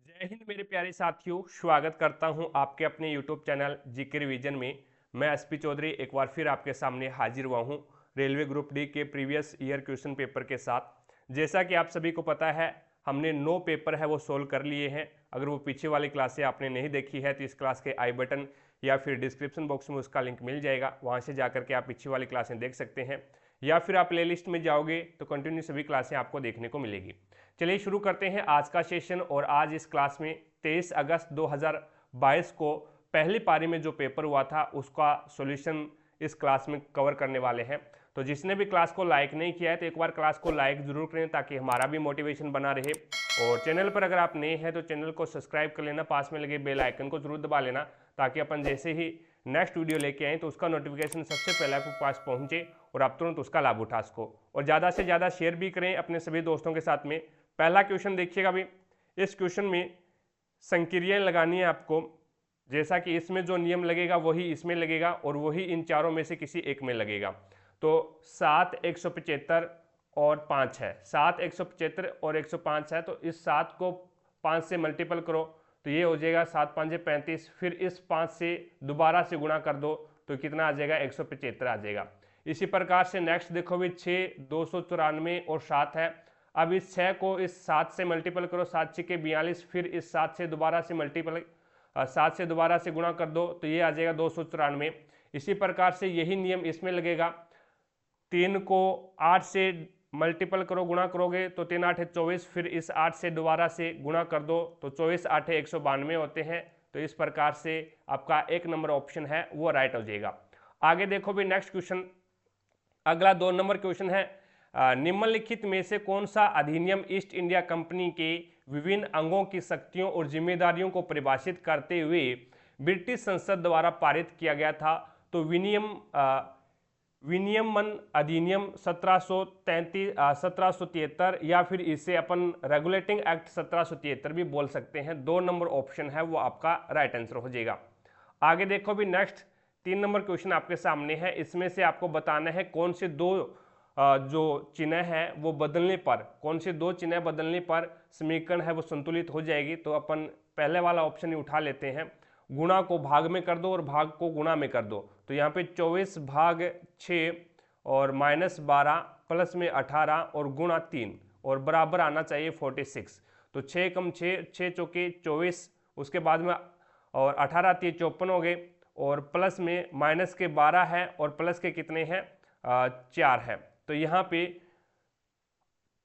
जय हिंद मेरे प्यारे साथियों, स्वागत करता हूं आपके अपने यूट्यूब चैनल जीके रिवीजन में। मैं एसपी चौधरी एक बार फिर आपके सामने हाजिर हुआ हूं रेलवे ग्रुप डी के प्रीवियस ईयर क्वेश्चन पेपर के साथ। जैसा कि आप सभी को पता है, हमने 9 पेपर है वो सोल्व कर लिए हैं। अगर वो पीछे वाली क्लासें आपने नहीं देखी है तो इस क्लास के आई बटन या फिर डिस्क्रिप्शन बॉक्स में उसका लिंक मिल जाएगा, वहाँ से जाकर के आप पीछे वाली क्लासें देख सकते हैं, या फिर आप प्लेलिस्ट में जाओगे तो कंटिन्यू सभी क्लासें आपको देखने को मिलेगी। चलिए शुरू करते हैं आज का सेशन। और आज इस क्लास में 23 अगस्त 2022 को पहली पारी में जो पेपर हुआ था उसका सॉल्यूशन इस क्लास में कवर करने वाले हैं। तो जिसने भी क्लास को लाइक नहीं किया है तो एक बार क्लास को लाइक जरूर करें ताकि हमारा भी मोटिवेशन बना रहे। और चैनल पर अगर आप नए हैं तो चैनल को सब्सक्राइब कर लेना, पास में लगे बेल आइकन को जरूर दबा लेना ताकि अपन जैसे ही नेक्स्ट वीडियो लेके आए तो उसका नोटिफिकेशन सबसे पहले आपके पास पहुंचे और आप तुरंत उसका लाभ उठा सको। और ज़्यादा से ज़्यादा शेयर भी करें अपने सभी दोस्तों के साथ में। पहला क्वेश्चन देखिएगा भी, इस क्वेश्चन में संक्रियाएं लगानी है आपको। जैसा कि इसमें जो नियम लगेगा वही इसमें लगेगा और वही इन चारों में से किसी एक में लगेगा। तो 7 175 और 5 है, 7 175 और 105 है, तो इस 7 को 5 से मल्टीपल करो तो ये हो जाएगा 7 5 35, फिर इस 5 से दोबारा से गुणा कर दो तो कितना आ जाएगा 175 आ जाएगा। इसी प्रकार से नेक्स्ट देखो भी 6 294 और 7 है। अब इस 6 को इस 7 से मल्टीपल करो, 7 6 के 42, फिर इस 7 से दोबारा से मल्टीपल 7 से दोबारा से गुणा कर दो तो ये आ जाएगा 294। इसी प्रकार से यही नियम इसमें लगेगा। 3 को 8 से मल्टीपल करो, गुणा करोगे तो 3 8 है 24, फिर इस 8 से दोबारा से गुणा कर दो तो 24 8 है 192 होते हैं। तो इस प्रकार से आपका एक नंबर ऑप्शन है वो राइट हो जाएगा। आगे देखो भी नेक्स्ट क्वेश्चन, अगला 2 नंबर क्वेश्चन है, निम्नलिखित में से कौन सा अधिनियम ईस्ट इंडिया कंपनी के विभिन्न अंगों की शक्तियों और जिम्मेदारियों को परिभाषित करते हुए ब्रिटिश संसद द्वारा पारित किया गया था? तो विनियमन अधिनियम 1773 या फिर इसे अपन रेगुलेटिंग एक्ट 1773 भी बोल सकते हैं। 2 नंबर ऑप्शन है वो आपका राइट आंसर हो जाएगा। आगे देखो भी नेक्स्ट 3 नंबर क्वेश्चन आपके सामने है। इसमें से आपको बताना है कौन से दो जो चिन्ह है वो बदलने पर, कौन से 2 चिन्ह बदलने पर समीकरण है वो संतुलित हो जाएगी। तो अपन पहले वाला ऑप्शन ही उठा लेते हैं, गुणा को भाग में कर दो और भाग को गुणा में कर दो। तो यहाँ पे 24 भाग 6 और -12 प्लस में 18 और गुणा 3 और बराबर आना चाहिए 46। तो 6 कम 6, 6 चौके 24, उसके बाद में और 18 3 54 हो गए, और प्लस में माइनस के 12 है और प्लस के कितने हैं 4 है। तो यहाँ पे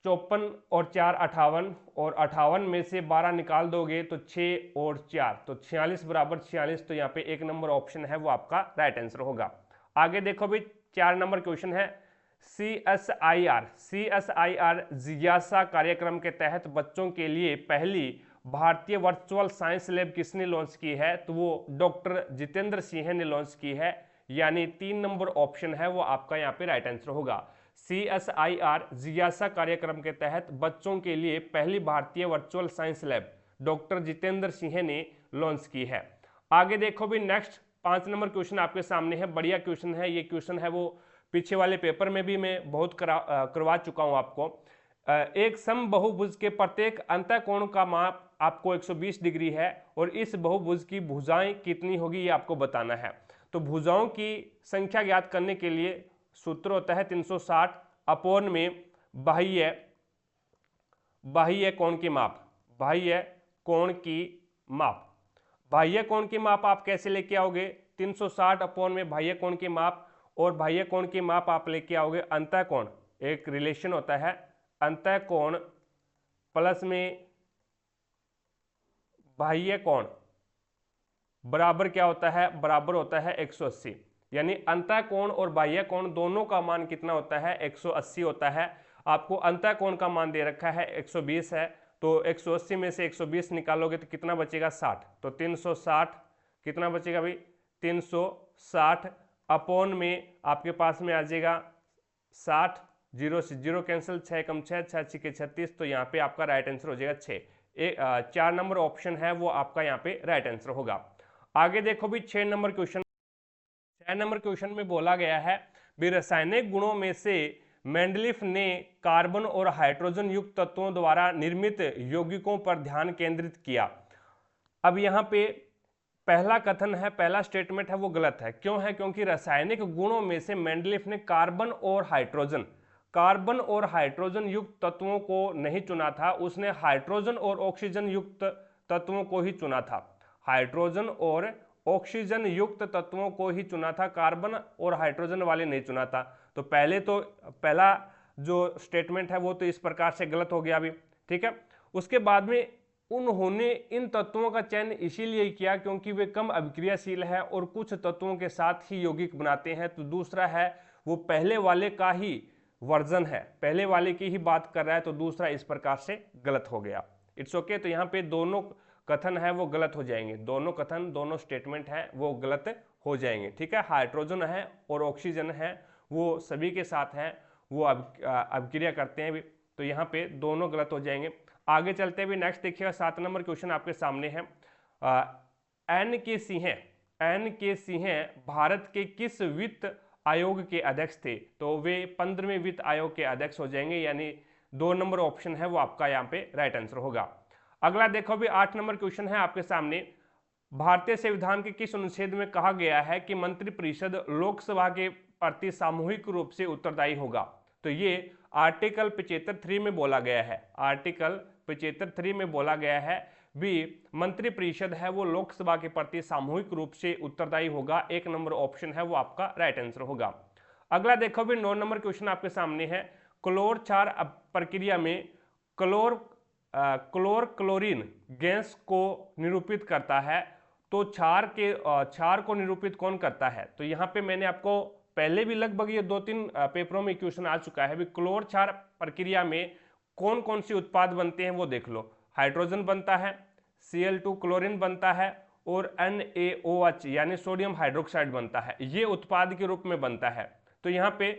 54 और 4 58, और 58 में से 12 निकाल दोगे तो 6 और 4 तो 46 बराबर 46। तो यहाँ पे एक नंबर ऑप्शन है वो आपका राइट आंसर होगा। आगे देखो भी 4 नंबर क्वेश्चन है, CSIR जिज्ञासा कार्यक्रम के तहत बच्चों के लिए पहली भारतीय वर्चुअल साइंस लैब किसने लॉन्च की है? तो वो डॉक्टर जितेंद्र सिंह ने लॉन्च की है, यानी 3 नंबर ऑप्शन है वो आपका यहाँ पे राइट आंसर होगा। CSIR जिज्ञासा कार्यक्रम के तहत बच्चों के लिए पहली भारतीय virtual science lab doctor Jitendra Singh ने लॉन्च की है। आगे देखो भी नेक्स्ट 5 नंबर क्वेश्चन आपके सामने है, बढ़िया क्वेश्चन है। ये क्वेश्चन है वो पीछे वाले पेपर में भी मैं बहुत करवा चुका हूं आपको। एक समबहुभुज के प्रत्येक अंतःकोण का माप आपको 120 डिग्री है और इस बहुभुज की भुजाएं कितनी होगी ये आपको बताना है। तो भुजाओं की संख्या ज्ञात करने के लिए सूत्र होता है 360 अपोन में बाह्य कोण की माप, बाह्य कोण की माप। बाह्य कोण की माप आप कैसे लेके आओगे? 360 अपोन में बाह्य कोण की माप, और बाह्य कोण की माप आप लेके आओगे अंतःकोण, एक रिलेशन होता है अंतःकोण प्लस में बाह्य कोण बराबर क्या होता है? बराबर होता है 180। यानी अंतःकोण और बाह्य कोण दोनों का मान कितना होता है? 180 होता है। आपको अंतःकोण का मान दे रखा है 120 है, तो 180 में से 120 निकालोगे तो कितना बचेगा? 60। तो 360 कितना बचेगा भाई? 360 अपोन में आपके पास में आ जाएगा 60, 0 से 0 कैंसिल, 6 कम 6, 6 6 के 36। तो यहाँ पे आपका राइट आंसर हो जाएगा 6। 4 नंबर ऑप्शन है वो आपका यहाँ पे राइट आंसर होगा। आगे देखो भी 6 नंबर क्वेश्चन। 6 नंबर क्वेश्चन में बोला गया है भी रासायनिक गुणों में से मेंडलीफ ने कार्बन और हाइड्रोजन युक्त तत्वों द्वारा निर्मित यौगिकों पर ध्यान केंद्रित किया। अब यहाँ पे पहला कथन है, पहला स्टेटमेंट है वो गलत है। क्यों है? क्योंकि रासायनिक गुणों में से मेंडलीफ ने कार्बन और हाइड्रोजन युक्त तत्वों को नहीं चुना था, उसने हाइड्रोजन और ऑक्सीजन युक्त तत्वों को ही चुना था। हाइड्रोजन और ऑक्सीजन युक्त तत्वों को ही चुना था, कार्बन और हाइड्रोजन वाले नहीं चुना था। तो पहला जो स्टेटमेंट है वो तो इस प्रकार से गलत हो गया अभी, ठीक है। उसके बाद में उन्होंने इन तत्वों का चयन इसीलिए किया क्योंकि वे कम अभिक्रियाशील है और कुछ तत्वों के साथ ही यौगिक बनाते हैं। तो दूसरा है वो पहले वाले का ही वर्जन है, पहले वाले की ही बात कर रहा है, तो दूसरा इस प्रकार से गलत हो गया। It's okay. तो यहाँ पे दोनों कथन है वो गलत हो जाएंगे, दोनों कथन, दोनों स्टेटमेंट है वो गलत हो जाएंगे, ठीक है। हाइड्रोजन है और ऑक्सीजन है वो सभी के साथ है, वो अभिक्रिया करते हैं भी, तो यहाँ पे दोनों गलत हो जाएंगे। आगे चलते हुए नेक्स्ट देखिएगा, 7 नंबर क्वेश्चन आपके सामने है। एन के सिंह भारत के किस वित्त आयोग के अध्यक्ष थे? तो वे 15वें वित्त आयोग के अध्यक्ष हो जाएंगे, यानी 2 नंबर ऑप्शन है वो आपका यहाँ पे राइट आंसर होगा। अगला देखो भी 8 नंबर क्वेश्चन है आपके सामने। भारतीय संविधान के किस अनुच्छेद में कहा गया है कि मंत्रिपरिषद लोकसभा के प्रति सामूहिक रूप से उत्तरदायी होगा? तो ये आर्टिकल 75(3) में बोला गया है, आर्टिकल 75(3) में बोला गया है भी मंत्रिपरिषद है वो लोकसभा के प्रति सामूहिक रूप से उत्तरदायी होगा। 1 नंबर ऑप्शन है वो आपका राइट आंसर होगा। अगला देखो भी 9 नंबर क्वेश्चन आपके सामने है। क्लोर क्षार प्रक्रिया में क्लोरीन गैस को निरूपित करता है, तो क्षार को निरूपित कौन करता है? तो यहाँ पे मैंने आपको पहले भी लगभग ये 2-3 पेपरों में क्वेश्चन आ चुका है। क्लोर क्षार प्रक्रिया में कौन कौन से उत्पाद बनते हैं वो देख लो। हाइड्रोजन बनता है, Cl2 क्लोरीन बनता है और NaOH यानी सोडियम हाइड्रोक्साइड बनता है, ये उत्पाद के रूप में बनता है। तो यहाँ पे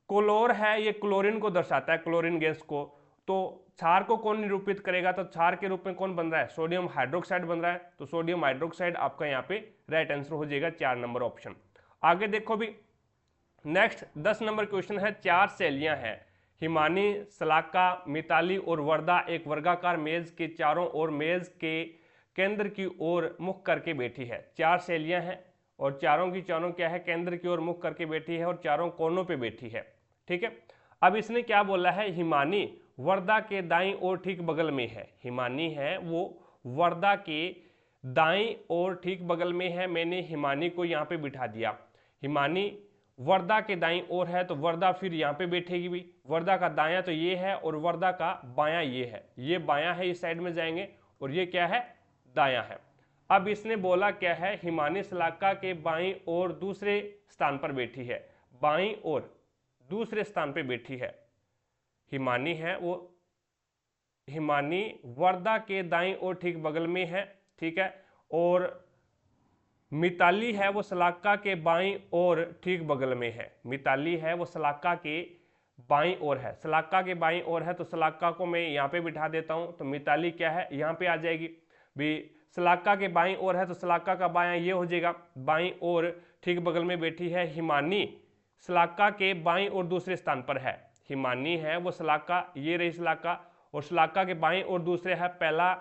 क्लोर है ये क्लोरीन को दर्शाता है, क्लोरीन गैस को। तो क्षार को कौन निरूपित करेगा? तो क्षार के रूप में कौन बन रहा है? सोडियम हाइड्रोक्साइड बन रहा है, तो सोडियम हाइड्रोक्साइड आपका यहाँ पे राइट आंसर हो जाएगा, 4 नंबर ऑप्शन। आगे देखो भी नेक्स्ट 10 नंबर क्वेश्चन है। 4 शैलियां हैं, हिमानी, शलाका, मिताली और वर्दा एक वर्गाकार मेज के चारों ओर मेज के केंद्र की ओर मुख करके बैठी है। 4 शैलियां हैं और चारों की चारों क्या है? केंद्र की ओर मुख करके बैठी है और चारों कोनों पे बैठी है, ठीक है। अब इसने क्या बोला है? हिमानी वर्दा के दाईं ओर ठीक बगल में है। हिमानी है वो वर्दा के दाईं ओर ठीक बगल में है, मैंने हिमानी को यहाँ पे बिठा दिया। हिमानी वर्दा के दाईं ओर है तो वर्दा फिर यहाँ पे बैठेगी भी। वर्दा का दायां तो ये है और वर्दा का बायां ये है, ये बायां है, इस साइड में जाएंगे, और ये क्या है? दायां है। अब इसने बोला क्या है? हिमानी शलाका के बाईं ओर दूसरे स्थान पर बैठी है, बाईं ओर दूसरे स्थान पे बैठी है। हिमानी है वो, हिमानी वर्दा के दाईं ओर ठीक बगल में है, ठीक है। और मिताली है वो शलाका के बाईं ओर ठीक बगल में है। मिताली है वो शलाका के बाईं ओर है, शलाका के बाईं ओर है, तो शलाका को मैं यहाँ पे बिठा देता हूँ, तो मिताली क्या है? यहाँ पे आ जाएगी भी। शलाका के बाईं ओर है तो शलाका का बायां ये हो जाएगा, बाईं ओर ठीक बगल में बैठी है। हिमानी शलाका के बाईं ओर दूसरे स्थान पर है। हिमानी है वो शलाका, ये रही शलाका, और शलाका के बाईं ओर दूसरे है, पहला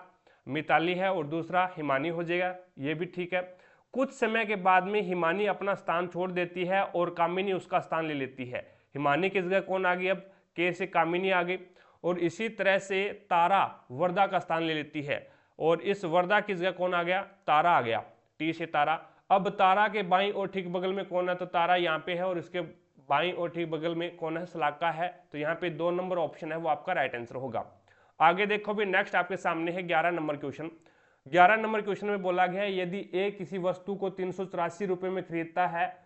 मिताली है और दूसरा हिमानी हो जाएगा, ये भी ठीक है। कुछ समय के बाद में हिमानी अपना स्थान छोड़ देती है और कामिनी उसका स्थान ले लेती है। हिमानी की जगह कौन आ गई? अब के से कामिनी आ गई। और इसी तरह से तारा वर्दा का स्थान ले लेती है, और इस वर्दा की जगह कौन आ गया? तारा आ गया, टी से तारा। अब तारा के बाईं और ठीक बगल में कौन है? तो तारा यहाँ पे है, और इसके बाईं और ठीक बगल में कौन है? शलाका है। तो यहाँ पे 2 नंबर ऑप्शन है वो आपका राइट आंसर होगा। आगे देखो भी नेक्स्ट आपके सामने है 11 नंबर क्वेश्चन। 11 नंबर क्वेश्चन में बोला गया है, यदि ए किसी वस्तु को 384 रुपये में खरीदता है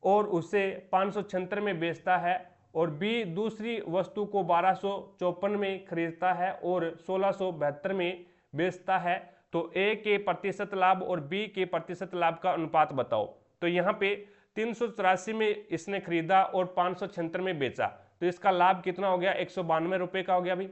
और उसे 576 में बेचता है, और बी दूसरी वस्तु को 1254 में खरीदता है और 1672 में बेचता है, तो ए के प्रतिशत लाभ और बी के प्रतिशत लाभ का अनुपात बताओ। तो यहाँ पे 384 में इसने खरीदा और 576 में बेचा, तो इसका लाभ कितना हो गया? 192 रुपये का हो गया भाई।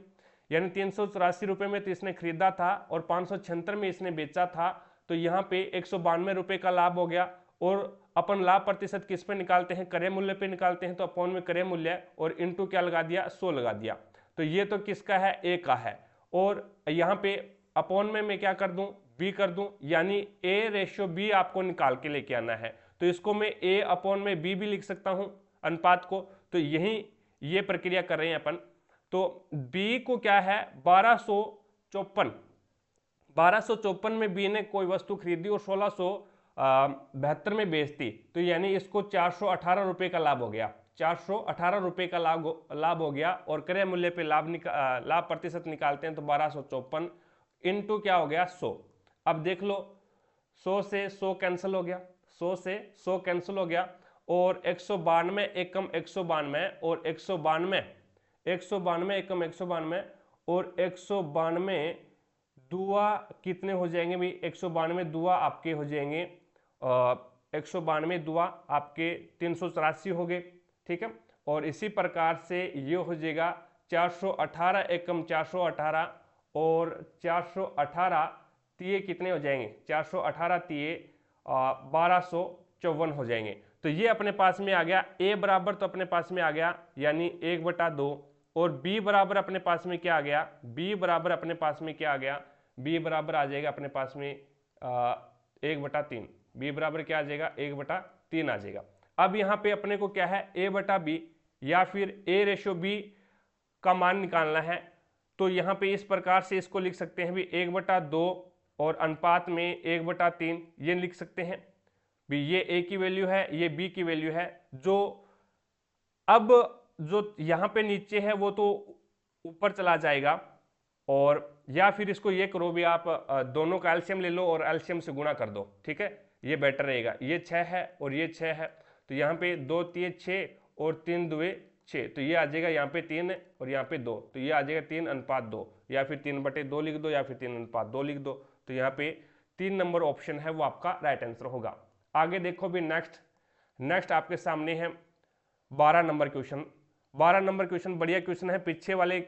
यानी 384 रुपये में तो इसने खरीदा था और 576 में इसने बेचा था, तो यहाँ पे 192 रुपये का लाभ हो गया, और अपन लाभ प्रतिशत किस पे निकालते हैं, क्रय मूल्य पे निकालते हैं, तो अपॉन में क्रय मूल्य और इनटू क्या लगा दिया, 100 लगा दिया। तो ये तो किसका है, ए का है। और यहाँ पे अपॉन में मैं क्या कर दूं, बी कर दूं, यानी ए रेशियो बी आपको निकाल के लेके आना है। तो इसको मैं ए अपॉन में बी भी लिख सकता हूं अनुपात को। तो यही ये प्रक्रिया कर रहे हैं अपन। तो बी को क्या है, 1254 में बी ने कोई वस्तु खरीदी और 1672 में बेचती, तो यानी इसको 418 रुपये का लाभ हो गया, 418 रुपये का लाभ हो गया। और क्रय मूल्य पे लाभ प्रतिशत निकालते हैं तो 1254 इंटू क्या हो गया, 100। अब देख लो 100 से 100 कैंसिल हो गया, 100 से 100 कैंसिल हो गया, और 192 एकम 192 और 192 एकम 192 और 192 दुआ कितने हो जाएंगे भाई, 192 दुआ आपके हो जाएंगे 192 दुआ आपके 384 हो गए, ठीक है। और इसी प्रकार से ये हो जाएगा 418 एकम 418 और 418 तिये कितने हो जाएंगे, 418 तिये 1254 हो जाएंगे। तो ये अपने पास में आ गया, ए बराबर तो अपने पास में आ गया यानी 1/2, और बी बराबर अपने पास में क्या आ गया, बी बराबर अपने पास में क्या आ गया, बी बराबर आ जाएगा अपने पास में 1/3। बी बराबर क्या आ जाएगा, 1/3 आ जाएगा। अब यहाँ पे अपने को क्या है, a/b या फिर a रेशो b का मान निकालना है। तो यहाँ पे इस प्रकार से इसको लिख सकते हैं भी 1/2 और अनुपात में 1/3 ये लिख सकते हैं भी। ये a की वैल्यू है, ये b की वैल्यू है। जो अब जो यहाँ पे नीचे है वो तो ऊपर चला जाएगा, और या फिर इसको ये करो भी आप दोनों का एलसीएम ले लो और एलसीएम से गुणा कर दो, ठीक है, ये बेटर रहेगा। ये 6 है और ये 6 है, तो यहाँ पे 2 3 6 और 3 2 6, तो ये आ जाएगा यहाँ पे 3 और यहाँ पे 2, तो ये आ जाएगा 3:2, या फिर 3/2 लिख दो या फिर 3:2 लिख दो। तो यहाँ पे 3 नंबर ऑप्शन है वो आपका राइट आंसर होगा। आगे देखो भी नेक्स्ट आपके सामने है 12 नंबर क्वेश्चन। 12 नंबर क्वेश्चन बढ़िया क्वेश्चन है, पीछे वाले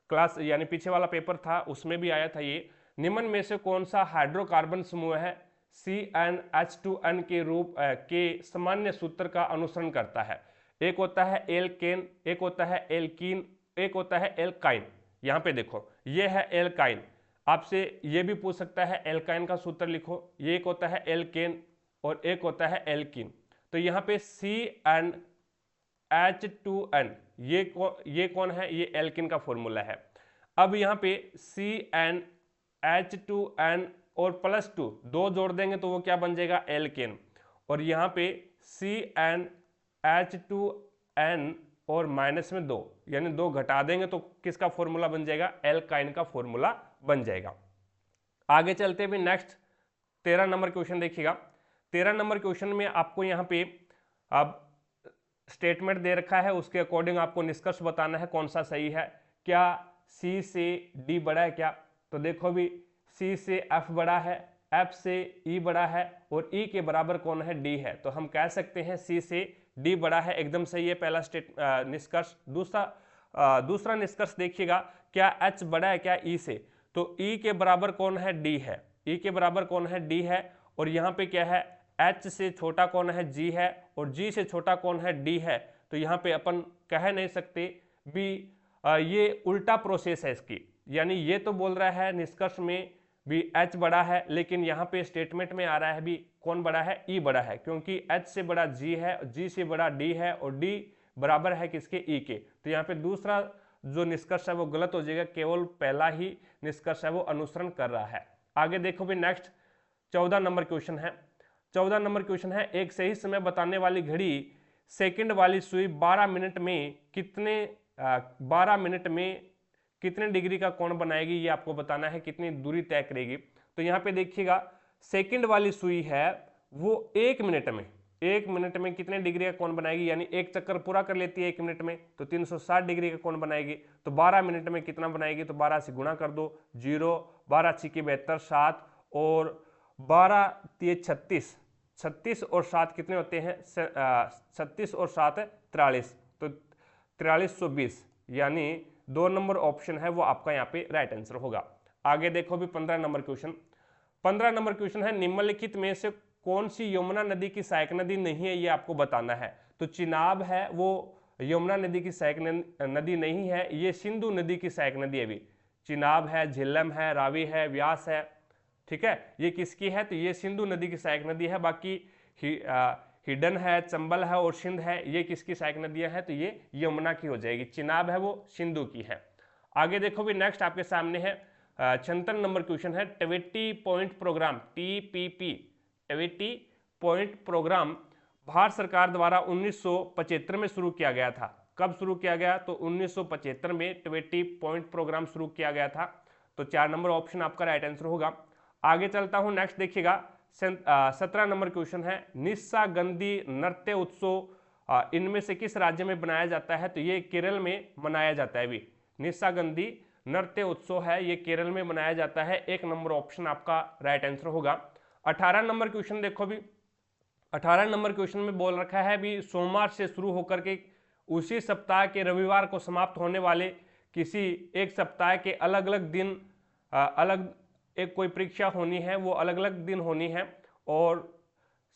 क्लास यानी पीछे वाला पेपर था उसमें भी आया था ये। निम्न में से कौन सा हाइड्रोकार्बन समूह है CnH2n के रूप के सामान्य सूत्र का अनुसरण करता है। एक होता है एल्केन, एक होता है एल्कीन, एक होता है एल्काइन। यहाँ पे देखो ये है एल्काइन, आपसे ये भी पूछ सकता है एल्काइन का सूत्र लिखो। ये एक होता है एल्केन और एक होता है एल्कीन। तो यहाँ पे CnH2n ये कौन है, ये एल्कीन का फॉर्मूला है। अब यहाँ पे CnH2n और +2 दो जोड़ देंगे तो वो क्या बन जाएगा, एल्केन। और यहाँ पे CnH2n और -2 यानी 2 घटा देंगे तो किसका फॉर्मूला बन जाएगा, एल्काइन का फॉर्मूला बन जाएगा। आगे चलते हुए नेक्स्ट 13 नंबर क्वेश्चन देखिएगा। 13 नंबर क्वेश्चन में आपको यहाँ पे अब स्टेटमेंट दे रखा है, उसके अकॉर्डिंग आपको निष्कर्ष बताना है कौन सा सही है। क्या C से D बड़ा है क्या, तो देखो भी C से F बड़ा है, F से E बड़ा है और E के बराबर कौन है, D है। तो हम कह सकते हैं C से D बड़ा है, एकदम सही है पहला निष्कर्ष। दूसरा निष्कर्ष देखिएगा, क्या H बड़ा है क्या E से, तो E के बराबर कौन है, D है। E के बराबर कौन है, D है। और यहाँ पे क्या है, H से छोटा कौन है, G है, और G से छोटा कौन है, D है। तो यहाँ पे अपन कह नहीं सकते भी ये उल्टा प्रोसेस है इसकी, यानी ये तो बोल रहा है निष्कर्ष में भी H बड़ा है, लेकिन यहाँ पे स्टेटमेंट में आ रहा है भी कौन बड़ा है, E बड़ा है, क्योंकि H से बड़ा G है, G से बड़ा D है और D बराबर है किसके, E के। तो यहाँ पे दूसरा जो निष्कर्ष है वो गलत हो जाएगा, केवल पहला ही निष्कर्ष है वो अनुसरण कर रहा है। आगे देखो भी नेक्स्ट 14 नंबर क्वेश्चन है। 14 नंबर क्वेश्चन है, एक सही समय बताने वाली घड़ी सेकंड वाली सुई 12 मिनट में कितने डिग्री का कोण बनाएगी, ये आपको बताना है, कितनी दूरी तय करेगी। तो यहाँ पे देखिएगा सेकंड वाली सुई है वो 1 मिनट में कितने डिग्री का कोण बनाएगी, यानी एक चक्कर पूरा कर लेती है 1 मिनट में, तो 360 डिग्री का कोण बनाएगी। तो 12 मिनट में कितना बनाएगी, तो 12 से गुणा कर दो, 0, 12 छिके 72, 7 और 12 तिये 36, 36 और 7 कितने होते हैं, 36 और 7 43, तो 4320, यानी 2 नंबर ऑप्शन है वो आपका यहाँ पे राइट आंसर होगा। आगे देखो भी 15 नंबर क्वेश्चन। 15 नंबर क्वेश्चन है, निम्नलिखित में से कौन सी यमुना नदी की सहायक नदी नहीं है ये आपको बताना है। तो चिनाब है वो यमुना नदी की सहायक नदी नहीं है, ये सिंधु नदी की सहायक नदी है। अभी चिनाब है, झेलम है, रावी है, व्यास है, ठीक है, ये किसकी है? तो ये सिंधु नदी की सहायक नदी है। बाकी हिडन है, चंबल है और सिंध है, ये किसकी सहायक नदियां हैं? तो ये यमुना की हो जाएगी। चिनाब है वो सिंधु की है। आगे देखो भी, नेक्स्ट आपके सामने है 56 नंबर क्वेश्चन है, ट्वेटी पॉइंट प्रोग्राम TPP, ट्वेटी पॉइंट प्रोग्राम भारत सरकार द्वारा 1975 में शुरू किया गया था। कब शुरू किया गया? तो 1975 में ट्वेटी पॉइंट प्रोग्राम शुरू किया गया था। तो 4 नंबर ऑप्शन आपका राइट आंसर होगा। आगे चलता हूं, नेक्स्ट देखिएगा 17 नंबर क्वेश्चन है, निस्सागंधी नृत्य उत्सव इनमें से किस राज्य में बनाया जाता है? तो ये केरल में मनाया जाता है। अभी निस्सागंधी नृत्य उत्सव है, ये केरल में मनाया जाता है। 1 नंबर ऑप्शन आपका राइट आंसर होगा। 18 नंबर क्वेश्चन देखो भी, 18 नंबर क्वेश्चन में बोल रखा है भी सोमवार से शुरू होकर के उसी सप्ताह के रविवार को समाप्त होने वाले किसी एक सप्ताह के अलग अलग दिन अलग एक कोई परीक्षा होनी है, वो अलग अलग दिन होनी है। और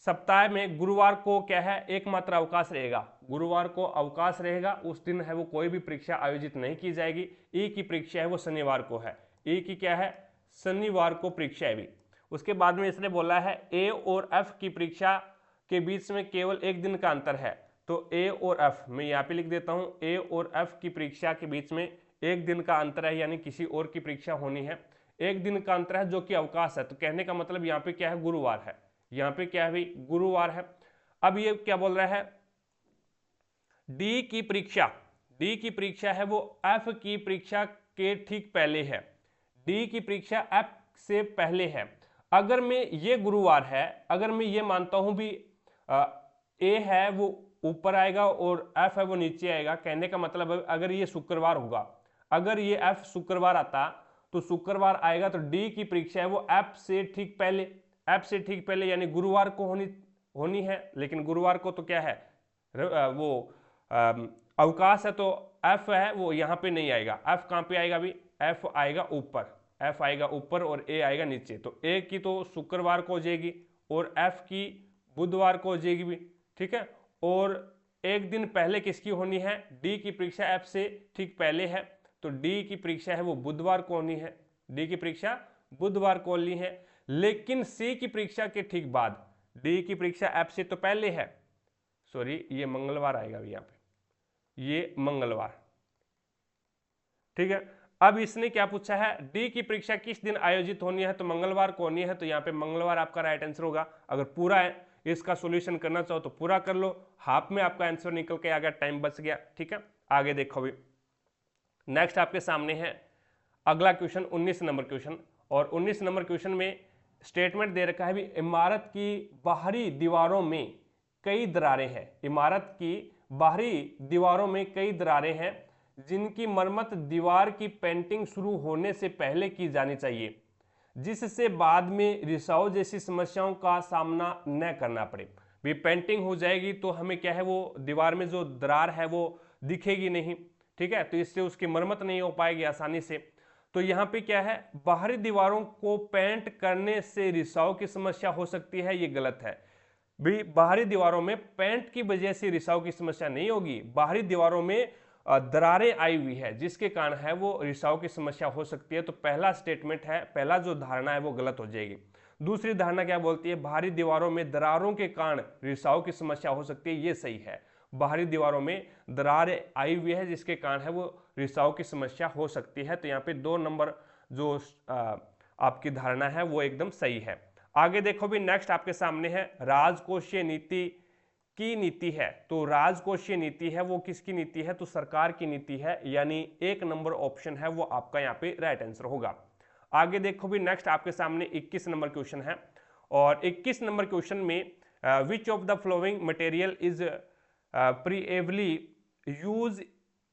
सप्ताह में गुरुवार को क्या है? एकमात्र अवकाश रहेगा। गुरुवार को अवकाश रहेगा, उस दिन है वो कोई भी परीक्षा आयोजित नहीं की जाएगी। ई की परीक्षा है वो शनिवार को है। ई की क्या है? शनिवार को परीक्षा है भी। उसके बाद में इसने बोला है ए और एफ की परीक्षा के बीच में केवल 1 दिन का अंतर है। तो ए और एफ मैं यहाँ पे लिख देता हूँ, ए और एफ की परीक्षा के बीच में 1 दिन का अंतर है, यानी किसी और की परीक्षा होनी है। 1 दिन का अंतर है जो कि अवकाश है। तो कहने का मतलब यहाँ पे क्या है? गुरुवार है। यहाँ पे क्या है भाई? गुरुवार है। अब ये क्या बोल रहा है? डी की परीक्षा है वो एफ की परीक्षा के ठीक पहले है। डी की परीक्षा एफ से पहले है। अगर मैं ये गुरुवार है, अगर मैं ये मानता हूं भी ए है वो ऊपर आएगा और एफ है वो नीचे आएगा, कहने का मतलब अगर ये शुक्रवार होगा, अगर ये एफ शुक्रवार आता तो शुक्रवार आएगा, तो डी की परीक्षा है वो एफ से ठीक पहले यानी गुरुवार को होनी है। लेकिन गुरुवार को तो क्या है? वो अवकाश है, तो एफ है वो यहाँ पे नहीं आएगा। एफ कहाँ पे आएगा अभी? एफ आएगा ऊपर, एफ आएगा ऊपर और ए आएगा नीचे। तो ए की तो शुक्रवार को हो जाएगी और एफ की बुधवार को हो जाएगी भी, ठीक है। और 1 दिन पहले किसकी होनी है? डी की परीक्षा एफ से ठीक पहले है, तो डी की परीक्षा है वो बुधवार को होनी है। डी की परीक्षा बुधवार को होनी है। लेकिन सी की परीक्षा के ठीक बाद, डी की परीक्षा एफ से तो पहले है, सॉरी ये मंगलवार आएगा यहाँ पे, ये मंगलवार, ठीक है। अब इसने क्या पूछा है? डी की परीक्षा किस दिन आयोजित होनी है? तो मंगलवार को होनी है। तो यहाँ पे मंगलवार आपका राइट आंसर होगा। अगर पूरा है इसका सॉल्यूशन करना चाहो तो पूरा कर लो, हाफ में आपका आंसर निकल के आ गया, टाइम बच गया, ठीक है। आगे देखो भी, नेक्स्ट आपके सामने है अगला क्वेश्चन 19 नंबर क्वेश्चन। और 19 नंबर क्वेश्चन में स्टेटमेंट दे रखा है भी इमारत की बाहरी दीवारों में कई दरारें हैं। इमारत की बाहरी दीवारों में कई दरारें हैं जिनकी मरम्मत दीवार की पेंटिंग शुरू होने से पहले की जानी चाहिए, जिससे बाद में रिसाव जैसी समस्याओं का सामना न करना पड़े। भी पेंटिंग हो जाएगी तो हमें क्या है वो दीवार में जो दरार है वो दिखेगी नहीं, ठीक है, तो इससे उसकी मरम्मत नहीं हो पाएगी आसानी से। तो यहाँ पे क्या है? बाहरी दीवारों को पेंट करने से रिसाव की समस्या हो सकती है, ये गलत है। भी बाहरी दीवारों में पेंट की वजह से रिसाव की समस्या नहीं होगी। बाहरी दीवारों में दरारें आई हुई है जिसके कारण है वो रिसाव की समस्या हो सकती है। तो पहला स्टेटमेंट है, पहला जो धारणा है वो गलत हो जाएगी। दूसरी धारणा क्या बोलती है? बाहरी दीवारों में दरारों के कारण रिसाव की समस्या हो सकती है, ये सही है। बाहरी दीवारों में दरारें आई हुई है जिसके कारण है वो रिसाव की समस्या हो सकती है। तो यहाँ पे 2 नंबर जो आपकी धारणा है वो एकदम सही है। आगे देखो भी, नेक्स्ट आपके सामने है राजकोषीय नीति की नीति है। तो राजकोषीय नीति है वो किसकी नीति है? तो सरकार की नीति है, यानी 1 नंबर ऑप्शन है वो आपका यहाँ पे राइट आंसर होगा। आगे देखो भी, नेक्स्ट आपके सामने 21 नंबर क्वेश्चन है। और 21 नंबर क्वेश्चन में which of the following material is प्रीएवली use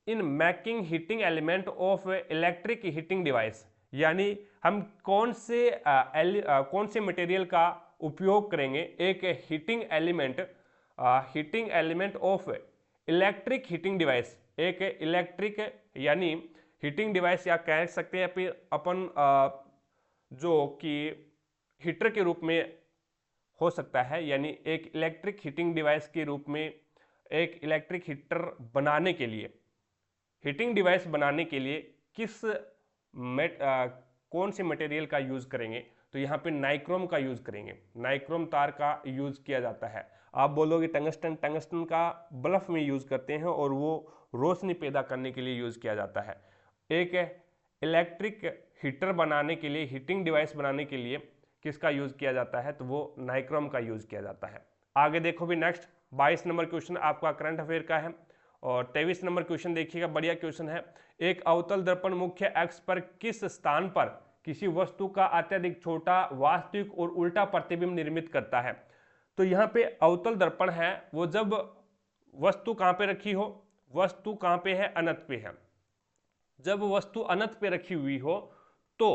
in making heating element of electric heating device, यानी हम कौन से मटेरियल का उपयोग करेंगे एक heating element of electric heating device, एक इलेक्ट्रिक यानी हीटिंग डिवाइस, या कह सकते हैं अपन जो कि हीटर के रूप में हो सकता है, यानी एक इलेक्ट्रिक हीटिंग डिवाइस के रूप में एक इलेक्ट्रिक हीटर बनाने के लिए, हीटिंग डिवाइस बनाने के लिए कौन से मटेरियल का यूज करेंगे, तो यहाँ पे नाइक्रोम का यूज करेंगे। नाइक्रोम तार का यूज किया जाता है। आप बोलोगे टंगस्टन, टंगस्टन का बल्ब में यूज करते हैं और वो रोशनी पैदा करने के लिए यूज किया जाता है। एक इलेक्ट्रिक हीटर बनाने के लिए, हीटिंग डिवाइस बनाने के लिए किसका यूज किया जाता है, तो वो नाइक्रोम का यूज किया जाता है। आगे देखो भी नेक्स्ट 22 नंबर क्वेश्चन आपका करंट अफेयर का है और 23 नंबर क्वेश्चन देखिएगा, बढ़िया क्वेश्चन है। एक अवतल दर्पण मुख्य अक्ष पर किस स्थान पर किसी वस्तु का अत्यधिक छोटा वास्तविक और उल्टा प्रतिबिंब निर्मित करता है। तो यहाँ पे अवतल दर्पण है वो जब वस्तु कहाँ पे रखी हो, वस्तु कहाँ पे है, अनंत पे है। जब वस्तु अनंत पे रखी हुई हो तो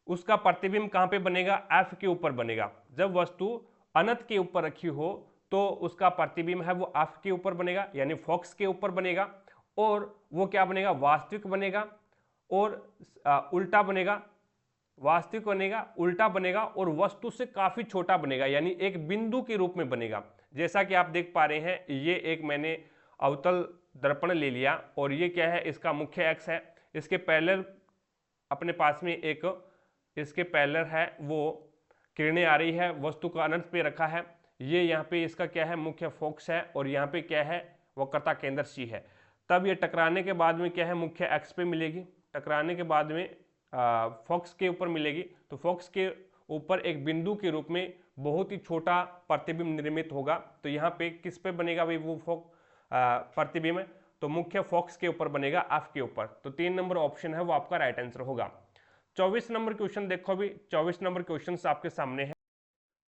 उसका प्रतिबिंब कहाँ पे बनेगा, एफ के ऊपर बनेगा। जब वस्तु अनंत के ऊपर रखी हो तो उसका प्रतिबिंब है वो एफ के ऊपर बनेगा, यानी फोकस के ऊपर बनेगा, और वो क्या बनेगा, वास्तविक बनेगा और उल्टा बनेगा, वास्तविक बनेगा, उल्टा बनेगा और वस्तु से काफी छोटा बनेगा, यानी एक बिंदु के रूप में बनेगा। जैसा कि आप देख पा रहे हैं, ये एक मैंने अवतल दर्पण ले लिया और ये क्या है, इसका मुख्य अक्ष है, इसके पैरेलल अपने पास में एक इसके पैरेलल है वो किरणें आ रही है, वस्तु को अनंत पे रखा है। ये यहाँ पे इसका क्या है, मुख्य फोकस है, और यहाँ पे क्या है, वक्रता केंद्र सी है। तब ये टकराने के बाद में क्या है, मुख्य अक्ष पे मिलेगी, टकराने के बाद में फोकस के ऊपर मिलेगी। तो फोकस के ऊपर एक बिंदु के रूप में बहुत ही छोटा प्रतिबिंब निर्मित होगा। तो यहाँ पे किस पे बनेगा भाई वो प्रतिबिंब है, तो मुख्य फोकस के ऊपर बनेगा, एफ के ऊपर। तो 3 नंबर ऑप्शन है वो आपका राइट आंसर होगा। 24 नंबर क्वेश्चन देखो अभी, 24 नंबर क्वेश्चन आपके सामने है।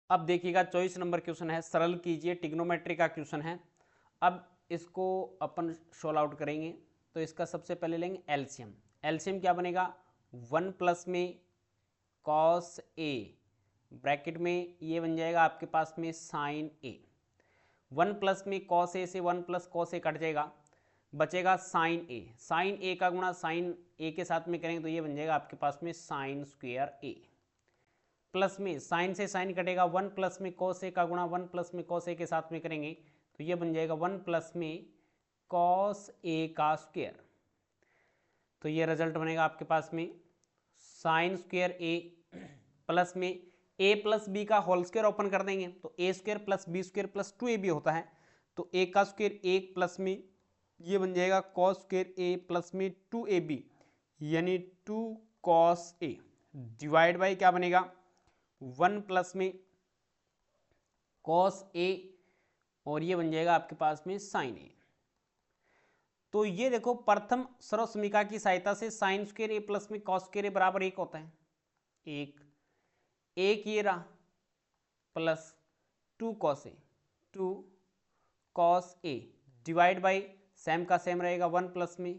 अब देखिएगा 24 नंबर क्वेश्चन है, सरल कीजिए, ट्रिग्नोमेट्री का क्वेश्चन है। अब इसको अपन सोल्व आउट करेंगे। तो इसका सबसे पहले लेंगे एलसीएम। एलसीएम क्या बनेगा, 1 प्लस में कॉस ए, ब्रैकेट में ये बन जाएगा आपके पास में साइन ए। 1 प्लस में कॉस ए से 1 प्लस कॉस ए कट जाएगा, बचेगा साइन ए। साइन ए का गुणा साइन ए के साथ में करेंगे तो ये बन जाएगा आपके पास में साइन स्क्वायर ए। प्लस में साइन से साइन कटेगा, 1 प्लस में कॉस ए का गुणा 1 प्लस में कॉस ए के साथ में करेंगे तो ये बन जाएगा 1 प्लस में कॉस ए का स्क्वायर। तो ये रिजल्ट बनेगा आपके पास में साइन स्क्वायर ए प्लस में ए प्लस बी का होल स्क्वायर ओपन कर देंगे तो A square plus B square plus 2ab होता है। तो ए का स्क्वायर 1 प्लस में ये बन जाएगा कॉस स्क्वायर ए प्लस में 2ab, यानी 2 कॉस ए डिवाइड बाई क्या बनेगा, 1 प्लस में कॉस ए और ये बन जाएगा आपके पास में साइन ए। तो ये देखो प्रथम सर्वसमीका की सहायता से साइन स्क्वायर ए प्लस में कॉस स्क्वायर ए बराबर 1 होता है। एक ये रहा plus 2 cos A, 2 cos A divide by same का सेम रहेगा 1 प्लस में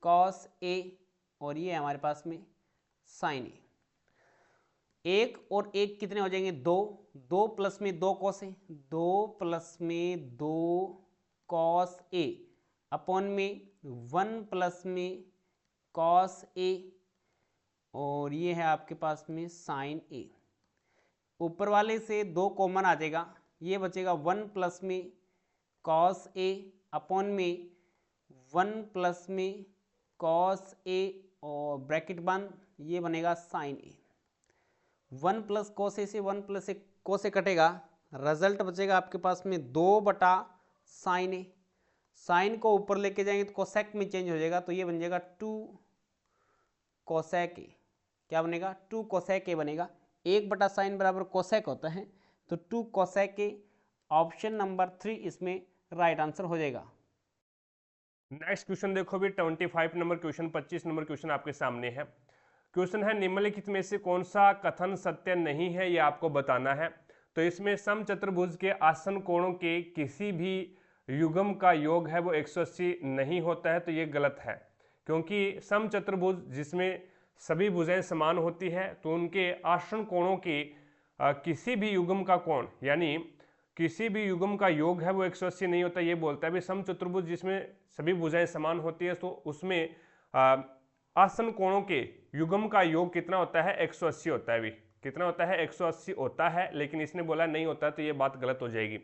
कॉस ए और ये हमारे पास में साइन ए। एक और एक कितने हो जाएंगे, 2, 2 प्लस में 2 कॉस ए, 2 प्लस में 2 कॉस ए अपॉन में 1 प्लस में कॉस ए और ये है आपके पास में साइन ए। ऊपर वाले से 2 कॉमन आ जाएगा, ये बचेगा 1 प्लस में कॉस ए अपॉन में 1 प्लस में कॉस ए और ब्रैकेट बंद, ये बनेगा sign A. 1 plus cos A से 1 प्लस कॉस ए कटेगा, रिजल्ट बचेगा आपके पास में 2 बटा साइन ए। साइन को ऊपर लेके जाएंगे तो कोसेक में चेंज हो जाएगा तो ये बन जाएगा 2 कोसेक ए। क्या बनेगा, 2 कोसेक ए बनेगा। 1 बटा साइन बराबर कोसेक होता है तो 2 कोसेक ए, ऑप्शन नंबर 3 इसमें राइट आंसर हो जाएगा। नेक्स्ट क्वेश्चन देखो भी 25 नंबर क्वेश्चन, 25 नंबर क्वेश्चन आपके सामने है। क्वेश्चन है निम्नलिखित में से कौन सा कथन सत्य नहीं है, ये आपको बताना है। तो इसमें समचतुर्भुज के आसन कोणों के किसी भी युग्म का योग है वो 180 नहीं होता है, तो ये गलत है। क्योंकि समचतुर्भुज जिसमें सभी भुजाएं समान होती है तो उनके आसन कोणों के किसी भी युग्म का कोण, यानी किसी भी युग्म का योग है वो 180 नहीं होता, ये बोलता है। भी समचतुर्भुज जिसमें सभी भुजाएं समान होती है तो उसमें आसन कोणों के युग्म का योग कितना होता है, 180 होता है भी। कितना होता है 180 होता है, लेकिन इसने बोला नहीं होता, तो ये बात गलत हो जाएगी।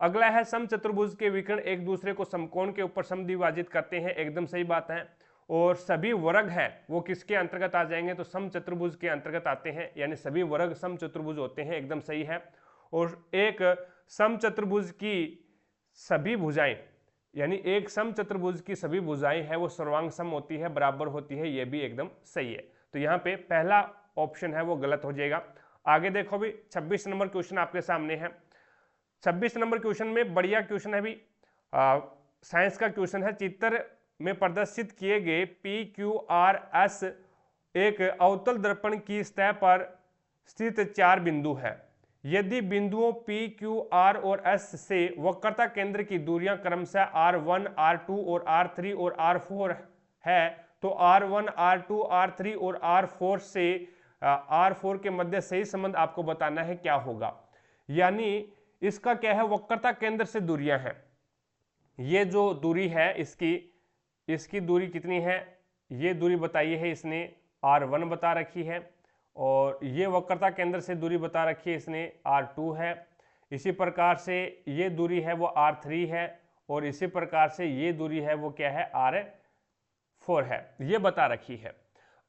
अगला है समचतुर्भुज के विकर्ण एक दूसरे को समकोण के ऊपर समद्विभाजित करते हैं, एकदम सही बात है। और सभी वर्ग हैं वो किसके अंतर्गत आ जाएंगे, तो समचतुर्भुज के अंतर्गत आते हैं, यानी सभी वर्ग समचतुर्भुज होते हैं, एकदम सही है। और एक समचतुर्भुज की सभी भुजाएं, यानी एक समचतुर्भुज की सभी भुजाएं है वो सर्वांग सम होती है, बराबर होती है, ये भी एकदम सही है। तो यहाँ पे पहला ऑप्शन है वो गलत हो जाएगा। आगे देखो भी 26 नंबर क्वेश्चन आपके सामने है। 26 नंबर क्वेश्चन में बढ़िया क्वेश्चन है भी, साइंस का क्वेश्चन है। चित्र में प्रदर्शित किए गए पी क्यू आर एस एक अवतल दर्पण की सतह पर स्थित 4 बिंदु है। यदि बिंदुओं पी क्यू आर और एस से वक्रता केंद्र की दूरियां क्रमशः R1, R2 और R3 और R4 है, तो R1, R2, R3 और R4 से R4 के मध्य सही संबंध आपको बताना है क्या होगा। यानी इसका क्या है, वक्रता केंद्र से दूरियां हैं। ये जो दूरी है इसकी दूरी कितनी है, ये दूरी बताई है इसने R1 बता रखी है, और ये वक्रता केंद्र से दूरी बता रखी है इसने R2 है। इसी प्रकार से ये दूरी है वो R3 है, और इसी प्रकार से ये दूरी है वो क्या है, R4 है, ये बता रखी है।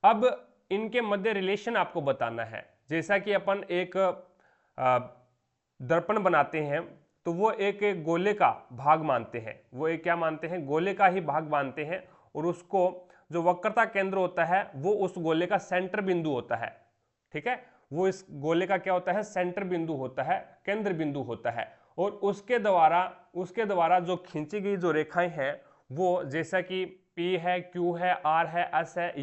अब इनके मध्य रिलेशन आपको बताना है। जैसा कि अपन एक दर्पण बनाते हैं तो वो एक गोले का भाग मानते हैं, वो एक क्या मानते हैं, गोले का ही भाग मानते हैं, और उसको जो वक्रता केंद्र होता है वो उस गोले का सेंटर बिंदु होता है। ठीक है, वो इस गोले का क्या होता है, सेंटर बिंदु होता है, केंद्र बिंदु होता है। और उसके द्वारा जो खींची गई जो रेखाएं हैं वो जैसा कि P है, Q है, R है, S है,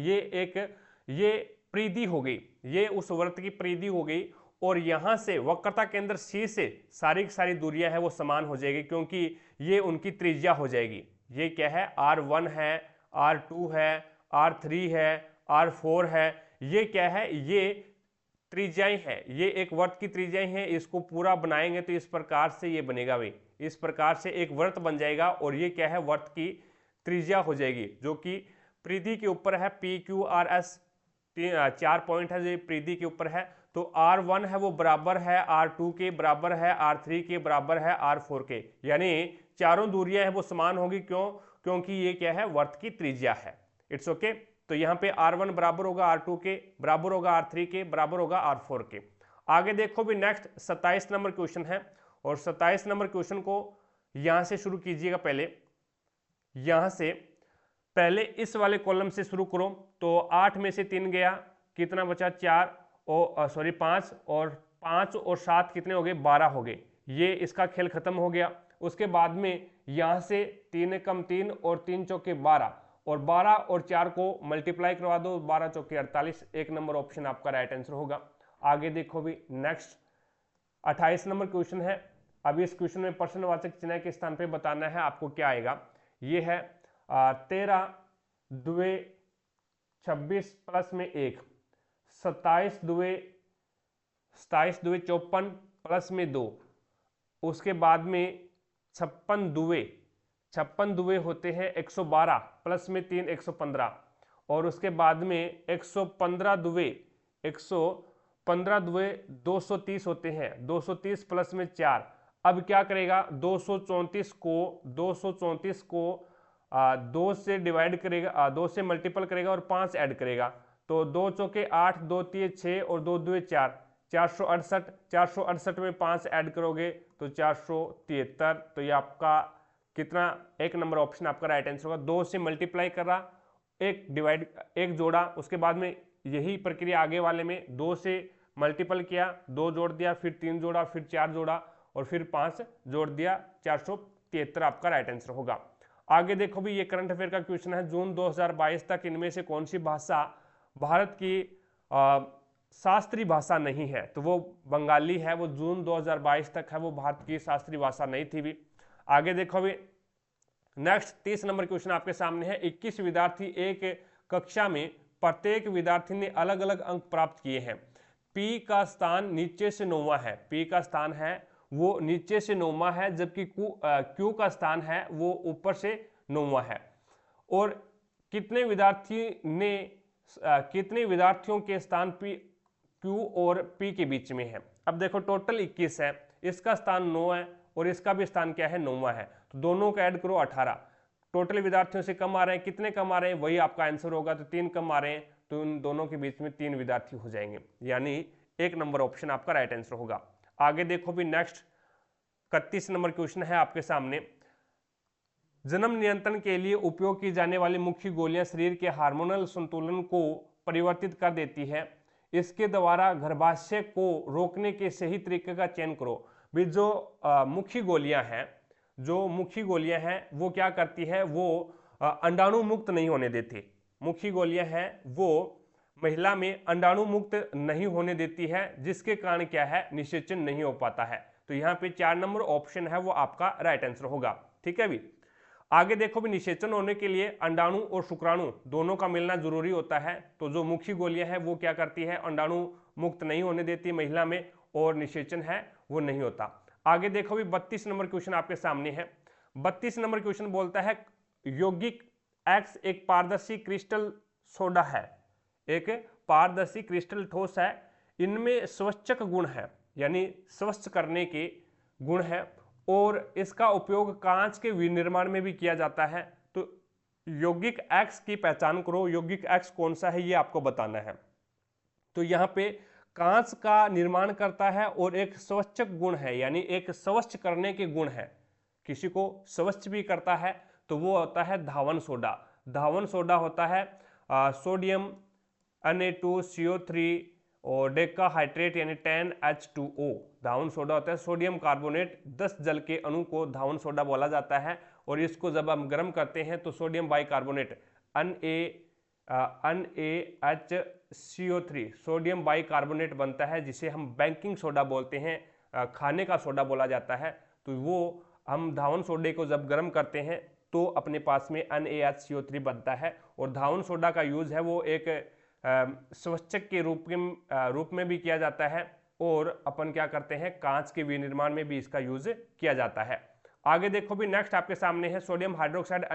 ये परिधि हो गई, ये उस वृत्त की परिधि हो गई। और यहां से वक्रता केंद्र C से सारी की सारी दूरियां हैं वो समान हो जाएगी, क्योंकि ये उनकी त्रिज्या हो जाएगी। ये क्या है, R1 है, R2 है, R3 है, R4 है, ये क्या है, ये त्रिज्याएं हैं, ये एक वृत्त की त्रिज्याएं हैं। इसको पूरा बनाएंगे तो इस प्रकार से ये बनेगा भाई, इस प्रकार से एक वृत्त बन जाएगा, और ये क्या है, वृत्त की त्रिज्या हो जाएगी, जो कि परिधि के ऊपर है। P Q R S 4 point है जो परिधि के ऊपर है। तो R1 है वो बराबर है R2 के, बराबर है R3 के, बराबर है R4 के, यानी चारों दूरियां हैं वो समान होगी। क्यों, क्योंकि ये क्या है, वृत्त की त्रिज्या है। It's okay. तो यहाँ पे R1 बराबर होगा R2 के, बराबर होगा R3 के, बराबर होगा R4 के। आगे देखो भी नेक्स्ट 27 नंबर क्वेश्चन है, और 27 नंबर क्वेश्चन को यहां से शुरू कीजिएगा। यहां से पहले इस वाले कॉलम से शुरू करो। तो 8 में से 3 गया, कितना बचा, 4 और 5, और 5 और 7 कितने हो गए, 12 हो गए। ये इसका खेल खत्म हो गया। उसके बाद में यहां से 3 कम 3 और 3 चौके 12, और 12 और 4 को मल्टीप्लाई करवा दो, 12 चौके 48। 1 नंबर ऑप्शन आपका राइट आंसर होगा। आगे देखो भी नेक्स्ट 28 नंबर क्वेश्चन है। अब इस क्वेश्चन में प्रश्नवाचक चिन्ह के स्थान पे बताना है आपको क्या आएगा। ये है 13 दुए 26 प्लस में 1, 27 दुए 54 प्लस में 2, उसके बाद में 56 दुए होते हैं 112 प्लस में 3 115, और उसके बाद में 115 दुए 230 होते हैं, 230 प्लस में 4। अब क्या करेगा, 234 को 2 से डिवाइड करेगा, 2 से मल्टीपल करेगा और 5 ऐड करेगा। तो 2 चौके 8, 2 तिये 6 और 2 दुए 4, 468। 468 में 5 ऐड करोगे तो 473। तो ये आपका कितना, 1 नंबर ऑप्शन आपका राइट आंसर होगा। 2 से मल्टीप्लाई कर रहा, एक जोड़ा, उसके बाद में यही प्रक्रिया आगे वाले में 2 से मल्टीपल किया, 2 जोड़ दिया, फिर 3 जोड़ा, फिर 4 जोड़ा, और फिर 5 जोड़ दिया, 473 आपका राइट आंसर होगा। आगे देखो भी ये करंट अफेयर का क्वेश्चन है। जून 2022 तक इनमें से कौन सी भाषा भारत की शास्त्रीय भाषा नहीं है, तो वो बंगाली है। वो जून 2022 तक है वो भारत की शास्त्रीय भाषा नहीं थी भी। आगे देखो भी नेक्स्ट 30 नंबर क्वेश्चन आपके सामने है। 21 विद्यार्थी एक कक्षा में, प्रत्येक विद्यार्थी ने अलग अलग अंक प्राप्त किए हैं। P का स्थान नीचे से 9वां है, P का स्थान है वो नीचे से 9वां है, जबकि Q का स्थान है वो ऊपर से 9वां है। और कितने विद्यार्थियों के स्थान Q और P के बीच में है। अब देखो टोटल 21 है, इसका स्थान 9 है और इसका भी स्थान क्या है, 9वां है, तो दोनों का ऐड करो 18। टोटल विद्यार्थियों से कम आ रहे हैं, कितने कम आ रहे हैं वही आपका आंसर होगा, तो 3 कम आ रहे हैं, तो इन दोनों के बीच में 3 विद्यार्थी हो जाएंगे, यानी 1 नंबर ऑप्शन आपका राइट आंसर होगा। आगे देखो भी नेक्स्ट 31 नंबर क्वेश्चन है आपके सामने। जन्म नियंत्रण के लिए उपयोग की जाने वाली मुख्य गोलियां शरीर के हार्मोनल संतुलन को परिवर्तित कर देती है, इसके द्वारा गर्भाशय को रोकने के सही तरीके का चयन करो। भी जो मुख्य गोलियां हैं वो क्या करती है, वो अंडाणु मुक्त नहीं होने देती। मुख्य गोलियां हैं वो महिला में अंडाणु मुक्त नहीं होने देती है, जिसके कारण क्या है, निषेचन नहीं हो पाता है। तो यहाँ पे 4 नंबर ऑप्शन है वो आपका राइट आंसर होगा। ठीक है भी, आगे देखो भी निषेचन होने के लिए अंडाणु और शुक्राणु दोनों का मिलना जरूरी होता है, तो जो मुख्य गोलियां हैं वो क्या करती है, अंडाणु मुक्त नहीं होने देती महिला में, और निषेचन है वो नहीं होता। आगे देखो भी 32 नंबर क्वेश्चन आपके सामने है। 32 नंबर क्वेश्चन बोलता है यौगिक एक्स एक पारदर्शी क्रिस्टल सोडा है, एक पारदर्शी क्रिस्टल ठोस है, इनमें स्वच्छक गुण है, यानी स्वच्छ करने के गुण है, और इसका उपयोग कांच के विनिर्माण में भी किया जाता है। तो यौगिक एक्स की पहचान करो, यौगिक एक्स कौन सा है ये आपको बताना है। तो यहाँ पे कांच का निर्माण करता है और एक स्वच्छक गुण है, यानी एक स्वच्छ करने के गुण है, किसी को स्वच्छ भी करता है, तो वो होता है धावन सोडा। धावन सोडा होता है सोडियम Na2CO3 और डेकाहाइड्रेट यानी 10H2O। धावन सोडा होता है सोडियम कार्बोनेट, 10 जल के अणु को धावन सोडा बोला जाता है, और इसको जब हम गर्म करते हैं तो sodium bicarbonate NaHCO3 sodium bicarbonate बनता है, जिसे हम बेकिंग सोडा बोलते हैं, खाने का सोडा बोला जाता है। तो वो हम धावन सोडे को जब गर्म करते हैं तो अपने पास में NaHCO3 बनता है, और धावन सोडा का यूज है वो एक स्वच्छक के रूप में भी किया जाता है, और अपन क्या करते हैं, कांच के विनिर्माण में भी इसका यूज किया जाता है। आगे देखो भी नेक्स्ट आपके सामने है सोडियम हाइड्रोक्साइड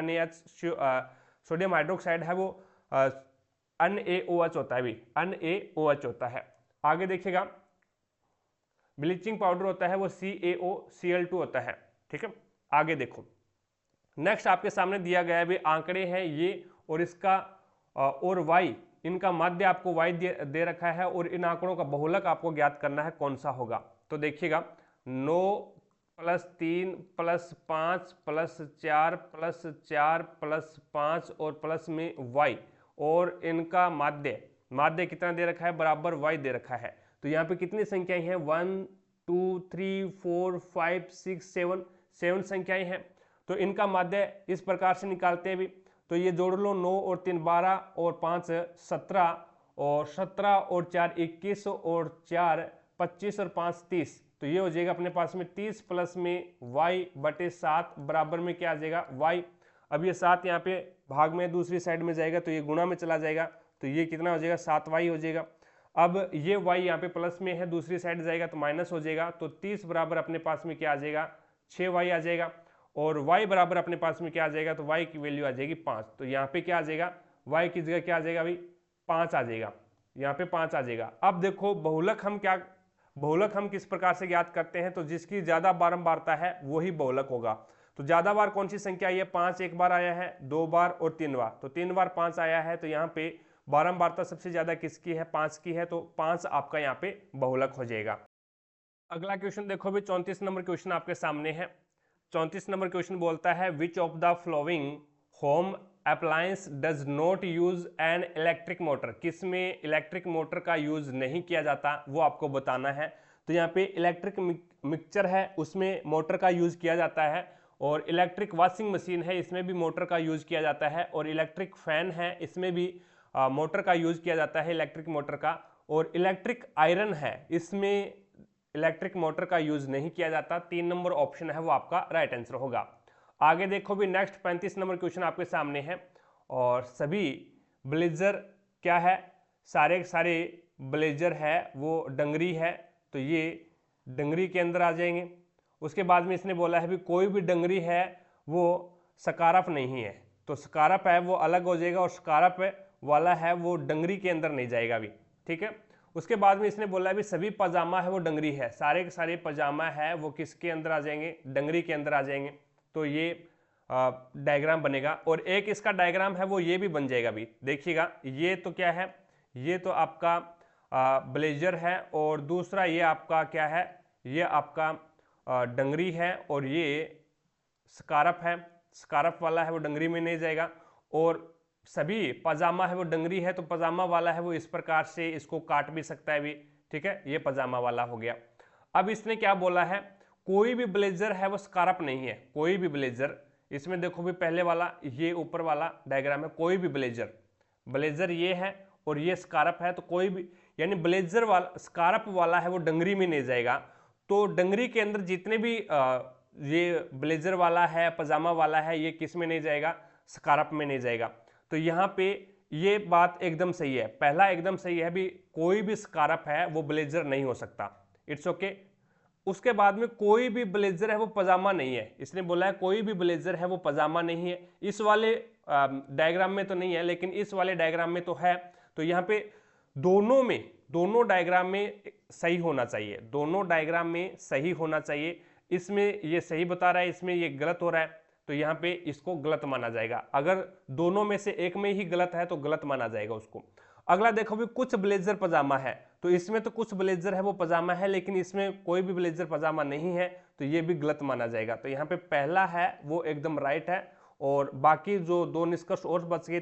सोडियम हाइड्रोक्साइड है वो NaOH होता है, भी NaOH होता है। आगे देखिएगा ब्लीचिंग पाउडर होता है वो CaOCl2 होता है। ठीक है, आगे देखो नेक्स्ट आपके सामने दिया गया है भी आंकड़े हैं ये, और इसका और वाई, इनका माध्य आपको वाई दे रखा है, और इन आंकड़ों का बहुलक आपको ज्ञात करना है कौन सा होगा। तो देखिएगा 9 + 3 + 5 + 4 + 4 + 5 और प्लस में वाई, और इनका माध्य कितना दे रखा है, बराबर वाई दे रखा है। तो यहाँ पे कितनी संख्याएं हैं, 1 2 3 4 5 6 7 संख्याएं हैं। तो इनका माध्य इस प्रकार से निकालते हैं भी, तो ये जोड़ लो, 9 और 3 12 और 5 17 और 17 और 4 21 और 4 25 और 5 30, तो ये हो जाएगा अपने पास में 30 प्लस में y/7 बराबर में क्या आ जाएगा, y। अब ये 7 यहाँ पे भाग में दूसरी साइड में जाएगा तो ये गुणा में चला जाएगा, तो ये कितना हो जाएगा, 7y हो जाएगा। अब ये y यहाँ पे प्लस में है, दूसरी साइड जाएगा तो माइनस हो जाएगा, तो 30 बराबर अपने पास में क्या आ जाएगा, 6y आ जाएगा, और y बराबर अपने पास में क्या आ जाएगा, तो y की वैल्यू आ जाएगी 5। तो यहाँ पे क्या आ जाएगा, y की जगह क्या आ जाएगा भाई, 5 आ जाएगा, यहाँ पे 5 आ जाएगा। अब देखो बहुलक हम किस प्रकार से ज्ञात करते हैं, तो जिसकी ज्यादा बारंबारता है वही बहुलक होगा। तो ज्यादा बार कौन सी संख्या आई है, 5 एक बार आया है, 2 बार और 3 बार, तो 3 बार 5 आया है, तो यहाँ पे बारंबारता सबसे ज्यादा किसकी है, 5 की है, तो 5 आपका यहाँ पे बहुलक हो जाएगा। अगला क्वेश्चन देखो भी 34 नंबर क्वेश्चन आपके सामने है। 34 नंबर क्वेश्चन बोलता है विच of the flowing home appliance does not use an electric motor, किसमें इलेक्ट्रिक मोटर का यूज नहीं किया जाता वो आपको बताना है। तो यहाँ पे इलेक्ट्रिक मिक्सचर है उसमें मोटर का यूज किया जाता है, और इलेक्ट्रिक वॉशिंग मशीन है इसमें भी मोटर का यूज किया जाता है, और इलेक्ट्रिक फैन है इसमें भी मोटर का यूज किया जाता है, इलेक्ट्रिक मोटर का, और इलेक्ट्रिक आयरन है इसमें इलेक्ट्रिक मोटर का यूज नहीं किया जाता। 3 नंबर ऑप्शन है वो आपका राइट आंसर होगा। आगे देखो भी नेक्स्ट 35 नंबर क्वेश्चन आपके सामने है, और सभी ब्लेजर क्या है, सारे ब्लेजर है वो डंगरी है, तो ये डंगरी के अंदर आ जाएंगे। उसके बाद में इसने बोला है भी कोई भी डंगरी है वो सकारफ नहीं है, तो सकारफ है वो अलग हो जाएगा, और सकारफ वाला है वो डंगरी के अंदर नहीं जाएगा भी। ठीक है, उसके बाद में इसने बोला भी सभी पजामा है वो डंगरी है, सारे के सारे पजामा है वो किसके अंदर आ जाएंगे, डंगरी के अंदर आ जाएंगे। तो ये डायग्राम बनेगा। और एक इसका डायग्राम है वो ये भी बन जाएगा भी, देखिएगा ये तो क्या है, ये तो आपका ब्लेजर है, और दूसरा ये आपका क्या है, ये आपका डंगरी है, और ये स्कार्फ है, स्कार्फ वाला है वो डंगरी में नहीं जाएगा। और सभी पजामा है वो डंगरी है, तो पजामा वाला है वो इस प्रकार से इसको काट भी सकता है भी, ठीक है, ये पजामा वाला हो गया। अब इसने क्या बोला है, कोई भी ब्लेजर है वो स्कार्फ नहीं है, कोई भी ब्लेजर, इसमें देखो भी पहले वाला ये ऊपर वाला डायग्राम है, कोई भी ब्लेजर, ब्लेजर ये है और ये स्कार्फ है, तो कोई भी यानी ब्लेजर वाला स्कार्फ वाला है वो डंगरी में नहीं जाएगा। तो डंगरी के अंदर जितने भी ये ब्लेजर वाला है, पजामा वाला है, ये किस में नहीं जाएगा, स्कार्फ में नहीं जाएगा। तो यहाँ पे ये बात एकदम सही है, पहला एकदम सही है भी, कोई भी स्कार्फ है वो ब्लेजर नहीं हो सकता, इट्स ओके। उसके बाद में कोई भी ब्लेजर है वो पजामा नहीं है, इसने बोला है कोई भी ब्लेजर है वो पजामा नहीं है। इस वाले डायग्राम में तो नहीं है, लेकिन इस वाले डायग्राम में तो है। तो यहाँ पे दोनों डायग्राम में सही होना चाहिए, दोनों डायग्राम में सही होना चाहिए। इसमें ये सही बता रहा है, इसमें ये गलत हो रहा है, तो यहाँ पे इसको गलत माना जाएगा। अगर दोनों में से एक में ही गलत है तो गलत माना जाएगा उसको। अगला देखो भी, कुछ ब्लेजर पजामा है, तो इसमें तो कुछ ब्लेजर है वो पजामा है, लेकिन इसमें कोई भी ब्लेजर पजामा नहीं है, तो ये भी गलत माना जाएगा। तो यहाँ पे पहला है वो एकदम राइट है, और बाकी जो दो निष्कर्ष और बच गए,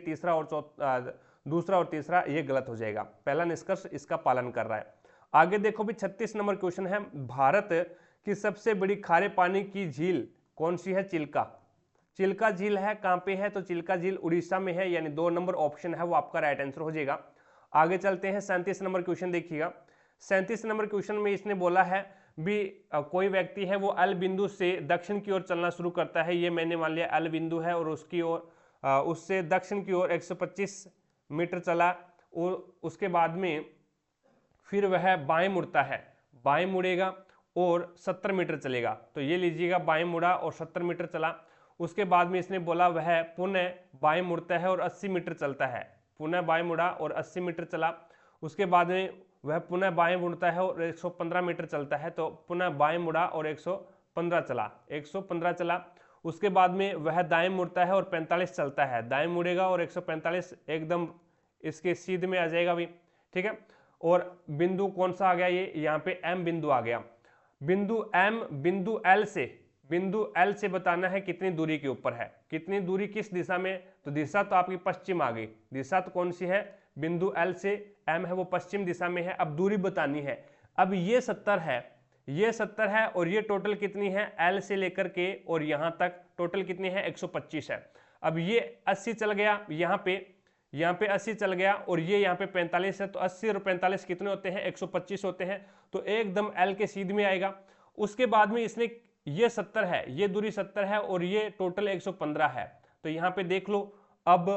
दूसरा और तीसरा, ये गलत हो जाएगा। पहला निष्कर्ष इसका पालन कर रहा है। आगे देखो भी 36 नंबर क्वेश्चन है, भारत की सबसे बड़ी खारे पानी की झील कौन सी है, चिल्का। चिल्का झील है, कहां पे है, तो चिल्का झील उड़ीसा में है, यानी 2 नंबर ऑप्शन है वो आपका राइट आंसर हो जाएगा। आगे चलते हैं 37 नंबर क्वेश्चन देखिएगा। 37 नंबर क्वेश्चन में इसने बोला है भी कोई व्यक्ति है वो एल बिंदु से दक्षिण की ओर चलना शुरू करता है, ये मैंने मान लिया एल बिंदु है, और उसकी ओर उससे दक्षिण की ओर 125 मीटर चला, और उसके बाद में फिर वह बाएं मुड़ता है, बाएं मुड़ेगा और 70 मीटर चलेगा। तो ये लीजिएगा, बाएं मुड़ा और 70 मीटर चला। उसके बाद में इसने बोला वह पुनः बाएं मुड़ता है और 80 मीटर चलता है, पुनः बाएं मुड़ा और 80 मीटर चला। उसके बाद में वह पुनः बाएं मुड़ता है और 115 मीटर चलता है, तो पुनः बाएं मुड़ा और 115 चला, 115 चला। उसके बाद में वह दाएं मुड़ता है और 45 चलता है, दाएं मुड़ेगा और 145 एकदम इसके सीध में आ जाएगा भी, ठीक है। और बिंदु कौन सा आ गया, ये यहाँ पे एम बिंदु आ गया। बिंदु एम बिंदु एल से बताना है कितनी दूरी के ऊपर है, कितनी दूरी किस दिशा में, तो दिशा तो आपकी पश्चिम आ गई, दिशा तो कौन सी है, बिंदु एल से एम है वो पश्चिम दिशा में है। अब दूरी बतानी है, अब ये 70 है, ये 70 है, और ये टोटल कितनी है, एल से लेकर के और यहां तक टोटल कितनी है, 125 है। अब ये 80 चल गया, यहाँ पे 80 चल गया, और ये यहाँ पे 45 है, तो 80 और 45 कितने होते हैं, 125 होते हैं, तो एकदम एल के सीध में आएगा। उसके बाद में इसने ये 70 है, ये दूरी 70 है, और ये टोटल 115 है, तो यहाँ पे देख लो। अब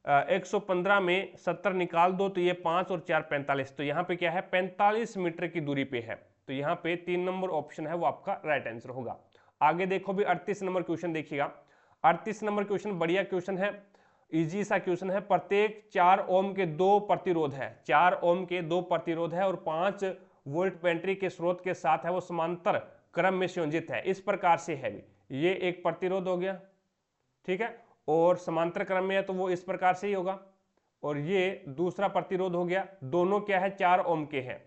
115 में 70 निकाल दो, तो ये 5 और 4 45, तो यहाँ पे क्या है, 45 मीटर की दूरी पे है। तो यहाँ पे 3 नंबर ऑप्शन है वो आपका राइट आंसर होगा। आगे देखो भी 38 नंबर क्वेश्चन देखिएगा। 38 नंबर क्वेश्चन बढ़िया क्वेश्चन है, इजी सा क्वेश्चन है। प्रत्येक 4 ओम के 2 प्रतिरोध है, 4 ओम के 2 प्रतिरोध है, और 5 वोल्ट बैटरी के स्रोत के साथ है वो समांतर क्रम में संयोजित है, इस प्रकार से है भी। ये एक प्रतिरोध हो गया, ठीक है, और समांतर क्रम में है तो वो इस प्रकार से ही होगा, और ये दूसरा प्रतिरोध हो गया। दोनों क्या है, 4 ओम के हैं,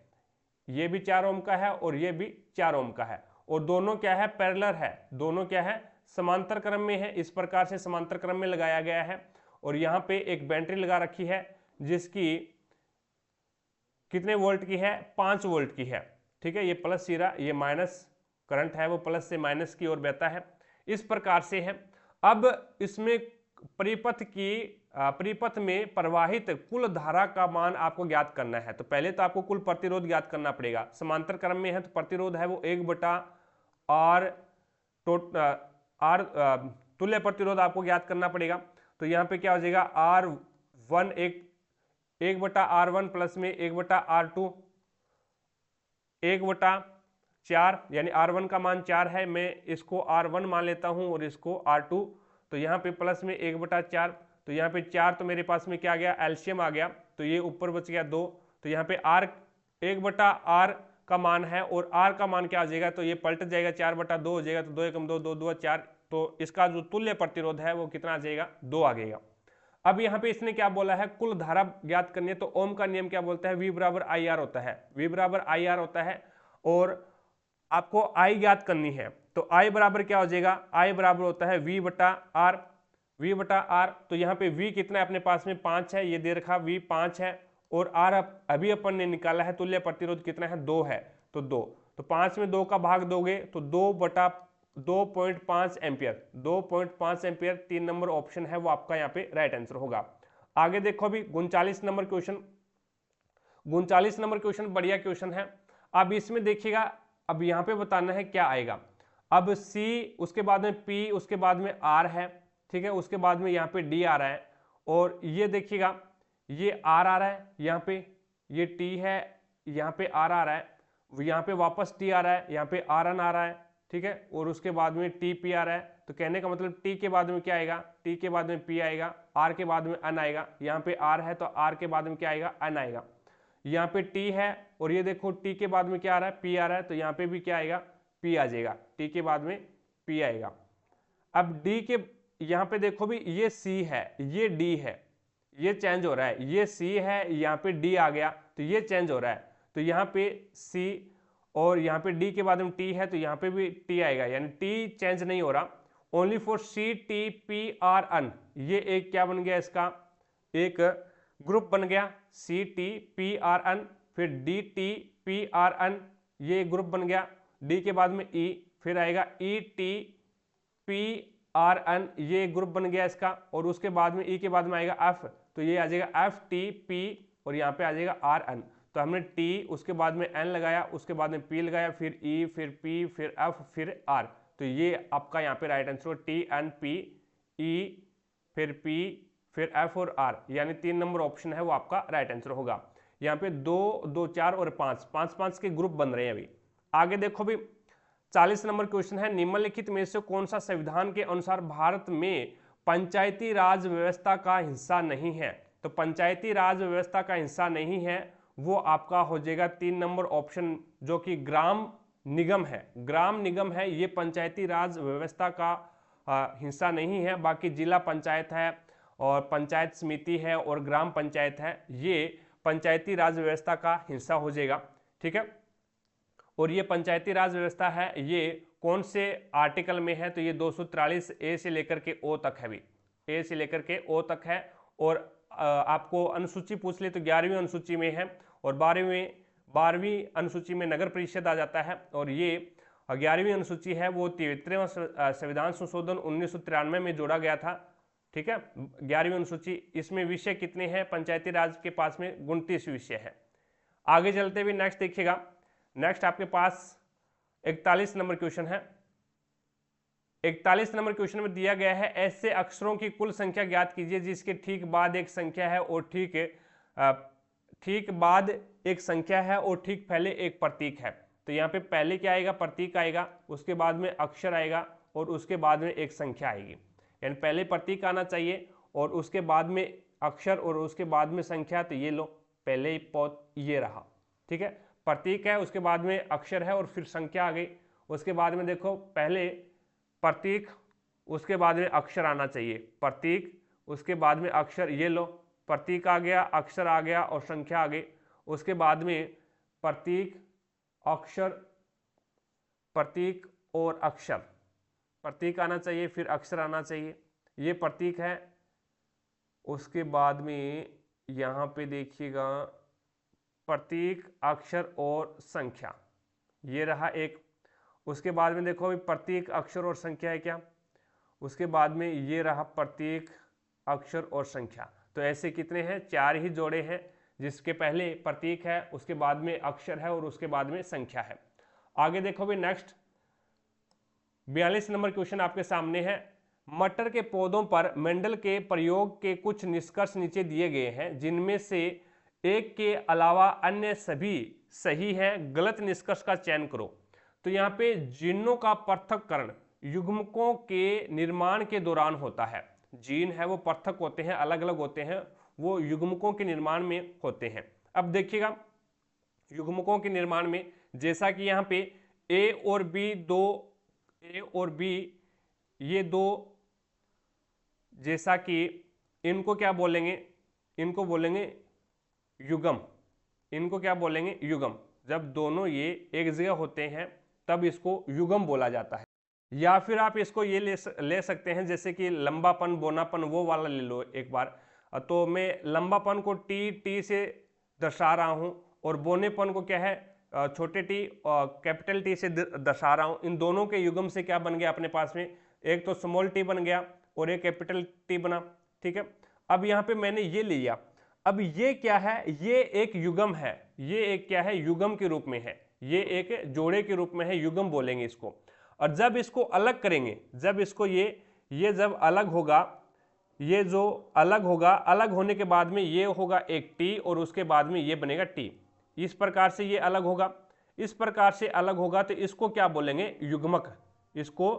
ये भी 4 ओम का है और ये भी 4 ओम का है, और दोनों क्या है, पैरेलल है, दोनों क्या है, समांतर क्रम में है, इस प्रकार से समांतर क्रम में लगाया गया है। और यहाँ पे एक बैटरी लगा रखी है जिसकी कितने वोल्ट की है, 5 वोल्ट की है, ठीक है। ये प्लस सिरा, ये माइनस करंट है वो प्लस से माइनस की ओर बहता है, इस प्रकार से है। अब इसमें परिपथ में प्रवाहित कुल धारा का मान आपको ज्ञात करना है। तो पहले तो आपको कुल प्रतिरोध ज्ञात करना पड़ेगा, समांतर क्रम में है तो प्रतिरोध है वो 1/r तुल्य प्रतिरोध आपको ज्ञात करना पड़ेगा। तो यहाँ पे क्या हो जाएगा, R1 1/R1 प्लस में 1/R2 1/4, यानी R1 का मान 4 है, मैं इसको R1 मान लेता हूं और इसको R2, तो यहाँ पे प्लस में 1/4, तो यहाँ पे 4 तो मेरे पास में क्या आ गया, एलसीएम आ गया, तो ये ऊपर बच गया 2, तो यहाँ पे R 1/r का मान है और r का मान क्या आ जाएगा, तो ये पलट जाएगा, 4/2 हो जाएगा, तो 2 एकम 2, 2 2 4, तो इसका जो तुल्य प्रतिरोध है वो कितना आ जाएगा, 2 आ जाएगा। अब यहाँ पे इसने क्या बोला है, कुल धारा ज्ञात करनी है, तो ओम का नियम क्या बोलता है, V बराबर आई आर होता है, V बराबर आई आर होता है, और आपको I ज्ञात करनी है, तो I बराबर क्या हो जाएगा, I बराबर होता है V/R, V/R, तो यहाँ पे V कितना है अपने पास में 5 है, ये दे रखा V 5 है, और R अभी अपन ने निकाला है तुल्य प्रतिरोध कितना है, 2 है, तो 2, तो 5 में 2 का भाग दोगे तो 2/2.5 एम्पियर, 2.5 एम्पियर 3 नंबर ऑप्शन है वो आपका यहाँ पे राइट आंसर होगा। आगे देखो अभी 39 नंबर क्वेश्चन, 39 नंबर क्वेश्चन बढ़िया क्वेश्चन है। अब इसमें देखिएगा, अब यहाँ पे बताना है क्या आएगा, अब C, उसके बाद में P, उसके बाद में R है, ठीक है, उसके बाद में यहाँ पे D आ रहा है, और ये देखिएगा ये R आ रहा है, यहाँ पे ये T है, यहाँ पे R आ रहा है, यहाँ पे वापस T आ रहा है, यहाँ पे Rn आ रहा है, ठीक है, और उसके बाद में TP आ रहा है, तो कहने का मतलब T के बाद में क्या आएगा, T के बाद में P आएगा, R के बाद में N आएगा, यहाँ पे R है तो R के बाद में क्या आएगा, N आएगा, यहाँ पे T है, और ये देखो T के बाद में क्या आ रहा है, P आ रहा है, तो यहाँ पे भी क्या आएगा, P आ जाएगा, T के बाद में P आएगा। अब D के यहाँ पे देखो भी ये C है, ये D है, ये चेंज हो रहा है, ये C है, यहाँ पे D आ गया, तो ये चेंज हो रहा है, तो यहाँ पे C और यहाँ पे D के बाद में T है, तो यहाँ पे भी T आएगा, यानी T चेंज नहीं हो रहा, ओनली फॉर CTPRN, ये एक क्या बन गया, इसका एक ग्रुप बन गया, CTPRN, फिर DTPRN, ये ग्रुप बन गया, D के बाद में E, फिर आएगा ETPRN, ये ग्रुप बन गया इसका, और उसके बाद में E के बाद में आएगा F, तो ये आ जाएगा FTP, और यहाँ पे आ जाएगा RN, तो हमने T, उसके बाद में N लगाया, उसके बाद में P लगाया, फिर E, फिर P, फिर F, फिर R, तो ये आपका यहाँ पे right answer T N P E, फिर P, फिर F और R, यानी 3 नंबर ऑप्शन है वो आपका राइट आंसर होगा। यहाँ पे 2 2 4 और 5 5 5 के ग्रुप बन रहे हैं अभी। आगे देखो भी 40 नंबर क्वेश्चन है, निम्नलिखित में से कौन सा संविधान के अनुसार भारत में पंचायती राज व्यवस्था का हिस्सा नहीं है, तो पंचायती राज व्यवस्था का हिस्सा नहीं है वो आपका हो जाएगा 3 नंबर ऑप्शन, जो कि ग्राम निगम है, ग्राम निगम है, ये पंचायती राज व्यवस्था का हिस्सा नहीं है, बाकी जिला पंचायत है और पंचायत समिति है और ग्राम पंचायत है, ये पंचायती राज व्यवस्था का हिस्सा हो जाएगा, ठीक है। और ये पंचायती राज व्यवस्था है, ये कौन से आर्टिकल में है, तो ये 243 ए से लेकर के ओ तक है, भी ए से लेकर के ओ तक है, और आपको अनुसूची पूछ ले तो 11वीं अनुसूची में है, और 12वीं अनुसूची में नगर परिषद आ जाता है, और ये 11वीं अनुसूची है वो 73वां संविधान संशोधन 1993 में जोड़ा गया था, ठीक है। 11वीं अनुसूची, इसमें विषय कितने हैं, पंचायती राज के पास में 29 विषय है। आगे चलते हुए नेक्स्ट देखिएगा, नेक्स्ट आपके पास 41 नंबर क्वेश्चन है। 41 नंबर क्वेश्चन में दिया गया है, ऐसे अक्षरों की कुल संख्या ज्ञात कीजिए जिसके ठीक बाद एक संख्या है और ठीक बाद एक संख्या है और ठीक पहले एक प्रतीक है। तो यहाँ पे पहले क्या आएगा, प्रतीक आएगा, उसके बाद में अक्षर आएगा और उसके बाद में एक संख्या आएगी, यानी पहले प्रतीक आना चाहिए और उसके बाद में अक्षर और उसके बाद में संख्या, तो ये लो पहले ही पौध ये रहा, ठीक है, प्रतीक है, उसके बाद में अक्षर है और फिर संख्या आ गई, उसके बाद में देखो पहले प्रतीक उसके बाद में अक्षर आना चाहिए, प्रतीक उसके बाद में अक्षर, ये लो प्रतीक आ गया, अक्षर आ गया और संख्या आ गई, उसके बाद में प्रतीक अक्षर, प्रतीक और अक्षर, प्रतीक आना चाहिए फिर अक्षर आना चाहिए, ये प्रतीक है। उसके बाद में यहाँ पे देखिएगा प्रतीक अक्षर और संख्या, ये रहा एक, उसके बाद में देखो अभी प्रतीक अक्षर और संख्या है क्या, उसके बाद में ये रहा प्रतीक अक्षर और संख्या, तो ऐसे कितने हैं, 4 ही जोड़े हैं, जिसके पहले प्रतीक है, उसके बाद में अक्षर है और उसके बाद में संख्या है। आगे देखो भी नेक्स्ट 42 नंबर क्वेश्चन आपके सामने है, मटर के पौधों पर मेंडल के प्रयोग के कुछ निष्कर्ष नीचे दिए गए हैं, जिनमें से एक के अलावा अन्य सभी सही हैं, गलत निष्कर्ष का चयन करो। तो यहाँ पे जीनों का पृथक्करण युग्मकों के निर्माण के दौरान होता है, जीन है वो पृथक होते हैं, अलग अलग होते हैं, वो युग्मकों के निर्माण में होते हैं। अब देखिएगा युग्मकों के निर्माण में, जैसा कि यहाँ पे ए और बी ये दो, जैसा कि इनको क्या बोलेंगे, इनको बोलेंगे युग्म, इनको क्या बोलेंगे युग्म। जब दोनों ये एक जगह होते हैं तब इसको युग्म बोला जाता है। या फिर आप इसको ये ले सकते हैं, जैसे कि लंबापन बोनापन वो वाला ले लो एक बार। तो मैं लंबापन को टी से दर्शा रहा हूं और बोनेपन को क्या है छोटे टी कैपिटल टी से दर्शा रहा हूं। इन दोनों के युग्म से क्या बन गया अपने पास में, एक तो स्मॉल टी बन गया और एक कैपिटल टी बना। ठीक है, अब यहाँ पे मैंने ये लिया, अब ये क्या है, ये एक युग्म है, ये एक क्या है युग्म के रूप में है, ये एक जोड़े के रूप में है, युग्म बोलेंगे इसको। और जब इसको अलग करेंगे, जब इसको ये जब अलग होगा, ये जो अलग होगा, अलग होने के बाद में ये होगा एक टी और उसके बाद में ये बनेगा टी। इस प्रकार से ये अलग होगा, इस प्रकार से अलग होगा, तो इसको क्या बोलेंगे युग्मक, इसको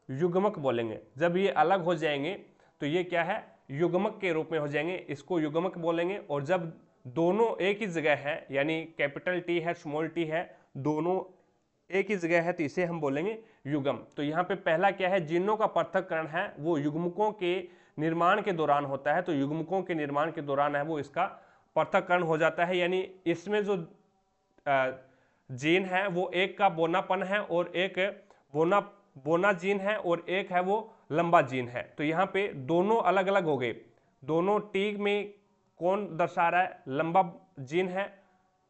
युग्मक बोलेंगे। जब ये अलग हो जाएंगे तो ये क्या है युग्मक के रूप में हो जाएंगे, इसको युग्मक बोलेंगे। और जब दोनों एक ही जगह है, यानी कैपिटल टी है स्मॉल टी है, दोनों एक ही जगह है, तो इसे हम बोलेंगे युग्म। तो यहाँ पे पहला क्या है, जिनों का पृथक्करण है वो युग्मकों के निर्माण के दौरान होता है, तो युग्मकों के निर्माण के दौरान है वो इसका पृथक्करण हो जाता है। यानी इसमें जो जीन है वो एक का बोनापन है और एक बोना जीन है और एक है वो लंबा जीन है। तो यहाँ पे दोनों अलग अलग हो गए, दोनों टी में कौन दर्शा रहा है, लंबा जीन है,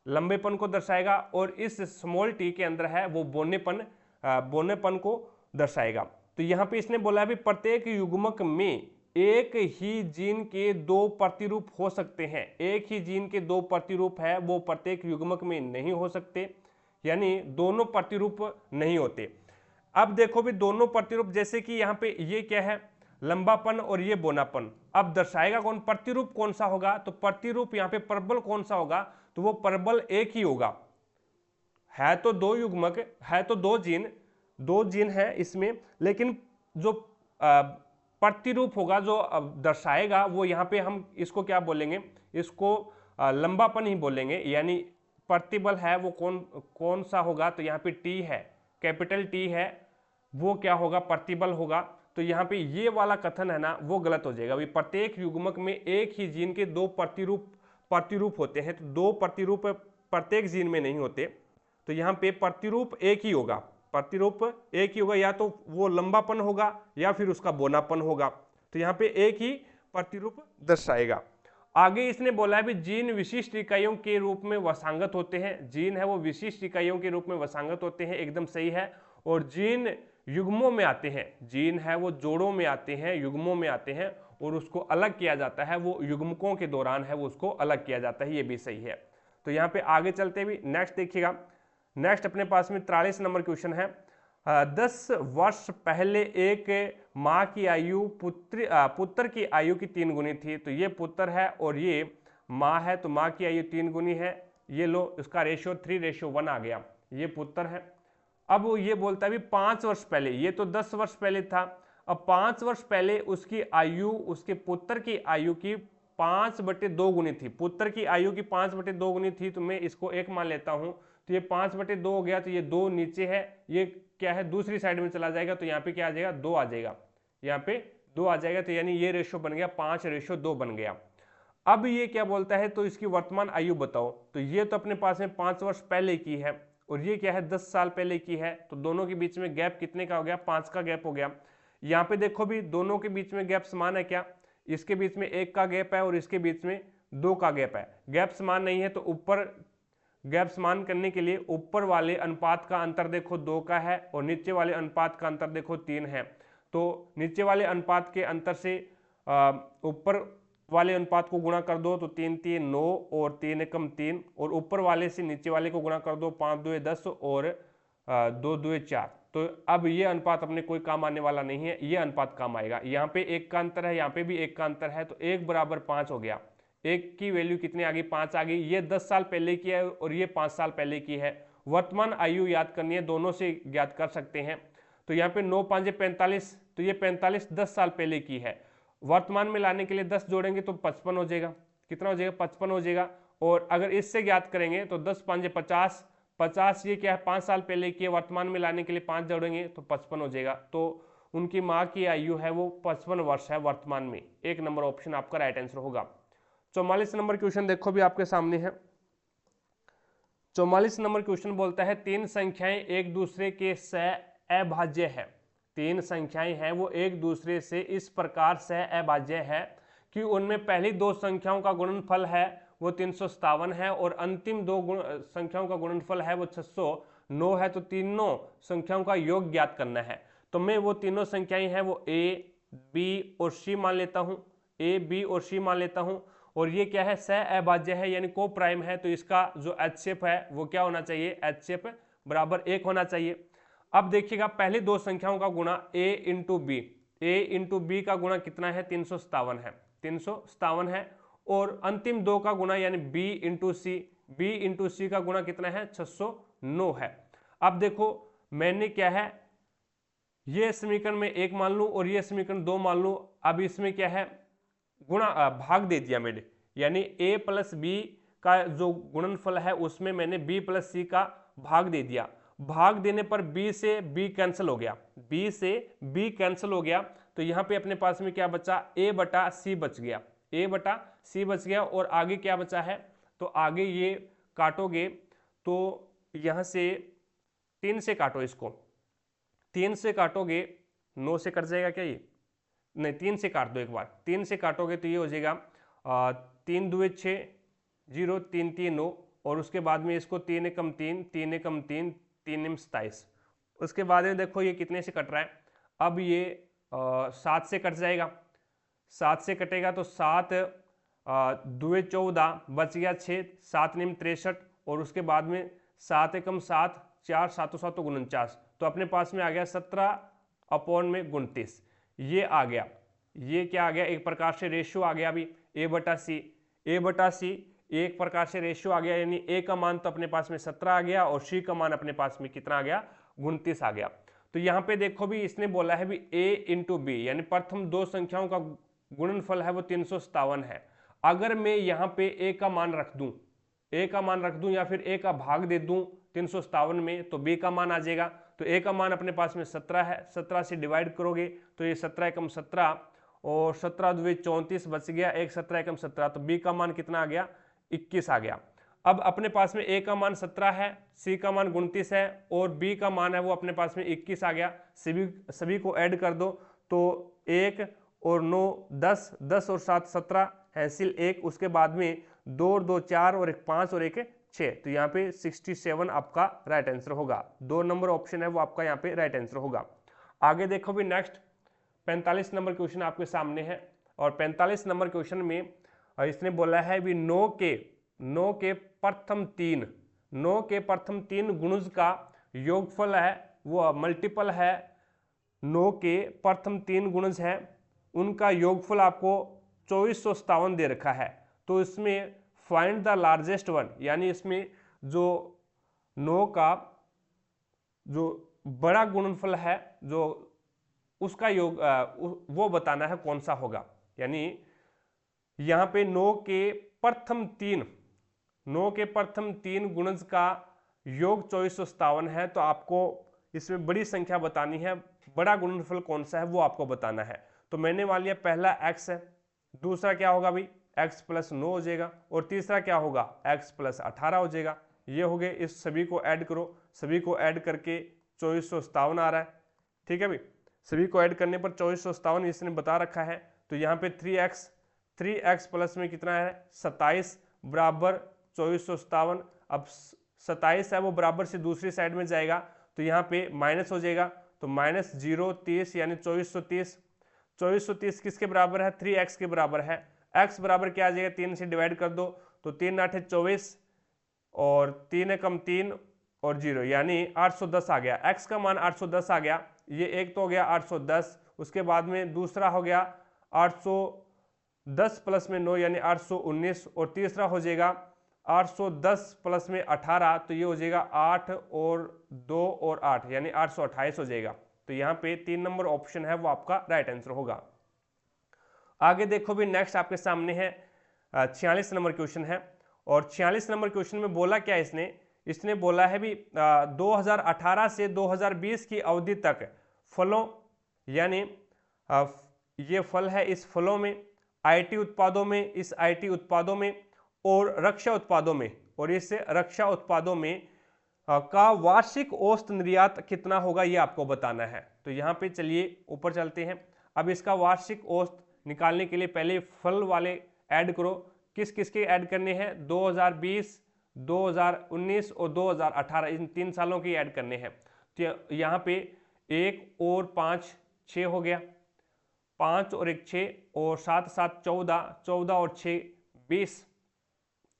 लंबेपन को दर्शाएगा, और इस स्मॉल टी के अंदर है वो बोनेपन को दर्शाएगा। तो यहाँ पे इसने बोला है प्रत्येक युग्मक में एक ही जीन के दो प्रतिरूप हो सकते हैं, एक ही जीन के दो प्रतिरूप है वो प्रत्येक युग्मक में नहीं हो सकते, यानी दोनों प्रतिरूप नहीं होते। अब देखो भी दोनों प्रतिरूप, जैसे कि यहाँ पे ये क्या है लंबापन और ये बोनापन, अब दर्शाएगा कौन, प्रतिरूप कौन सा होगा, तो प्रतिरूप यहाँ पे परबल कौन सा होगा, तो वो परबल एक ही होगा। है तो दो युग्मक, है तो दो जीन है इसमें, लेकिन जो प्रतिरूप होगा जो दर्शाएगा वो यहाँ पे हम इसको क्या बोलेंगे, इसको लंबापन ही बोलेंगे। यानी प्रतिबल है वो कौन सा होगा, तो यहाँ पे टी है, कैपिटल टी है, वो क्या होगा प्रतिबल होगा। तो यहाँ पे ये वाला कथन है ना वो गलत हो जाएगा। प्रत्येक युग्मक में एक ही जीन के दो प्रतिरूप होते हैं, तो दो प्रतिरूप प्रत्येक जीन में नहीं होते, तो यहाँ पे प्रतिरूप एक ही होगा, प्रतिरूप एक ही होगा, या तो वो लंबापन होगा या फिर उसका बोनापन होगा। तो यहाँ पे एक ही प्रतिरूप दर्शाएगा। आगे इसने बोला है भी जीन विशिष्ट इकाइयों के रूप में वसांगत होते हैं, जीन है वो विशिष्ट इकाइयों के रूप में वसांगत होते हैं, एकदम सही है। और जीन युग्मों में आते हैं, जीन है वो जोड़ों में आते हैं, युग्मों में आते हैं, और उसको अलग किया जाता है, वो युग्मकों के दौरान है वो उसको अलग किया जाता है, ये भी सही है। तो यहाँ पे आगे चलते भी नेक्स्ट देखिएगा, नेक्स्ट अपने पास में 43 नंबर क्वेश्चन है। 10 वर्ष पहले एक माँ की आयु पुत्र की आयु की 3 गुनी थी, तो ये पुत्र है और ये माँ है, तो माँ की आयु 3 गुनी है, ये लो इसका रेशियो 3:1 आ गया, ये पुत्र है। अब वो ये बोलता है भी 5 वर्ष पहले, ये तो 10 वर्ष पहले था, अब 5 वर्ष पहले उसकी आयु, उसके पुत्र की आयु की 5/2 गुनी थी, पुत्र की आयु की 5/2 गुनी थी, तो मैं इसको 1 मान लेता हूं, तो ये 5/2 हो गया, तो ये 2 नीचे है, ये क्या है दूसरी साइड में चला जाएगा, तो यहाँ पे क्या आ जाएगा 2 आ जाएगा, यहाँ पे 2 आ जाएगा, तो यानी ये रेशो बन गया 5:2 बन गया। अब ये क्या बोलता है, तो इसकी वर्तमान आयु बताओ, तो ये तो अपने पास में 5 वर्ष पहले की है और ये क्या है 10 साल पहले की है, तो दोनों के बीच में गैप कितने का हो गया, 5 का गैप हो गया। यहाँ पे देखो भी दोनों के बीच में गैप समान है क्या, इसके बीच में 1 का गैप है और इसके बीच में 2 का गैप है, गैप समान नहीं है, तो ऊपर गैप समान करने के लिए ऊपर वाले अनुपात का अंतर देखो 2 का है और नीचे वाले अनुपात का अंतर देखो 3 है, तो नीचे वाले अनुपात के अंतर से ऊपर वाले अनुपात को गुणा कर दो, तो 3 3 9 और 3 एकम 3, और ऊपर वाले से नीचे वाले को गुणा कर दो, 5 2 10 और 2 2 4। तो अब ये अनुपात अपने कोई काम आने वाला नहीं है, ये अनुपात काम आएगा। यहाँ पे 1 का अंतर है, यहाँ पे भी 1 का अंतर है, तो 1 बराबर 5 हो गया। 1 की वैल्यू कितनी आ गई, 5 आ गई। ये 10 साल पहले की है और ये 5 साल पहले की है। वर्तमान आयु याद करनी है, दोनों से ज्ञात कर सकते हैं। तो यहाँ पे 9 5 45, तो ये 45 10 साल पहले की है। वर्तमान में लाने के लिए 10 जोड़ेंगे तो 55 हो जाएगा, कितना हो जाएगा 55 हो जाएगा। और अगर इससे ज्ञात करेंगे तो 10 5 50, 50 ये क्या है 5 साल पहले की, वर्तमान में लाने के लिए 5 जोड़ेंगे तो 55 हो जाएगा। तो उनकी माँ की आयु है वो 55 वर्ष है वर्तमान में। 1 नंबर ऑप्शन आपका राइट आंसर होगा। 44 नंबर क्वेश्चन देखो भी आपके सामने है। 44 नंबर क्वेश्चन बोलता है 3 संख्याएं एक दूसरे के सहअभाज्य है। 3 संख्याएं हैं वो एक दूसरे से इस प्रकार सहअभाज्य है कि उनमें पहली 2 संख्याओं का गुणनफल है वो 357 है और अंतिम 2 संख्याओं का गुणनफल है वो 609 है। तो तीनों संख्याओं का योग ज्ञात करना है। तो मैं वो तीनों संख्याएं हैं वो ए, बी और सी मान लेता हूं। ए, बी और सी मान लेता हूं। और ये क्या है सहअभाज्य है यानी को प्राइम है। तो इसका जो एचसीएफ है वो क्या होना चाहिए, एचसीएफ बराबर 1 होना चाहिए। अब देखिएगा पहले 2 संख्याओं का गुणा ए इंटू बी, ए इंटू बी का गुणा कितना है 357 है, 357 है। और अंतिम 2 का गुणा यानी बी इंटू सी, बी इंटू सी का गुणा कितना है 609 है। अब देखो मैंने क्या है ये समीकरण में 1 मान लूं और ये समीकरण 2 मान लूं। अब इसमें क्या है गुणा भाग दे दिया मैंने, यानी a प्लस बी का जो गुणनफल है उसमें मैंने b प्लस सी का भाग दे दिया। भाग देने पर b से b कैंसिल हो गया, b से b कैंसिल हो गया। तो यहाँ पे अपने पास में क्या बचा, a बटा c बच गया, a बटा c बच गया। और आगे क्या बचा है, तो आगे ये काटोगे तो यहाँ से 3 से काटो, इसको 3 से काटोगे 9 से कट जाएगा क्या, ये नहीं 3 से काट दो एक बार, 3 से काटोगे तो ये हो जाएगा 3 दूए 6, 0 3 3 9 और उसके बाद में इसको 3 एकम 3, 3 एकम 3, 3 एम 27। उसके बाद में देखो ये कितने से कट रहा है, अब ये 7 से कट जाएगा, 7 से कटेगा तो 7 दूए 14 बच गया 6, 7 निम 63 और उसके बाद में 7 एकम 7, 4 7 7 49। तो अपने पास में आ गया 17/29, ये आ गया, ये क्या आ गया एक प्रकार से रेशियो आ गया। अभी a बटा सी, a बटा सी एक प्रकार से रेशियो आ गया, यानी a का मान तो अपने पास में 17 आ गया और c का मान अपने पास में कितना आ गया 29 आ गया। तो यहाँ पे देखो भी इसने बोला है भी a इंटू बी यानी प्रथम 2 संख्याओं का गुणनफल है वो 357 है। अगर मैं यहाँ पे a का मान रख दूं, a का मान रख दूं या फिर a का भाग दे दूं 357 में, तो b का मान आ जाएगा। तो a का मान अपने पास में 17 है, 17 से डिवाइड करोगे तो ये 17 एकम 17 और 17 दुए 34 बच गया, 1 17 एकम 17। तो b का मान कितना आ गया 21 आ गया। अब अपने पास में a का मान 17 है, c का मान 29 है और b का मान है वो अपने पास में 21 आ गया। सभी को ऐड कर दो तो 1 और 9 10, 10 और 7 17 हैंसिल 1, उसके बाद में 2 और 2 4 और 1 5 और 1 6। तो यहाँ पे 67 आपका राइट आंसर होगा। 2 नंबर ऑप्शन है वो आपका यहाँ पे राइट आंसर होगा। आगे देखो भी नेक्स्ट 45 नंबर क्वेश्चन आपके सामने है और 45 नंबर क्वेश्चन में इसने बोला है भी 9 के प्रथम 3 गुणज का योगफल है वो मल्टीपल है। 9 के प्रथम 3 गुणज है उनका योगफल आपको 2457 दे रखा है। तो इसमें फाइंड द लार्जेस्ट वन, यानी इसमें जो 9 का जो बड़ा गुणनफल है जो उसका योग वो बताना है कौन सा होगा। यानी यहाँ पे 9 के प्रथम 3 गुणज का योग 2457 है। तो आपको इसमें बड़ी संख्या बतानी है, बड़ा गुणनफल कौन सा है वो आपको बताना है। तो मैंने मान लिया पहला x है, दूसरा क्या होगा भाई x प्लस 9 हो जाएगा और तीसरा क्या होगा x प्लस 18 हो जाएगा। ये हो गए, इस सभी को ऐड करो, सभी को ऐड करके 2457 आ रहा है। ठीक है भाई, सभी को ऐड करने पर 2457 इसने बता रखा है। तो यहाँ पे 3x प्लस में कितना है 27 बराबर 2457। अब 27 है वो बराबर से दूसरी साइड में जाएगा तो यहाँ पे माइनस हो जाएगा, तो माइनस 0 30 यानी 2430 किसके बराबर है 3x के बराबर है। x बराबर क्या आ जाएगा 3 से डिवाइड कर दो तो 3 8 24 और 3 एकम 3 और 0 यानी 810 आ गया। x का मान 810 आ गया, ये एक तो हो गया 810, उसके बाद में दूसरा हो गया 810 प्लस में 9 यानी 819 और तीसरा हो जाएगा 810 प्लस में 18 तो ये हो जाएगा 8 और 2 और 8 यानी 828 हो जाएगा। तो यहाँ पे 3 नंबर ऑप्शन है वो आपका राइट आंसर होगा। आगे देखो भी नेक्स्ट आपके सामने है 46 नंबर क्वेश्चन है और 46 नंबर क्वेश्चन में बोला क्या इसने बोला है भी 2018 से 2020 की अवधि तक फलों यानी ये फल है, इस फलों में, आईटी उत्पादों में, इस आईटी उत्पादों में और रक्षा उत्पादों में, और इस रक्षा उत्पादों में का वार्षिक औसत निर्यात कितना होगा ये आपको बताना है। तो यहाँ पे चलिए ऊपर चलते हैं। अब इसका वार्षिक औसत निकालने के लिए पहले फल वाले ऐड करो। किस किस के ऐड करने हैं? 2020, 2019 और 2018, इन 3 सालों की ऐड करने हैं। तो यहाँ पे 1 और 5 6 हो गया, 5 और 1 6 और 7 7 14, 14 और 6 20।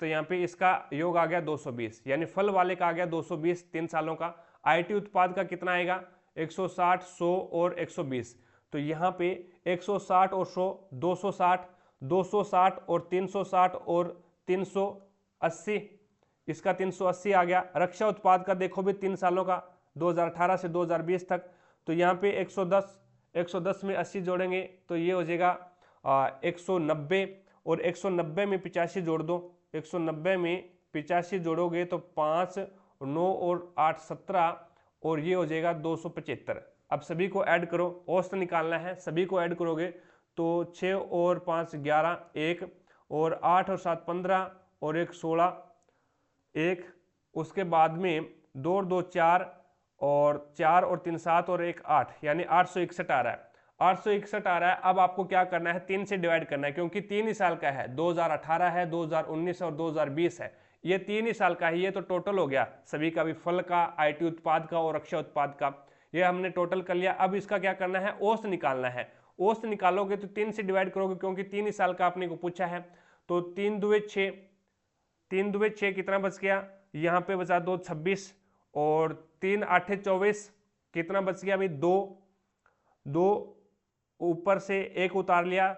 तो यहाँ पे इसका योग आ गया 220, यानी फल वाले का आ गया 220 3 सालों का। आईटी उत्पाद का कितना आएगा? 160, 100 और 120। तो यहाँ पे 160 और 100, 260, 260 और 360 और 380, इसका 380 आ गया। रक्षा उत्पाद का देखो भी 3 सालों का, 2018 से 2020 तक। तो यहाँ पे 110 में 80 जोड़ेंगे तो ये हो जाएगा 190, और 190 में 85 जोड़ दो। 190 में 85 जोड़ोगे तो 5 9 और 8 17, और ये हो जाएगा 275। अब सभी को ऐड करो, औसत निकालना है, सभी को ऐड करोगे तो 6 और 5 11, 1 और 8 और 7 15 और 1 16, 1, उसके बाद में 2 और 2 4 और 4 और 3 7 और 1 8, यानी 861 आ रहा है। 861 आ रहा है। अब आपको क्या करना है? 3 से डिवाइड करना है, क्योंकि 3 ही साल का है। 2018 है, 2019 और 2020 है, ये 3 ही साल का है। ये तो टोटल हो गया सभी का भी, फल का, आईटी उत्पाद का और रक्षा उत्पाद का, ये हमने टोटल कर लिया। अब इसका क्या करना है? औसत निकालना है। औसत निकालोगे तो 3 से डिवाइड करोगे, क्योंकि 3 ही साल का आपने को पूछा है। तो 3 दुए 6, 3 दुए 6 कितना बच गया? यहाँ पे बचा 2 26 और 3 8 24, कितना बच गया अभी? 2 2 ऊपर से 1 उतार लिया,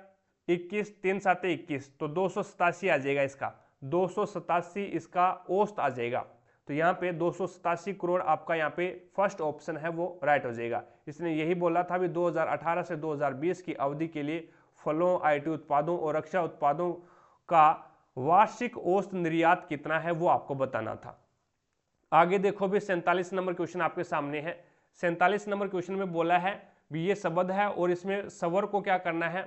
21, 3 7 21, तो 287 आ जाएगा इसका। 287 इसका औसत आ जाएगा। तो यहाँ पे 287 करोड़ आपका यहाँ पे फर्स्ट ऑप्शन है वो राइट हो जाएगा। इसने यही बोला था भी 2018 से 2020 की अवधि के लिए फलों, आईटी उत्पादों और रक्षा उत्पादों का वार्षिक औसत निर्यात कितना है वो आपको बताना था। आगे देखो भी 47 नंबर क्वेश्चन आपके सामने है। 47 नंबर क्वेश्चन में बोला है भी ये शब्द है और इसमें स्वर को क्या करना है?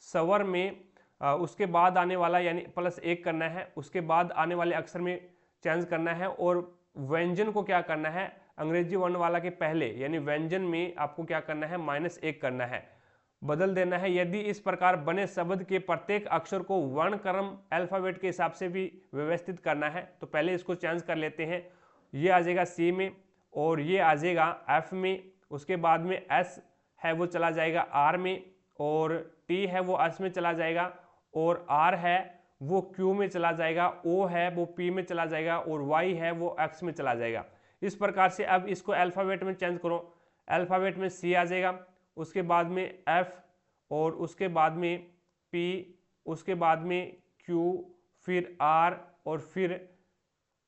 स्वर में उसके बाद आने वाला यानी +1 करना है, उसके बाद आने वाले अक्षर में चेंज करना है, और व्यंजन को क्या करना है? अंग्रेजी वर्ण वाला के पहले यानी व्यंजन में आपको क्या करना है? -1 करना है, बदल देना है। यदि इस प्रकार बने शब्द के प्रत्येक अक्षर को वर्णक्रम अल्फाबेट के हिसाब से भी व्यवस्थित करना है, तो पहले इसको चेंज कर लेते हैं। ये आ जाएगा C में, और ये आ जाएगा F में, उसके बाद में S है वो चला जाएगा R में, और T है वो S में चला जाएगा, और R है वो Q में चला जाएगा, O है वो P में चला जाएगा, और Y है वो X में चला जाएगा। इस प्रकार से अब इसको अल्फाबेट में चेंज करो। अल्फाबेट में C आ जाएगा, उसके बाद में F, और उसके बाद में P, उसके बाद में Q, फिर R, और फिर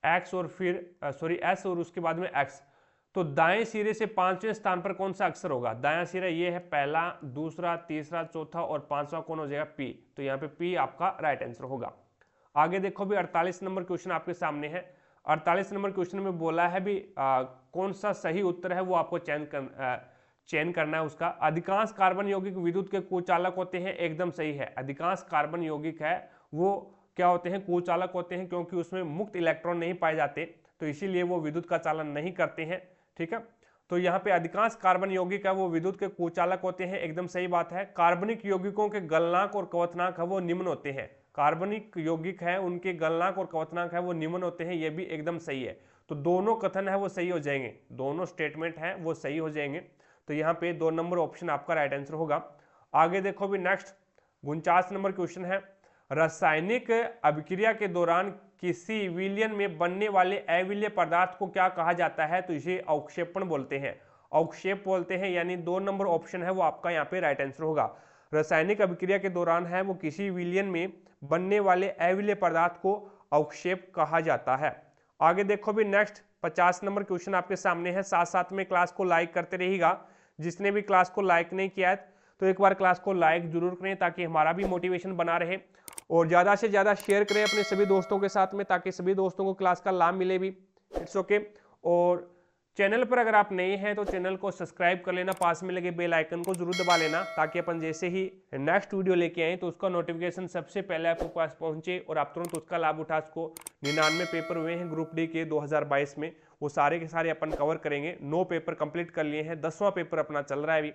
X, और फिर S, और उसके बाद में X। तो दाएं सिरे से 5वें स्थान पर कौन सा अक्षर होगा? दायां सिरा ये है, पहला, दूसरा, तीसरा, चौथा और 5वां कौन हो जाएगा? P। तो यहाँ पे P आपका राइट आंसर होगा। आगे देखो भी 48 नंबर क्वेश्चन आपके सामने है। 48 नंबर क्वेश्चन में बोला है भी कौन सा सही उत्तर है वो आपको चयन करना है उसका। अधिकांश कार्बन यौगिक विद्युत के कुचालक होते हैं, एकदम सही है। अधिकांश कार्बन यौगिक है वो क्या होते हैं? कुचालक होते हैं, क्योंकि उसमें मुक्त इलेक्ट्रॉन नहीं पाए जाते, तो इसीलिए वो विद्युत का चालन नहीं करते हैं। ठीक है, तो यहाँ पे अधिकांश कार्बन यौगिक है वो विद्युत के कुचालक होते हैं, एकदम सही बात है। कार्बनिक यौगिकों के गलनांक और क्वथनांक है वो निम्न होते हैं। कार्बनिक यौगिक है उनके गलनांक और क्वथनांक है वो निम्न होते हैं, ये भी एकदम सही है। तो दोनों कथन है वो सही हो जाएंगे, दोनों स्टेटमेंट है वो सही हो जाएंगे। तो यहाँ पे 2 नंबर ऑप्शन आपका राइट आंसर होगा। आगे देखो भी नेक्स्ट 49 नंबर क्वेश्चन है। रासायनिक अभिक्रिया के दौरान किसी विलयन में बनने वाले अविलेय पदार्थ को क्या कहा जाता है? तो इसे अवक्षेपण बोलते हैं, अवक्षेप बोलते हैं, यानी 2 नंबर ऑप्शन है वो आपका यहाँ पे राइट आंसर होगा। रासायनिक अभिक्रिया के दौरान है वो किसी विलयन में बनने वाले अविलेय पदार्थ को अवक्षेप कहा जाता है। आगे देखो भी नेक्स्ट 50 नंबर क्वेश्चन आपके सामने है। साथ साथ में क्लास को लाइक करते रहिएगा। जिसने भी क्लास को लाइक नहीं किया है तो एक बार क्लास को लाइक जरूर करें, ताकि हमारा भी मोटिवेशन बना रहे। और ज़्यादा से ज़्यादा शेयर करें अपने सभी दोस्तों के साथ में, ताकि सभी दोस्तों को क्लास का लाभ मिले भी। It's okay. और चैनल पर अगर आप नए हैं तो चैनल को सब्सक्राइब कर लेना, पास में लगे बेल आइकन को जरूर दबा लेना, ताकि अपन जैसे ही नेक्स्ट वीडियो लेके आए तो उसका नोटिफिकेशन सबसे पहले आपके पास पहुंचे और आप तुरंत उसका लाभ उठा सको। 99 पेपर हुए हैं ग्रुप डी के 2022 में, वो सारे के सारे अपन कवर करेंगे। 9 पेपर कंप्लीट कर लिए हैं, 10वां पेपर अपना चल रहा है अभी।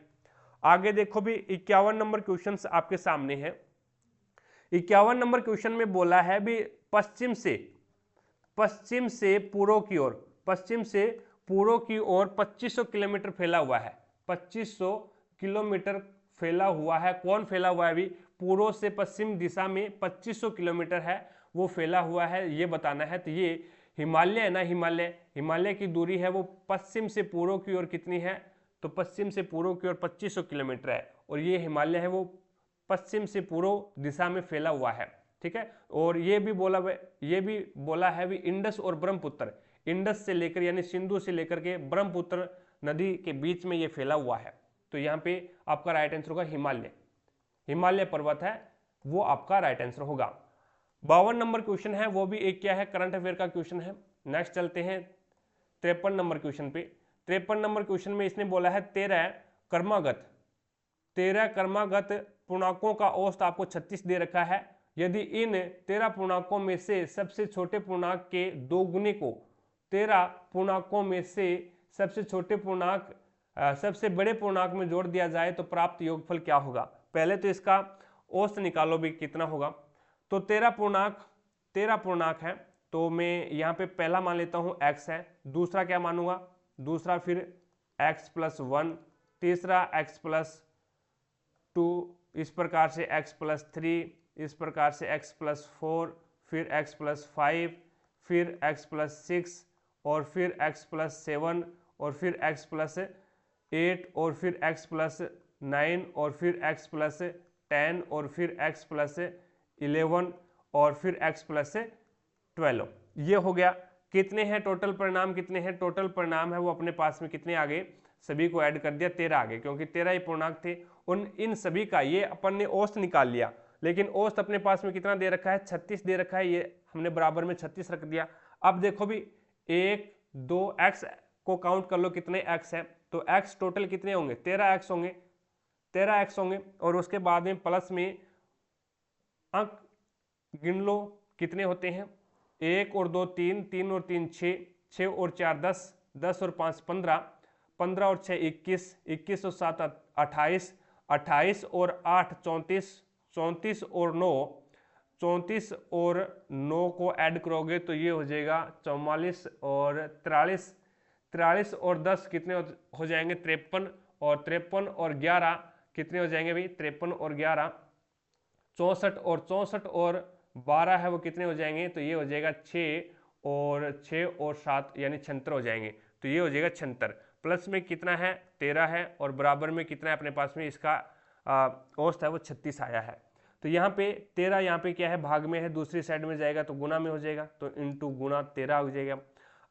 आगे देखो भी 51 नंबर क्वेश्चन आपके सामने है। 51 नंबर क्वेश्चन में बोला है भी पश्चिम से पूर्व की ओर, पश्चिम से पूर्व की ओर 2500 किलोमीटर फैला हुआ है। 2500 किलोमीटर फैला हुआ है। कौन फैला हुआ है अभी? पूर्व से पश्चिम दिशा में 2500 किलोमीटर है वो फैला हुआ है, ये बताना है। तो ये हिमालय है ना, हिमालय की दूरी है वो पश्चिम से पूर्व की ओर कितनी है? तो पश्चिम से पूर्व की ओर 2500 किलोमीटर है, और ये हिमालय है वो पश्चिम से पूर्व दिशा में फैला हुआ है। ठीक है। और ये भी बोला है भी इंडस और ब्रह्मपुत्र, इंडस से लेकर यानी सिंधु से लेकर के ब्रह्मपुत्र नदी के बीच में ये फैला हुआ है। तो यहाँ पे आपका राइट आंसर होगा हिमालय पर्वत है वो आपका राइट आंसर होगा। 52 नंबर क्वेश्चन है, वो भी एक क्या है, करंट अफेयर का क्वेश्चन है। नेक्स्ट चलते हैं 53 नंबर क्वेश्चन पे। 53 नंबर क्वेश्चन में इसने बोला है 13 क्रमागत पूर्णांकों का औसत आपको 36 दे रखा है। यदि इन 13 पूर्णांकों में से सबसे छोटे पूर्णांक के 2 गुने को 13 पूर्णांकों में से सबसे छोटे पूर्णांक सबसे बड़े पूर्णांक में जोड़ दिया जाए तो प्राप्त योगफल क्या होगा? पहले तो इसका औसत निकालो भी कितना होगा। तो 13 पूर्णांक है, तो मैं यहाँ पे पहला मान लेता हूँ x है, दूसरा क्या मानूंगा, दूसरा फिर x + 1, तीसरा x + 2, इस प्रकार से x + 3, इस प्रकार से x + 4, फिर x + 5, फिर x + 6, और फिर x + 7, और फिर x + 8, और फिर x + 9, और फिर x + 10, और फिर x + 11, और फिर x + 12। ये हो गया। कितने हैं टोटल परिणाम? कितने हैं टोटल परिणाम है वो अपने पास में कितने आ गए? सभी को ऐड कर दिया 13 आ गए, क्योंकि 13 ही पूर्णांक थे। इन सभी का ये अपन ने औसत निकाल लिया, लेकिन औसत अपने पास में कितना दे रखा है? 36 दे रखा है, ये हमने बराबर में 36 रख दिया। अब देखो भी 1 2 x को काउंट कर लो कितने x है, तो x टोटल कितने होंगे? 13x होंगे। और उसके बाद में प्लस में अंक गिन लो कितने होते हैं। 1 और 2 3, 3 और 3 6, 6 और 4 10, 10 और 5 15, 15 और 6 21, 21 और 7 28, 28 और 8 34, 34 और 9 34 और 9 को ऐड करोगे तो ये हो जाएगा 44 और 43, 43 और 10 कितने हो जाएंगे? 53, और 53 और 11 कितने हो जाएंगे भाई? 53 और 11 64, और 64 और 12 है वो कितने हो जाएंगे? तो ये हो जाएगा 6 और 7 यानी 76 हो जाएंगे। तो ये हो जाएगा 76। प्लस में कितना है? 13 है, और बराबर में कितना है अपने पास में? इसका औसत है वो 36 आया है। तो यहाँ पे 13 यहाँ पे क्या है? भाग में है, दूसरी साइड में जाएगा तो गुना में हो जाएगा, तो इंटू गुना 13 हो जाएगा।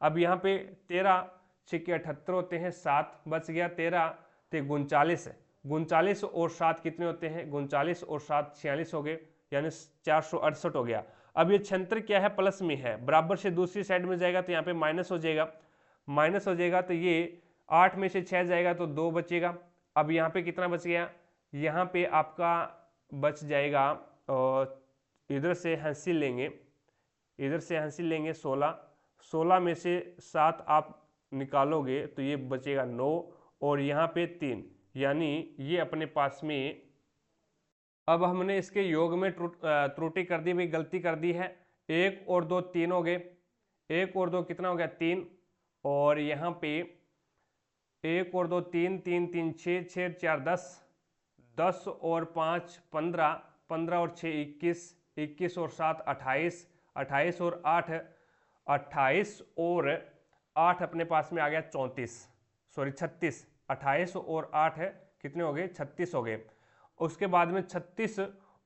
अब यहाँ पे 13 6 78 होते हैं, 7 बच गया, 13 तो 39 है, 39 और 7 कितने होते हैं? 39 और 7 46 हो गए, यानी 468 हो गया। अब ये 76 क्या है? प्लस में है, बराबर से दूसरी साइड में जाएगा तो यहाँ पे माइनस हो जाएगा, तो ये 8 में से 6 जाएगा तो 2 बचेगा। अब यहाँ पे कितना बच गया? यहाँ पे आपका बच जाएगा, इधर से हासिल लेंगे 16 में से 7 आप निकालोगे तो ये बचेगा 9, और यहाँ पे 3, यानी ये अपने पास में। अब हमने इसके योग में त्रुटि कर दी भाई, गलती कर दी है। 1 और 2 3 हो गए, 1 और 2 कितना हो गया? 3, और यहाँ पे 1 और 2 3 3 3 6 6 4 10, 10 और 5 15, 15 और 6 21, 21 और 7 28, 28 और 8 28 और 8 अपने पास में आ गया 36, 28 और 8 है कितने हो गए? 36 हो गए। उसके बाद में 36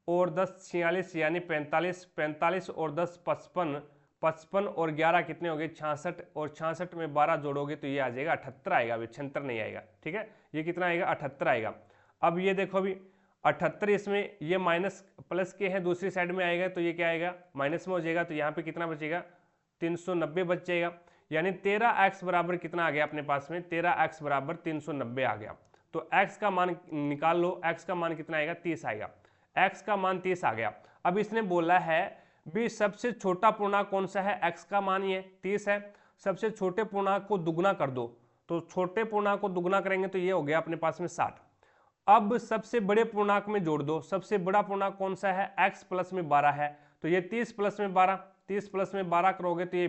और 10 46 यानी 45, 45 और 10 55, 55 और 11 कितने हो गए? 66, और 66 में 12 जोड़ोगे तो ये आ जाएगा 78 आएगा, अभी 76 नहीं आएगा। ठीक है, ये कितना आएगा? 78 आएगा। अब ये देखो अभी 78 इसमें ये माइनस प्लस के है, दूसरी साइड में आएगा तो ये क्या आएगा, माइनस में हो जाएगा, तो यहाँ पे कितना बचेगा, 390 बच जाएगा। यानी 13x बराबर कितना आ गया अपने पास में, 13x बराबर 390 आ गया। तो x का मान निकाल लो, x का मान कितना आएगा, 30 आएगा। x का मान 30 आ गया। अब इसने बोला है भी सबसे छोटा पूर्णांक कौन सा है, x का मान ये 30 है, सबसे छोटे पूर्णांक को दुगना कर दो, तो छोटे पूर्णांक को दुगना करेंगे तो ये हो गया अपने पास में 60। अब सबसे बड़े पूर्णांक में जोड़ दो, सबसे बड़ा पूर्णांक कौन सा है, x प्लस में 12 है, तो ये 30 प्लस में 12, 30 प्लस में 12 करोगे तो ये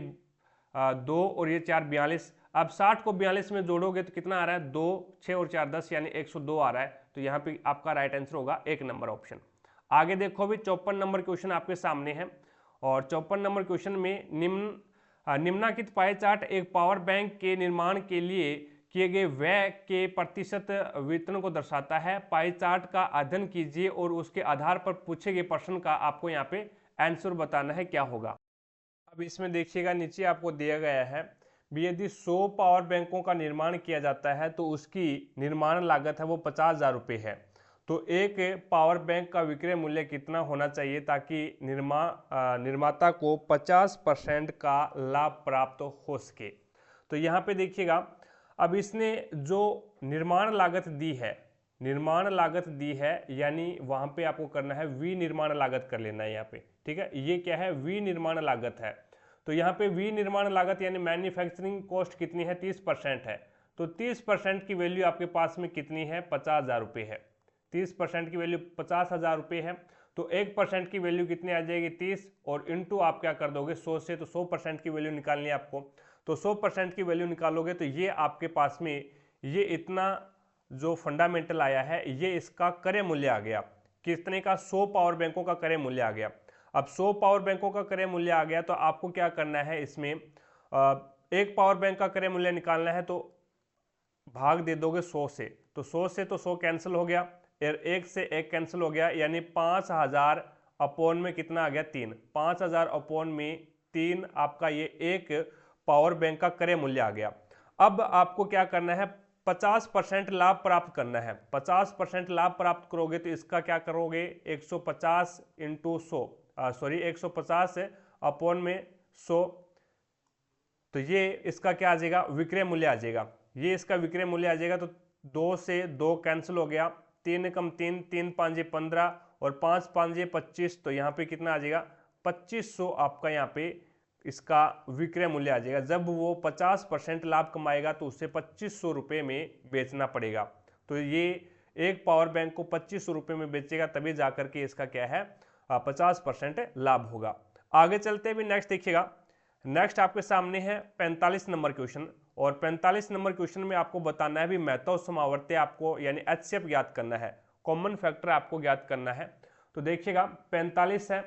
2 और ये 4 42। अब 60 को 42 में जोड़ोगे तो कितना आ रहा है, 2 6 और 4 10 यानी 102 आ रहा है। तो यहाँ पे आपका राइट आंसर होगा 1 नंबर ऑप्शन। आगे देखो भी 54 नंबर क्वेश्चन आपके सामने है, और 54 नंबर क्वेश्चन में निम्नलिखित पाई चार्ट एक पावर बैंक के निर्माण के लिए किए गए व्यय के प्रतिशत वितरण को दर्शाता है। पाई चार्ट का अध्ययन कीजिए और उसके आधार पर पूछे गए प्रश्न का आपको यहाँ पे आंसर बताना है, क्या होगा। अब इसमें देखिएगा नीचे आपको दिया गया है भी यदि 100 पावर बैंकों का निर्माण किया जाता है तो उसकी निर्माण लागत है वो 50,000 रुपये है। तो एक पावर बैंक का विक्रय मूल्य कितना होना चाहिए ताकि निर्माता को 50% का लाभ प्राप्त हो सके। तो यहाँ पे देखिएगा, अब इसने जो निर्माण लागत दी है, यानी वहां पे आपको करना है विनिर्माण लागत कर लेना है यहाँ पे, ठीक है। ये क्या है, विनिर्माण लागत है। तो यहाँ पे विनिर्माण लागत यानी मैन्युफैक्चरिंग कॉस्ट कितनी है, 30% है। तो 30% की वैल्यू आपके पास में कितनी है, 50,000 रुपये है। 30% की वैल्यू 50,000 रुपये है। तो 1% की वैल्यू कितनी आ जाएगी, 30, और इंटू आप क्या कर दोगे 100 से, तो 100% की वैल्यू निकालनी है आपको। तो 100% की वैल्यू निकालोगे तो ये आपके पास में ये इतना जो फंडामेंटल आया है, ये इसका क्रय मूल्य आ गया। कितने का, 100 पावर बैंकों का क्रय मूल्य आ गया। अब 100 पावर बैंकों का क्रय मूल्य आ गया तो आपको क्या करना है, इसमें एक पावर बैंक का क्रय मूल्य निकालना है, तो भाग दे दोगे 100 से, तो 100 से तो 100 कैंसिल हो गया, और 1 से 1 कैंसिल हो गया, यानी 5,000 अपॉन में कितना आ गया, 3। 5,000 अपॉन में 3 आपका ये एक पावर बैंक का क्रय मूल्य आ गया। अब आपको क्या करना है, 50% लाभ प्राप्त करना है। 50% लाभ प्राप्त करोगे तो इसका क्या करोगे, 150 इंटू 100, 150 अपॉन में 100, तो ये इसका क्या आ जाएगा, विक्रय मूल्य आ जाएगा। ये इसका विक्रय मूल्य आ जाएगा। तो 2 से 2 कैंसिल हो गया, 3 कम 3, 3 5 15 और 5 5 25, तो यहाँ पे कितना आ जाएगा, 2500 आपका यहाँ पे इसका विक्रय मूल्य आ जाएगा। जब वो 50% लाभ कमाएगा तो उसे 2500 रुपये में बेचना पड़ेगा। तो ये एक पावर बैंक को 2500 रुपये में बेचेगा, तभी जाकर के इसका क्या है, 50% लाभ होगा। आगे चलते भी नेक्स्ट देखिएगा। नेक्स्ट आपके सामने है 45 नंबर क्वेश्चन, और 45 नंबर क्वेश्चन में आपको बताना है भी महत्व समावर्त्य आपको यानी HCF ज्ञात करना है, कॉमन फैक्टर आपको ज्ञात करना है। तो देखिएगा 45 है,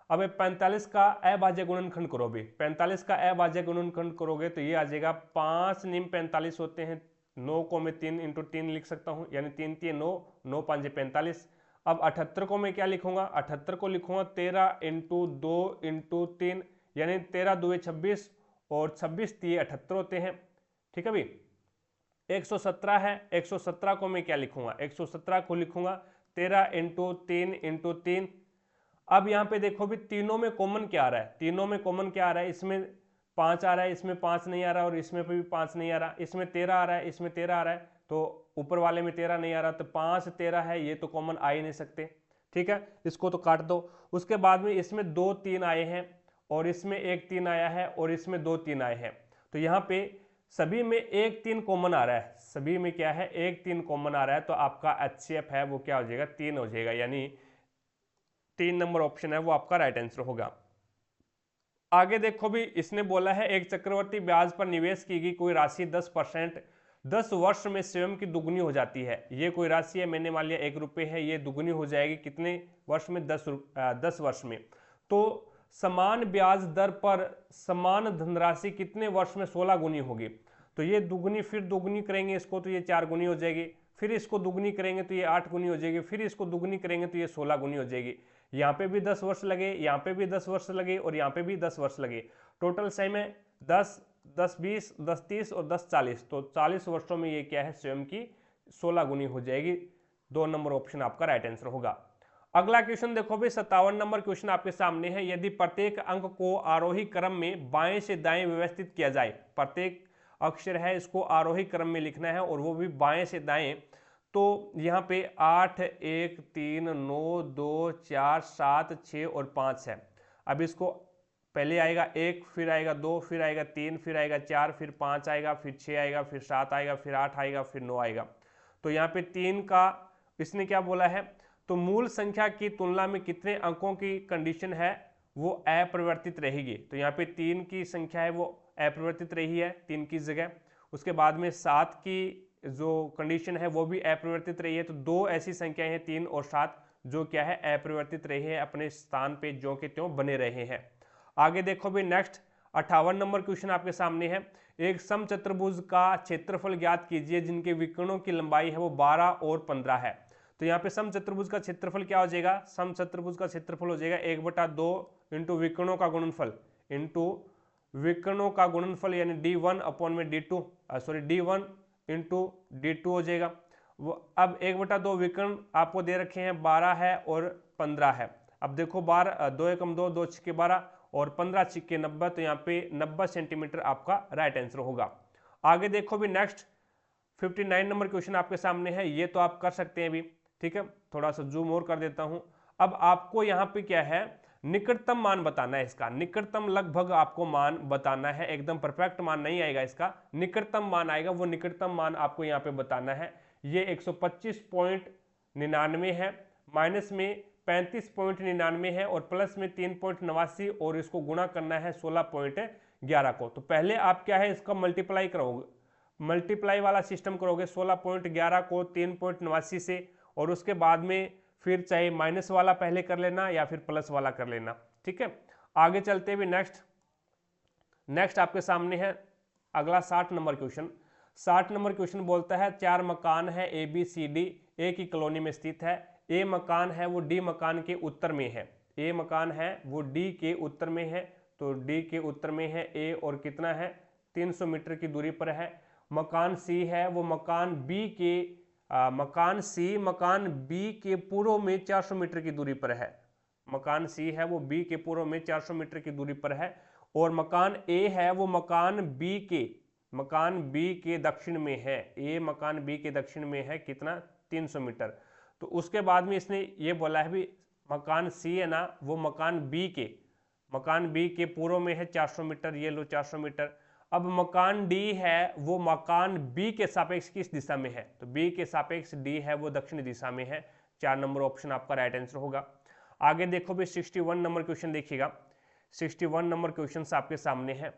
अब 45 का अभाज्य गुणनखंड करो भी, 45 का अभाज्य गुणनखंड करोगे तो ये आ जाएगा 5 निम 45 होते हैं, 9 को मैं 3 इंटू 3 लिख सकता हूँ, यानी 3 3 9, 9 5 45। अब 78 को मैं क्या लिखूंगा, 78 को लिखूंगा 13 इंटू 2 इंटू 3, यानी 13 2 26 और 26 3 78 होते हैं, ठीक है भाई। 117 है, 117 को मैं क्या लिखूंगा, 117 को लिखूंगा 13 इंटू 3 इंटू 3। अब यहाँ पे देखो भी तीनों में कॉमन क्या आ रहा है, तीनों में कॉमन क्या आ रहा है, इसमें 5 आ रहा है, इसमें 5 नहीं आ रहा, और इसमें भी 5 नहीं आ रहा, इसमें 13 आ रहा है, इसमें 13 आ रहा है, तो ऊपर वाले में 13 नहीं आ रहा, तो 5 13 है, ये तो कॉमन आ ही नहीं सकते, ठीक है, इसको तो काट दो। उसके बाद में इसमें 2 3 आए हैं, और इसमें 1 3 आया है, और इसमें 2 3 आए हैं, तो यहाँ पे सभी में 1 3 कॉमन आ रहा है, सभी में क्या है 1 3 कॉमन आ रहा है, तो आपका HCF है वो क्या हो जाएगा, 3 हो जाएगा, यानी 3 नंबर ऑप्शन है वो आपका राइट आंसर होगा। आगे देखो भी इसने बोला है एक चक्रवर्ती ब्याज पर निवेश की गई कोई राशि 10% 10 वर्ष में स्वयं की दुगनी हो जाती है। ये कोई राशि है, मैंने मान लिया 1 रुपये है, ये दुगनी हो जाएगी कितने वर्ष में, 10 वर्ष में। तो समान ब्याज दर पर समान धनराशि कितने वर्ष में 16 गुनी होगी। तो ये दुगनी, फिर दुगनी करेंगे इसको तो ये 4 गुनी हो जाएगी, फिर इसको दुगनी करेंगे तो ये 8 गुनी हो जाएगी, फिर इसको दुगनी करेंगे तो ये 16 गुनी हो जाएगी। यहाँ पे भी 10 वर्ष लगे, यहाँ पे भी 10 वर्ष लगे, और यहाँ पे भी 10 वर्ष लगे। टोटल सही में 10 10 20 10 30 और 10 40, तो 40 वर्षों में ये क्या है, स्वयं की 16 गुनी हो जाएगी। 2 नंबर ऑप्शन आपका राइट आंसर होगा। अगला क्वेश्चन देखो भाई, 57 नंबर क्वेश्चन आपके सामने है। यदि प्रत्येक अंक को आरोही क्रम में बाएं से दाएं व्यवस्थित किया जाए, प्रत्येक अक्षर है इसको आरोही क्रम में लिखना है और वो भी बाएं से दाएं, तो यहाँ पे 8, 1, 3, 9, 2, 4, 7, 6 और 5 है। अब इसको पहले आएगा 1, फिर आएगा 2, फिर आएगा 3, फिर आएगा 4, फिर 5 आएगा, फिर 6 आएगा, फिर 7 आएगा, फिर 8 आएगा, फिर 9 आएगा। तो यहाँ पे 3 का इसने क्या बोला है, तो मूल संख्या की तुलना में कितने अंकों की कंडीशन है वो अपरिवर्तित रहेगी। तो यहाँ पे 3 की संख्या है वो अपरिवर्तित रही है 3 की जगह। उसके बाद में 7 की जो कंडीशन है वो भी अपरिवर्तित रही है। तो 2 ऐसी संख्याएं हैं 3 और 7 जो क्या है अपरिवर्तित रही है, अपने स्थान पे ज्यों के त्यों बने रहे हैं। आगे देखो भी नेक्स्ट 58 नंबर क्वेश्चन आपके सामने है। एक समचतुर्भुज का क्षेत्रफल ज्ञात कीजिए जिनके विकर्णों की लंबाई है वो 12 और 15 है। तो यहाँ पे समचतुर्भुज का क्षेत्रफल क्या हो जाएगा, समचतुर्भुज का क्षेत्रफल हो जाएगा 1/2 इंटू विकर्णों का गुणनफल इंटू विकर्णों का गुणनफल यानी d1 अपॉन में d2 sorry d1 into d2 हो जाएगा। वो अब 1/2 विकर्ण आपको दे रखे हैं 12 है और 15 है। अब देखो 12 2 एकम 2 2 छिके 12 और 15 छिके 90, तो यहाँ पे 90 सेंटीमीटर आपका राइट आंसर होगा। आगे देखो भी नेक्स्ट 59 नंबर क्वेश्चन आपके सामने है। ये तो आप कर सकते हैं अभी, ठीक है, थोड़ा सा जूम और कर देता हूं। अब आपको यहाँ पे क्या है, निकटतम मान बताना है इसका, निकटतम लगभग आपको मान बताना है, एकदम परफेक्ट मान नहीं आएगा इसका, निकटतम मान आएगा, वो निकटतम मान आपको यहाँ पे बताना है। ये 125.99 है, माइनस में 35.99 है और प्लस में 3.89 और इसको गुणा करना है 16.11 को। तो पहले आप क्या है इसका मल्टीप्लाई करोगे, मल्टीप्लाई वाला सिस्टम करोगे 16.11 को 3.89 से, और उसके बाद में फिर चाहे माइनस वाला पहले कर लेना या फिर प्लस वाला कर लेना, ठीक है। आगे चलते हुए नेक्स्ट आपके सामने है अगला 60 नंबर क्वेश्चन। 60 नंबर क्वेश्चन बोलता है 4 मकान है A B C D A की कॉलोनी में स्थित है। ए मकान है वो डी मकान के उत्तर में है, ए मकान है वो डी के उत्तर में है, तो डी के उत्तर में है ए और कितना है 300 मीटर की दूरी पर है। मकान सी है वो मकान बी के मकान बी के पूर्व में 400 मीटर की दूरी पर है। मकान सी है वो बी के पूर्व में 400 मीटर की दूरी पर है। और मकान ए है वो मकान बी के दक्षिण में है, ए मकान बी के दक्षिण में है कितना 300 मीटर। तो उसके बाद में इसने ये बोला है भी मकान सी है ना वो मकान बी के पूर्व में है 400 मीटर, ये लो 400 मीटर। अब मकान डी है वो मकान बी के सापेक्ष किस दिशा में है, तो बी के सापेक्ष डी है वो दक्षिण दिशा में है। 4 नंबर ऑप्शन आपका राइट आंसर होगा। आगे देखो भी 61 नंबर क्वेश्चन देखिएगा। 61 नंबर क्वेश्चन आपके सामने है।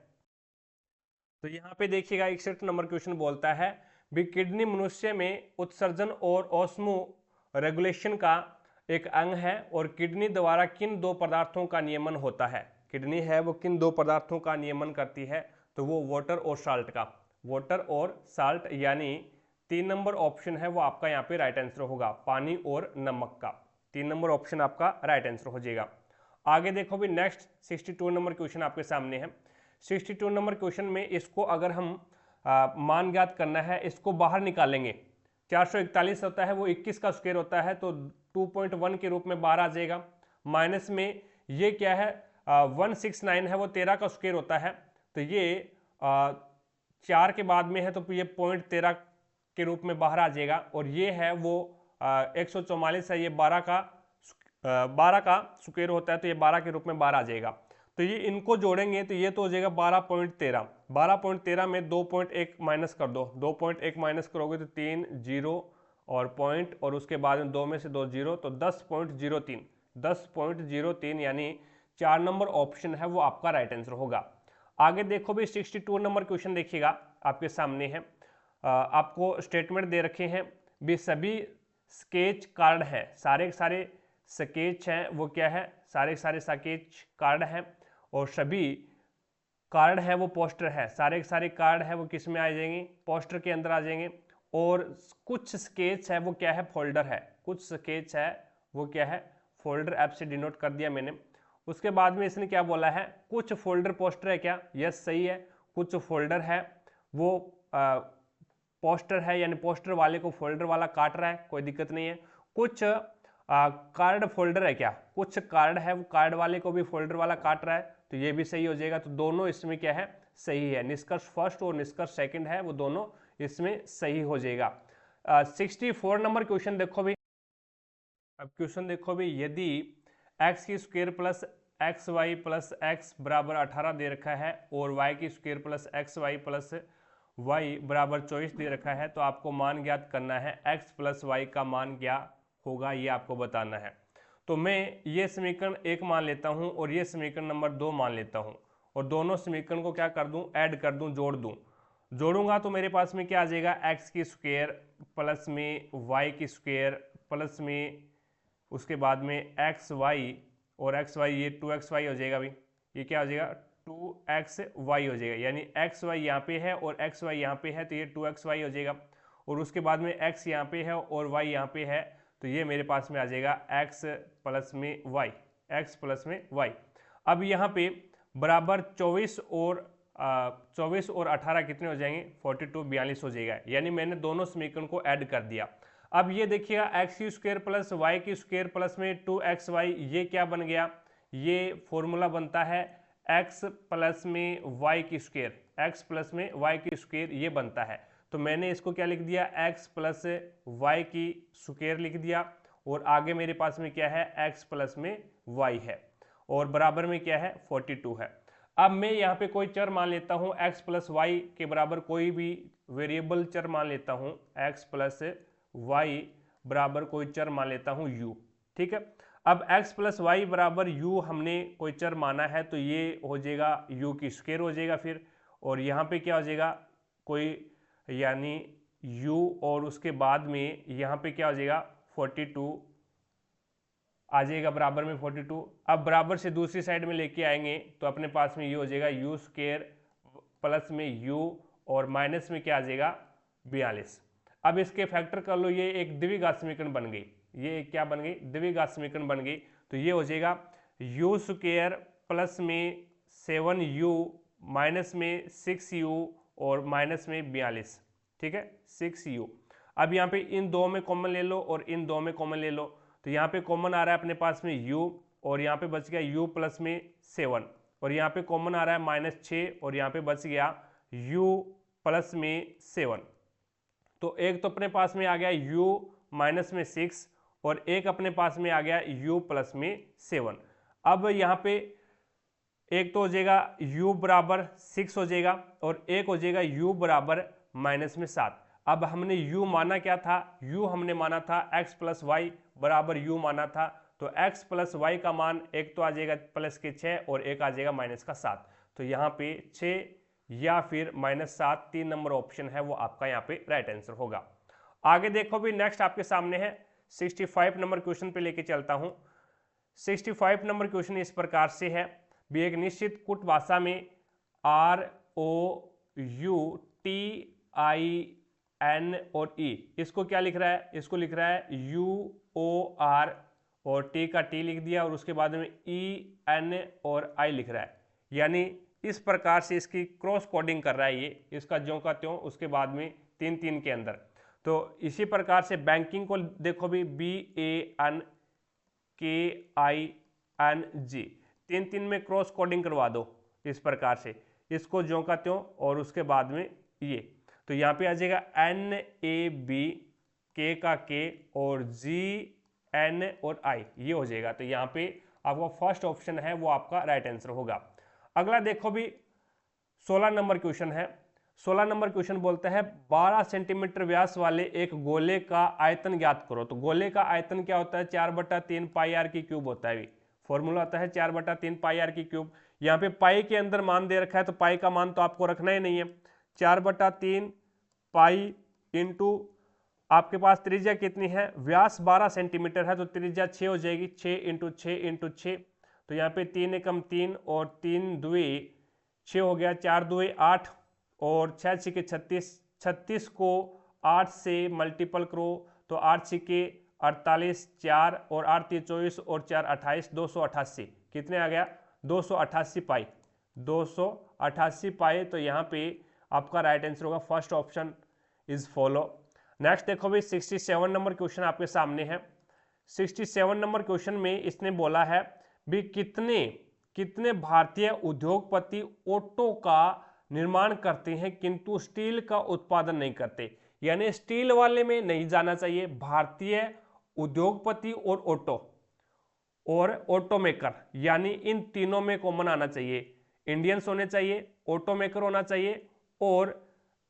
तो यहाँ पे देखिएगा 61 नंबर क्वेश्चन बोलता है भी किडनी मनुष्य में उत्सर्जन और ऑस्मो रेगुलेशन का एक अंग है और किडनी द्वारा किन 2 पदार्थों का नियमन होता है। किडनी है वो किन 2 पदार्थों का नियमन करती है, तो वो वाटर और साल्ट का, वाटर और साल्ट, यानी 3 नंबर ऑप्शन है वो आपका यहाँ पे राइट आंसर होगा, पानी और नमक का। 3 नंबर ऑप्शन आपका राइट आंसर हो जाएगा। आगे देखो भी नेक्स्ट 62 नंबर क्वेश्चन आपके सामने है। 62 नंबर क्वेश्चन में इसको अगर हम मान ज्ञात करना है, इसको बाहर निकालेंगे। 441 होता है वो 21 का स्क्वायर होता है, तो 2.1 के रूप में बाहर आ जाएगा। माइनस में ये क्या है 169 है वो 13 का स्क्वायर होता है, तो ये 4 के बाद में है तो ये 0.13 के रूप में बाहर आ जाएगा। और ये है वो 144 है, ये 12 का स्क्वायर होता है, तो ये 12 के रूप में बाहर आ जाएगा। तो ये इनको जोड़ेंगे तो ये तो हो जाएगा 12.13। 12.13 में 2.1 माइनस कर दो, 2.1 माइनस करोगे तो 3 जीरो और पॉइंट और उसके बाद में 2 में से 2 जीरो, तो 10.03 यानी 4 नंबर ऑप्शन है वो आपका राइट आंसर होगा। आगे देखो भी 62 नंबर क्वेश्चन देखिएगा आपके सामने है। आपको स्टेटमेंट दे रखे हैं भी सभी स्केच कार्ड हैं, सारे के सारे स्केच हैं वो क्या है, सारे के सारे स्केच कार्ड हैं, और सभी कार्ड है वो पोस्टर है, सारे के सारे कार्ड है वो किस में आ जाएंगे, पोस्टर के अंदर आ जाएंगे। और कुछ स्केच है वो क्या है, फोल्डर है, कुछ स्केच है वो क्या है, फोल्डर ऐप से डिनोट कर दिया मैंने। उसके बाद में इसने क्या बोला है, कुछ फोल्डर पोस्टर है क्या, यस सही है, कुछ फोल्डर है वो पोस्टर है यानी पोस्टर वाले को फोल्डर वाला काट रहा है, कोई दिक्कत नहीं है। कुछ कार्ड फोल्डर है क्या, कुछ कार्ड है वो कार्ड वाले को भी फोल्डर वाला काट रहा है, तो ये भी सही हो जाएगा। तो दोनों इसमें क्या है, सही है। निष्कर्ष फर्स्ट और निष्कर्ष सेकंड है वो दोनों इसमें सही हो जाएगा। 64 नंबर क्वेश्चन देखो भी। अब क्वेश्चन देखो भी, यदि एक्स की square plus X Y plus X बराबर 18 दे रखा है और वाई की square plus X Y plus Y बराबर 24 दे रखा है, तो आपको मान ज्ञात करना है। एक्स प्लस वाई का मान क्या होगा ये आपको बताना है। तो मैं ये समीकरण 1 मान लेता हूँ और ये समीकरण नंबर 2 मान लेता हूँ, और दोनों समीकरण को क्या कर दूँ, ऐड कर दूँ, जोड़ दूँ। जोड़ूंगा तो मेरे पास में क्या आ जाएगा, एक्स की स्क्वायर प्लस में वाई की स्क्वायर प्लस में उसके बाद में एक्स वाई और एक्स वाई, ये 2xy हो जाएगा भाई। ये क्या हो जाएगा, 2xy हो जाएगा, यानी एक्स वाई यहाँ पे है और एक्स वाई यहाँ पे है, तो ये 2xy हो जाएगा। और उसके बाद में x यहाँ पे है और y यहाँ पे है, तो ये मेरे पास में आ जाएगा x प्लस में y, x प्लस में y। अब यहाँ पे बराबर 24 और 18 कितने हो जाएंगे, 42 42 हो जाएगा, यानी मैंने दोनों समीकरण को ऐड कर दिया। अब ये देखिएगा, एक्स की स्क्वायर प्लस वाई की स्क्वायर प्लस में 2xy, ये क्या बन गया, ये फॉर्मूला बनता है x प्लस में y की स्क्वायर, x प्लस में y की स्क्वायर ये बनता है। तो मैंने इसको क्या लिख दिया, x प्लस वाई की स्क्वायर लिख दिया, और आगे मेरे पास में क्या है, x प्लस में y है, और बराबर में क्या है, 42 है। अब मैं यहाँ पे कोई चर मान लेता हूँ, x प्लस वाई के बराबर कोई भी वेरिएबल चर मान लेता हूँ, x प्लस वाई बराबर कोई चर मान लेता हूँ u, ठीक है। अब x प्लस वाई बराबर u हमने कोई चर माना है, तो ये हो जाएगा u की स्क्वायर हो जाएगा फिर, और यहाँ पे क्या हो जाएगा, कोई यानी u, और उसके बाद में यहाँ पे क्या हो जाएगा, 42 आ जाएगा बराबर में 42। अब बराबर से दूसरी साइड में लेके आएंगे तो अपने पास में ये हो जाएगा u स्क्वायर प्लस में u, और माइनस में क्या आ जाएगा, 42। अब इसके फैक्टर कर लो, ये एक द्विघात समीकरण बन गई, ये क्या बन गई, द्विघात समीकरण बन गई। तो ये हो जाएगा u स्क्वायर प्लस में 7u माइनस में 6u और माइनस में 42, ठीक है, 6u। अब यहाँ पे इन दो में कॉमन ले लो और इन दो में कॉमन ले लो, तो यहाँ पे कॉमन आ रहा है अपने पास में u, और यहाँ पे बच गया u प्लस में 7, और यहाँ पे कॉमन आ रहा है -6, और यहाँ पे बच गया u प्लस में 7। तो एक तो अपने पास में आ गया u माइनस में 6, और एक अपने पास में आ गया u प्लस में 7। अब यहाँ पे एक तो हो जाएगा u बराबर 6 हो जाएगा, और एक हो जाएगा u बराबर माइनस में 7। अब हमने u माना क्या था, u हमने माना था x प्लस वाई बराबर u माना था, तो x प्लस वाई का मान एक तो आ जाएगा प्लस के 6 और एक आ जाएगा माइनस का 7। तो यहाँ पे 6 या फिर -7, 3 नंबर ऑप्शन है वो आपका यहाँ पे राइट आंसर होगा। आगे देखो भी, नेक्स्ट आपके सामने है 65 नंबर क्वेश्चन पे लेके चलता हूँ। 65 नंबर क्वेश्चन इस प्रकार से है भी, एक निश्चित कुट भाषा में ROUTIN और E, इसको क्या लिख रहा है, इसको लिख रहा है UOR और T का T लिख दिया, और उसके बाद में EN और I लिख रहा है, यानी इस प्रकार से इसकी क्रॉस कोडिंग कर रहा है ये, इसका ज्यों का त्यों, उसके बाद में 3 के अंदर। तो इसी प्रकार से बैंकिंग को देखो भी, BANKING 3 में क्रॉस कोडिंग करवा दो इस प्रकार से, इसको ज्यों का त्यों, और उसके बाद में ये, तो यहाँ पे आ जाएगा NAB, K का K और GN और I, ये हो जाएगा। तो यहाँ पे आपका फर्स्ट ऑप्शन है वो आपका राइट आंसर होगा। अगला देखो भी, 16 नंबर क्वेश्चन है। 16 नंबर क्वेश्चन बोलता है 12 सेंटीमीटर व्यास वाले एक गोले का आयतन ज्ञात करो। तो गोले का आयतन क्या होता है, 4/3 पाई आर की क्यूब होता है, फॉर्मूला आता है 4/3 पाई आर की क्यूब। यहाँ पे पाई के अंदर मान दे रखा है, तो पाई का मान तो आपको रखना ही नहीं है। 4/3 पाई इंटू आपके पास त्रिज्या कितनी है, व्यास 12 सेंटीमीटर है, तो त्रिज्या 6 हो जाएगी, 6 इंटू 6 इंटू 6। तो यहाँ पे 3 एकम 3 और 3 दुई 6 हो गया, 4 दुई 8 और 6 छिके 36। 36 को 8 से मल्टीपल करो तो 8 छिके 48, 4 और 8 3 24 और 4 28, 288 कितने आ गया, 288 पाई, 288 पाई। तो यहाँ पे आपका राइट आंसर होगा first option. Is follow. Next देखो भाई 67 नंबर क्वेश्चन आपके सामने है। 67 नंबर क्वेश्चन में इसने बोला है भी कितने कितने भारतीय उद्योगपति ऑटो का निर्माण करते हैं किंतु स्टील का उत्पादन नहीं करते। यानी स्टील वाले में नहीं जाना चाहिए, भारतीय उद्योगपति और ऑटो मेकर, यानी इन तीनों में कॉमन आना चाहिए। इंडियंस होने चाहिए, ऑटो मेकर होना चाहिए और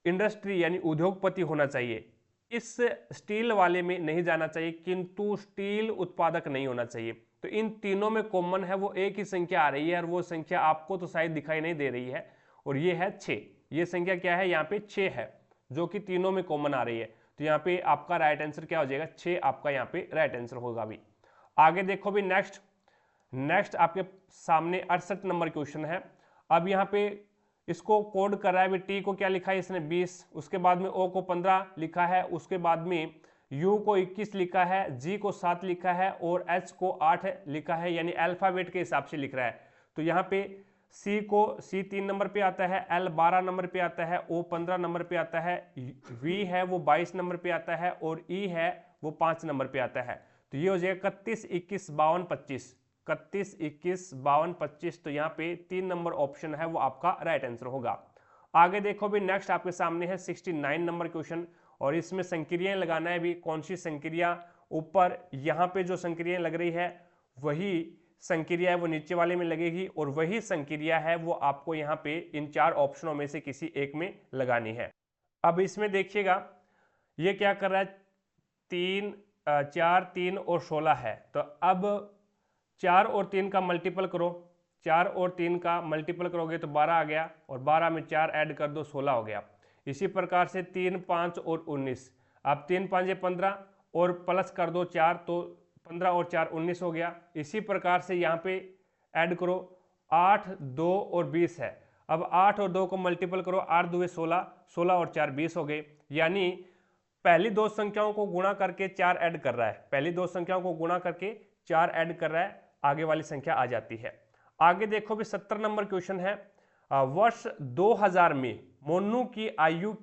इंडस्ट्री यानी उद्योगपति होना चाहिए। इस स्टील वाले में नहीं जाना चाहिए किंतु स्टील उत्पादक नहीं होना चाहिए। तो इन तीनों में कॉमन है वो एक ही संख्या आ रही है और वो संख्या आपको तो शायद दिखाई नहीं दे रही है और ये है 6। ये संख्या क्या है, यहाँ पे 6 है जो कि तीनों में कॉमन आ रही है। तो यहाँ पे आपका राइट आंसर क्या हो जाएगा, 6 आपका यहाँ पे राइट आंसर होगा। भी आगे देखो भी नेक्स्ट आपके सामने 68 नंबर क्वेश्चन है। अब यहाँ पे इसको कोड कर रहा है, टी को क्या लिखा है इसने 20, उसके बाद में ओ को 15 लिखा है, उसके बाद में यू को 21 लिखा है, जी को 7 लिखा है और एच को 8 लिखा है, यानी अल्फाबेट के हिसाब से लिख रहा है। तो यहाँ पे सी 3 नंबर पे आता है, एल 12 नंबर पे आता है, ओ 15 नंबर पे आता है, वी है वो 22 नंबर पे आता है और ई है वो 5 नंबर पे आता है। तो ये हो जाएगा 31 21 52 25, 31 21 52 25। तो यहाँ पे 3 नंबर ऑप्शन है वो आपका राइट आंसर होगा। आगे देखो भी नेक्स्ट आपके सामने है 69 नंबर क्वेश्चन और इसमें संक्रियाएं लगाना है भी। कौन सी संक्रिया, ऊपर यहाँ पे जो संक्रियाएं लग रही है वही संक्रिया है वो नीचे वाले में लगेगी और वही संक्रिया है वो आपको यहाँ पे इन 4 ऑप्शनों में से किसी एक में लगानी है। अब इसमें देखिएगा ये क्या कर रहा है, 3 4 3 और 16 है। तो अब 4 और 3 का मल्टीपल करो, 4 और 3 का मल्टीपल करोगे तो 12 आ गया और 12 में 4 ऐड कर दो 16 हो गया। इसी प्रकार से 3 5 और 19, अब 3 5 15 और प्लस कर दो 4 तो 15 और 4 19 हो गया। इसी प्रकार से यहाँ पे ऐड करो 8 2 और 20 है। अब 8 और 2 को मल्टीपल करो, 8 2 16, 16 और 4 20 हो गए। यानी पहली दो संख्याओं को गुणा करके 4 ऐड कर रहा है, पहली दो संख्याओं को गुणा करके 4 ऐड कर रहा है, आगे वाली संख्या आ जाती है। आगे देखो भी 70 नंबर क्वेश्चन है। वर्ष 2000 में मोनू की आयु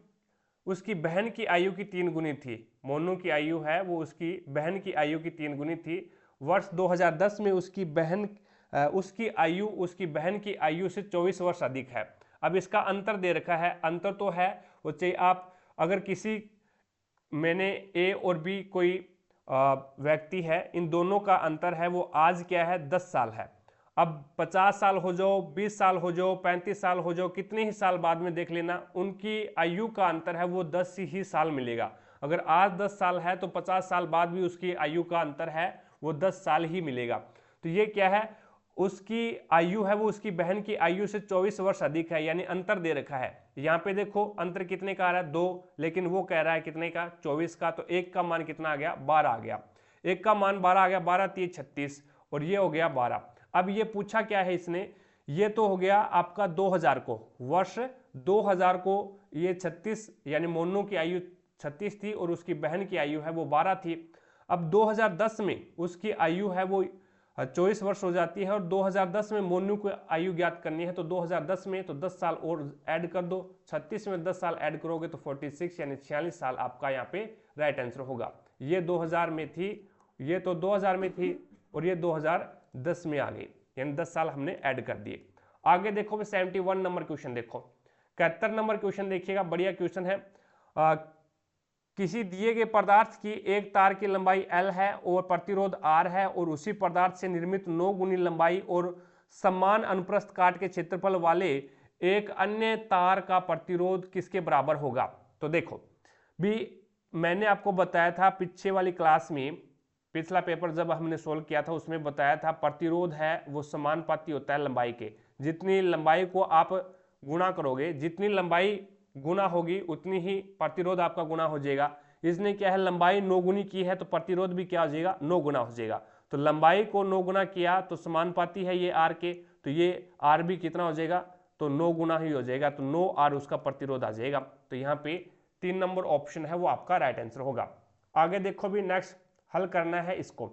उसकी बहन की आयु की 3 गुनी थी। मोनू की आयु है वो उसकी बहन की आयु की 3 गुनी थी। वर्ष 2010 में उसकी बहन उसकी बहन की आयु से 24 वर्ष अधिक है। अब इसका अंतर दे रखा है, अंतर तो है वो चाहिए आप अगर किसी मैंने ए और बी कोई व्यक्ति है, इन दोनों का अंतर है वो आज क्या है 10 साल है। अब 50 साल हो जाओ, 20 साल हो जाओ, 35 साल हो जाओ, कितने ही साल बाद में देख लेना उनकी आयु का अंतर है वो 10 ही साल मिलेगा। अगर आज 10 साल है तो 50 साल बाद भी उसकी आयु का अंतर है वो 10 साल ही मिलेगा। तो ये क्या है, उसकी आयु है वो उसकी बहन की आयु से 24 वर्ष अधिक है, यानी अंतर दे रखा है। यहाँ पे देखो अंतर कितने का आ रहा है 2, लेकिन वो कह रहा है कितने का 24 का। तो एक का मान कितना आ गया 12 आ गया, एक का मान 12 आ गया, 12 3 36 और ये हो गया 12। अब ये पूछा क्या है इसने, ये तो हो गया आपका 2000 को, वर्ष 2000 को ये 36 यानी मोनू की आयु 36 थी और उसकी बहन की आयु है वो 12 थी। अब 2010 में उसकी आयु है वो 24 वर्ष हो जाती है और 2010 में मोनू को आयु ज्ञात करनी है। तो 2010 में तो 10 साल और ऐड कर दो, 36 में 10 साल ऐड करोगे तो 46 यानी 46 साल आपका यहाँ पे राइट आंसर होगा। ये 2000 में थी, ये तो 2000 में थी और ये 2010 में आ गई, यानी 10 साल हमने ऐड कर दिए। आगे देखो 71 नंबर क्वेश्चन देखो, 71 नंबर क्वेश्चन देखिएगा, बढ़िया क्वेश्चन है। किसी दिए गए पदार्थ की एक तार की लंबाई L है और प्रतिरोध R है और उसी पदार्थ से निर्मित 9 गुनी लंबाई और समान अनुप्रस्थ काट के क्षेत्रफल वाले एक अन्य तार का प्रतिरोध किसके बराबर होगा। तो देखो भी मैंने आपको बताया था पिछले वाली क्लास में, पिछला पेपर जब हमने सोल्व किया था उसमें बताया था प्रतिरोध है वो समानुपाती होता है लंबाई के। जितनी लंबाई को आप गुणा करोगे, जितनी लंबाई गुना होगी उतनी ही प्रतिरोध आपका गुना हो जाएगा। इसने क्या है लंबाई 9 गुनी की है तो प्रतिरोध भी क्या हो जाएगा 9 गुना हो जाएगा। तो लंबाई को 9 गुना किया तो समानुपाती है ये R के, तो ये R भी कितना हो जाएगा तो 9 गुना ही हो जाएगा, तो 9R उसका प्रतिरोध आ जाएगा। तो यहाँ पे 3 नंबर ऑप्शन है वो आपका राइट आंसर होगा। आगे देखो भी नेक्स्ट हल करना है इसको,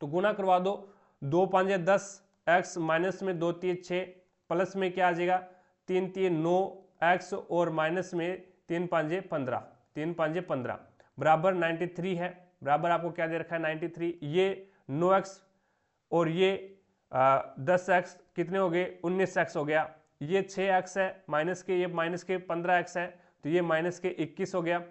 तो गुना करवा दो, 2 5 10 x माइनस में 2 3 6 प्लस में क्या आ जाएगा 3 3 9 x और माइनस में 3 5 15, 3 5 15 बराबर 93 है, बराबर आपको क्या दे रखा है 93। ये 9x और ये 10x कितने हो गए 19x हो गया। ये 6x है माइनस के, ये माइनस के 15x है तो ये माइनस के 21 हो गया।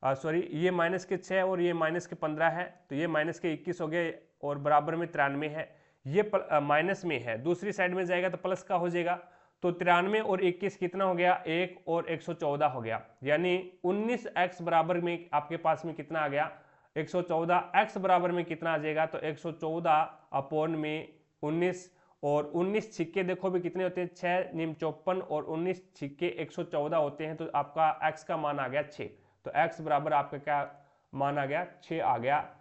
सॉरी ये माइनस के 6 और ये माइनस के 15 है तो ये माइनस के 21 हो गया और बराबर में 93 है। ये माइनस में है, दूसरी साइड में जाएगा तो प्लस का हो जाएगा। तो 93 और 21 कितना हो गया 1 और 114 हो गया, यानी 19x बराबर में आपके पास में कितना आ गया 114। x बराबर में कितना आ जाएगा तो 114 अपॉन में 19, और 19 छिक्के देखो भी कितने होते हैं 6 निम 54 और 19 छिक्के 114 होते हैं, तो आपका x का मान आ गया 6। तो x बराबर आपका क्या मान आ गया 6 आ गया।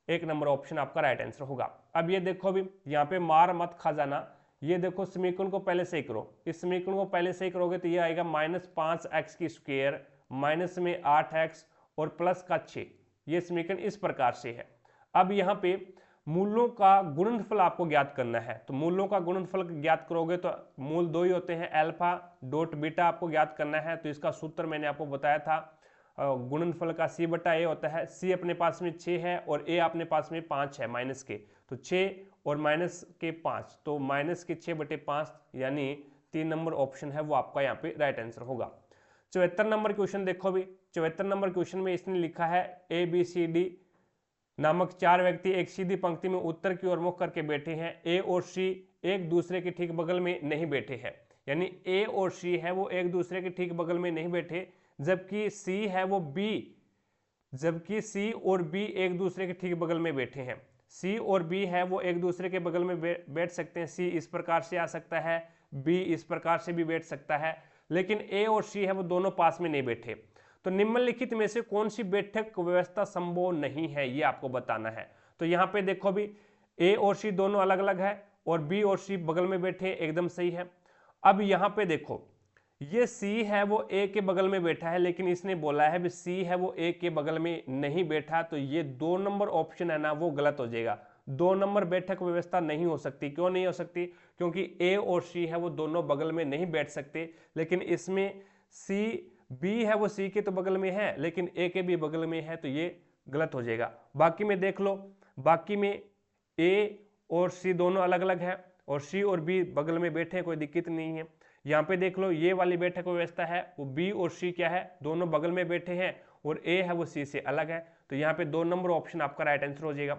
एक नंबर ऑप्शन आपका राइट आंसर होगा। अब ये देखो भी यहाँ पे मार मत खा जाना, ये देखो समीकरण को पहले सही करो। इस समीकरण को पहले सही करोगे तो ये आएगा -5x की स्क्वायर माइनस में 8x और प्लस का 6। ये समीकरण इस प्रकार से है। अब यहाँ पे मूलों का गुणनफल आपको ज्ञात करना है, तो मूलों का गुणनफल ज्ञात करोगे तो मूल दो ही होते हैं, अल्फा डॉट बीटा आपको ज्ञात करना है। तो इसका सूत्र मैंने आपको बताया था, गुणनफल का c बटा a होता है। c अपने पास में 6 है और a अपने पास में 5 है माइनस के, तो 6 और माइनस के 5, तो माइनस के 6/5 यानी 3 नंबर ऑप्शन है वो आपका यहाँ पे राइट आंसर होगा। 74 नंबर क्वेश्चन देखो भी, 74 नंबर क्वेश्चन में इसने लिखा है ABCD नामक 4 व्यक्ति एक सीधी पंक्ति में उत्तर की ओर मुख करके बैठे हैं। A और C एक दूसरे के ठीक बगल में नहीं बैठे हैं, यानी A और C है वो एक दूसरे के ठीक बगल में नहीं बैठे, जबकि C है वो B, जबकि C और B एक दूसरे के ठीक बगल में बैठे हैं। C और B है वो एक दूसरे के बगल में बैठ सकते हैं। C इस प्रकार से आ सकता है, B इस प्रकार से भी बैठ सकता है, लेकिन A और C है वो दोनों पास में नहीं बैठे। तो निम्नलिखित में से कौन सी बैठक व्यवस्था संभव नहीं है ये आपको बताना है। तो यहाँ पे देखो भी A और C दोनों अलग अलग है और B और C बगल में बैठे, एकदम सही है। अब यहाँ पे देखो ये C है वो A के बगल में बैठा है, लेकिन इसने बोला है भी C है वो A के बगल में नहीं बैठा, तो ये 2 नंबर ऑप्शन है ना वो गलत हो जाएगा। 2 नंबर बैठक व्यवस्था नहीं हो सकती। क्यों नहीं हो सकती? क्योंकि A और C है वो दोनों बगल में नहीं बैठ सकते, लेकिन इसमें B है वो C के तो बगल में है लेकिन A के भी बगल में है, तो ये गलत हो जाएगा। बाकी में देख लो, बाकी में A और C दोनों अलग अलग है और C और B बगल में बैठे, कोई दिक्कत नहीं है। यहाँ पे देख लो ये वाली बैठक व्यवस्था है वो B और C क्या है दोनों बगल में बैठे हैं और A है वो C से अलग है, तो यहाँ पे 2 नंबर ऑप्शन आपका राइट आंसर हो जाएगा।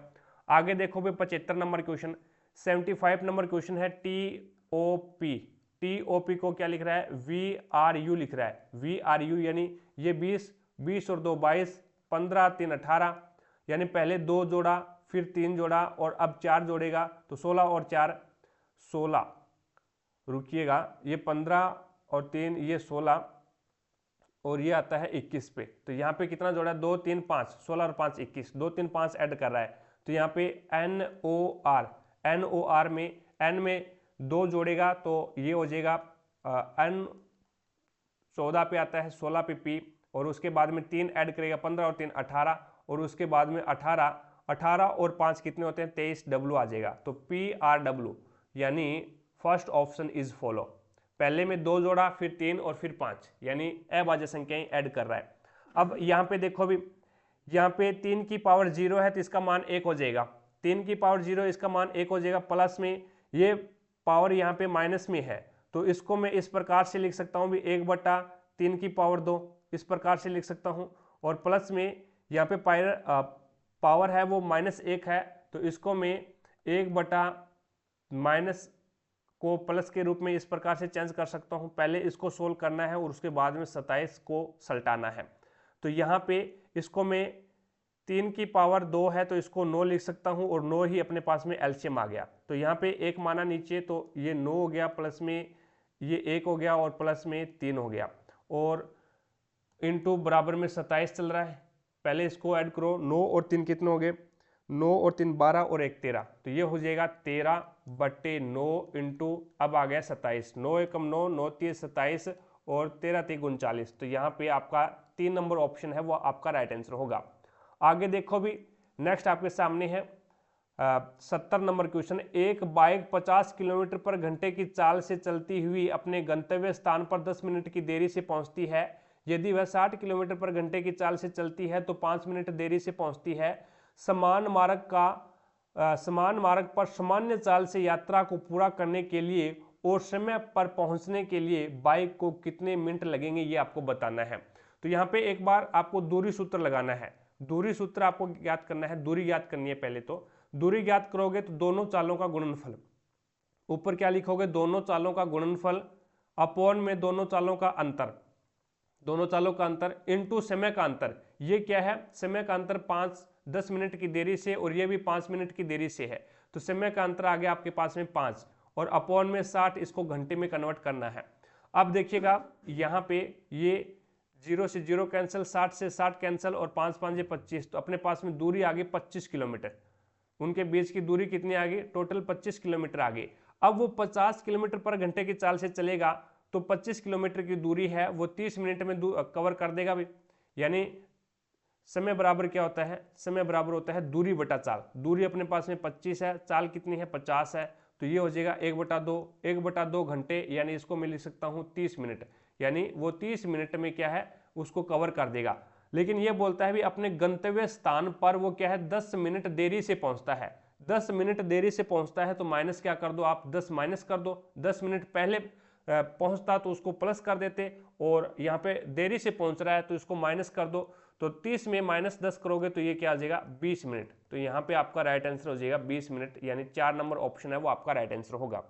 आगे देखो भाई 75 नंबर क्वेश्चन, 75 नंबर क्वेश्चन है TOP। TOP को क्या लिख रहा है VRU लिख रहा है, VRU यानी ये 20 और 2 22, 15 3 18, यानी पहले 2 जोड़ा फिर 3 जोड़ा और अब 4 जोड़ेगा, तो 16 और 4 16, रुकिएगा ये 15 और 3 ये 16 और ये आता है 21 पे, तो यहाँ पे कितना जोड़ा 2 3 5, 16 और 5 21, 2 3 5 ऐड कर रहा है, तो यहाँ पे NOR में N में 2 जोड़ेगा तो ये हो जाएगा N 14 पे आता है, 16 पे P और उसके बाद में 3 ऐड करेगा 15 और 3 18 और उसके बाद में 18 और 5 कितने होते हैं 23 W आ जाएगा, तो PRW यानी फर्स्ट ऑप्शन इज फॉलो। पहले में 2 जोड़ा फिर 3 और फिर 5, यानी अभाज्य संख्याएं ऐड कर रहा है। अब यहाँ पे देखो भी, यहाँ पे 3 की पावर 0 है तो इसका मान 1 हो जाएगा, 3 की पावर 0 इसका मान 1 हो जाएगा, प्लस में ये पावर यहाँ पे माइनस में है तो इसको मैं इस प्रकार से लिख सकता हूँ भी 1/3 की पावर 2 इस प्रकार से लिख सकता हूँ, और प्लस में यहाँ पे पावर है वो -1 है तो इसको मैं 1/- को प्लस के रूप में इस प्रकार से चेंज कर सकता हूं। पहले इसको सोल्व करना है और उसके बाद में 27 को सल्टाना है, तो यहाँ पे इसको मैं 3 की पावर 2 है तो इसको 9 लिख सकता हूं और 9 ही अपने पास में एलसीएम आ गया, तो यहाँ पे 1 माना नीचे तो ये 9 हो गया, प्लस में ये 1 हो गया और प्लस में 3 हो गया और इनटू बराबर में 27 चल रहा है। पहले इसको ऐड करो, 9 और 3 कितने हो गए 9 और 3 12 और 1 13, तो ये हो जाएगा 13/9 इंटू अब आ गया 27, 9 एकम 9, 9 3 27 और 13 3 39, तो यहाँ पे आपका 3 नंबर ऑप्शन है वो आपका राइट आंसर होगा। आगे देखो भी, नेक्स्ट आपके सामने है 70 नंबर क्वेश्चन, एक बाइक 50 किलोमीटर पर घंटे की चाल से चलती हुई अपने गंतव्य स्थान पर 10 मिनट की देरी से पहुंचती है, यदि वह 60 किलोमीटर पर घंटे की चाल से चलती है तो 5 मिनट देरी से पहुंचती है। समान मार्ग पर सामान्य चाल से यात्रा को पूरा करने के लिए और समय पर पहुंचने के लिए बाइक को कितने मिनट लगेंगे, ये आपको बताना है। तो यहाँ पे एक बार आपको दूरी सूत्र लगाना है। दूरी सूत्र आपको ज्ञात करना है, दूरी ज्ञात करनी है। पहले तो दूरी ज्ञात करोगे तो दोनों चालों का गुणनफल, ऊपर क्या लिखोगे, दोनों चालों का गुणनफल अपॉन में दोनों चालों का अंतर, दोनों चालों का अंतर इनटू समय का अंतर। ये क्या है, समय का अंतर 5-10 मिनट की देरी से और ये भी 5 मिनट की देरी से है, तो समय का अंतर आ गया आपके पास में 5 और अपॉन में 60, इसको घंटे में कन्वर्ट करना है। अब देखिएगा यहाँ पे ये 0 से 0 कैंसिल, 60 से 60 कैंसिल और 5 5 ये 25, तो अपने पास में दूरी आ गई 25 किलोमीटर। उनके बीच की दूरी कितनी आ गई, टोटल 25 किलोमीटर आ गई। अब वो 50 किलोमीटर पर घंटे की चाल से चलेगा तो 25 किलोमीटर की दूरी है वो 30 मिनट में कवर कर देगा भी। यानी समय बराबर क्या होता है, समय बराबर होता है दूरी बटा चाल। दूरी अपने पास में 25 है, चाल कितनी है 50 है, तो ये हो जाएगा 1/2 घंटे, यानी इसको मैं लिख सकता हूँ 30 मिनट। यानी वो 30 मिनट में क्या है उसको कवर कर देगा। लेकिन ये बोलता है भी अपने गंतव्य स्थान पर वो क्या है 10 मिनट देरी से पहुंचता है। 10 मिनट देरी से पहुंचता है तो माइनस क्या कर दो आप, 10 माइनस कर दो। 10 मिनट पहले पहुंचता तो उसको प्लस कर देते, और यहाँ पे देरी से पहुंच रहा है तो इसको माइनस कर दो। तो 30 में -10 करोगे तो ये क्या आ जाएगा 20 मिनट। तो यहाँ पे आपका राइट आंसर हो जाएगा 20 मिनट, यानी 4 नंबर ऑप्शन है वो आपका राइट आंसर होगा।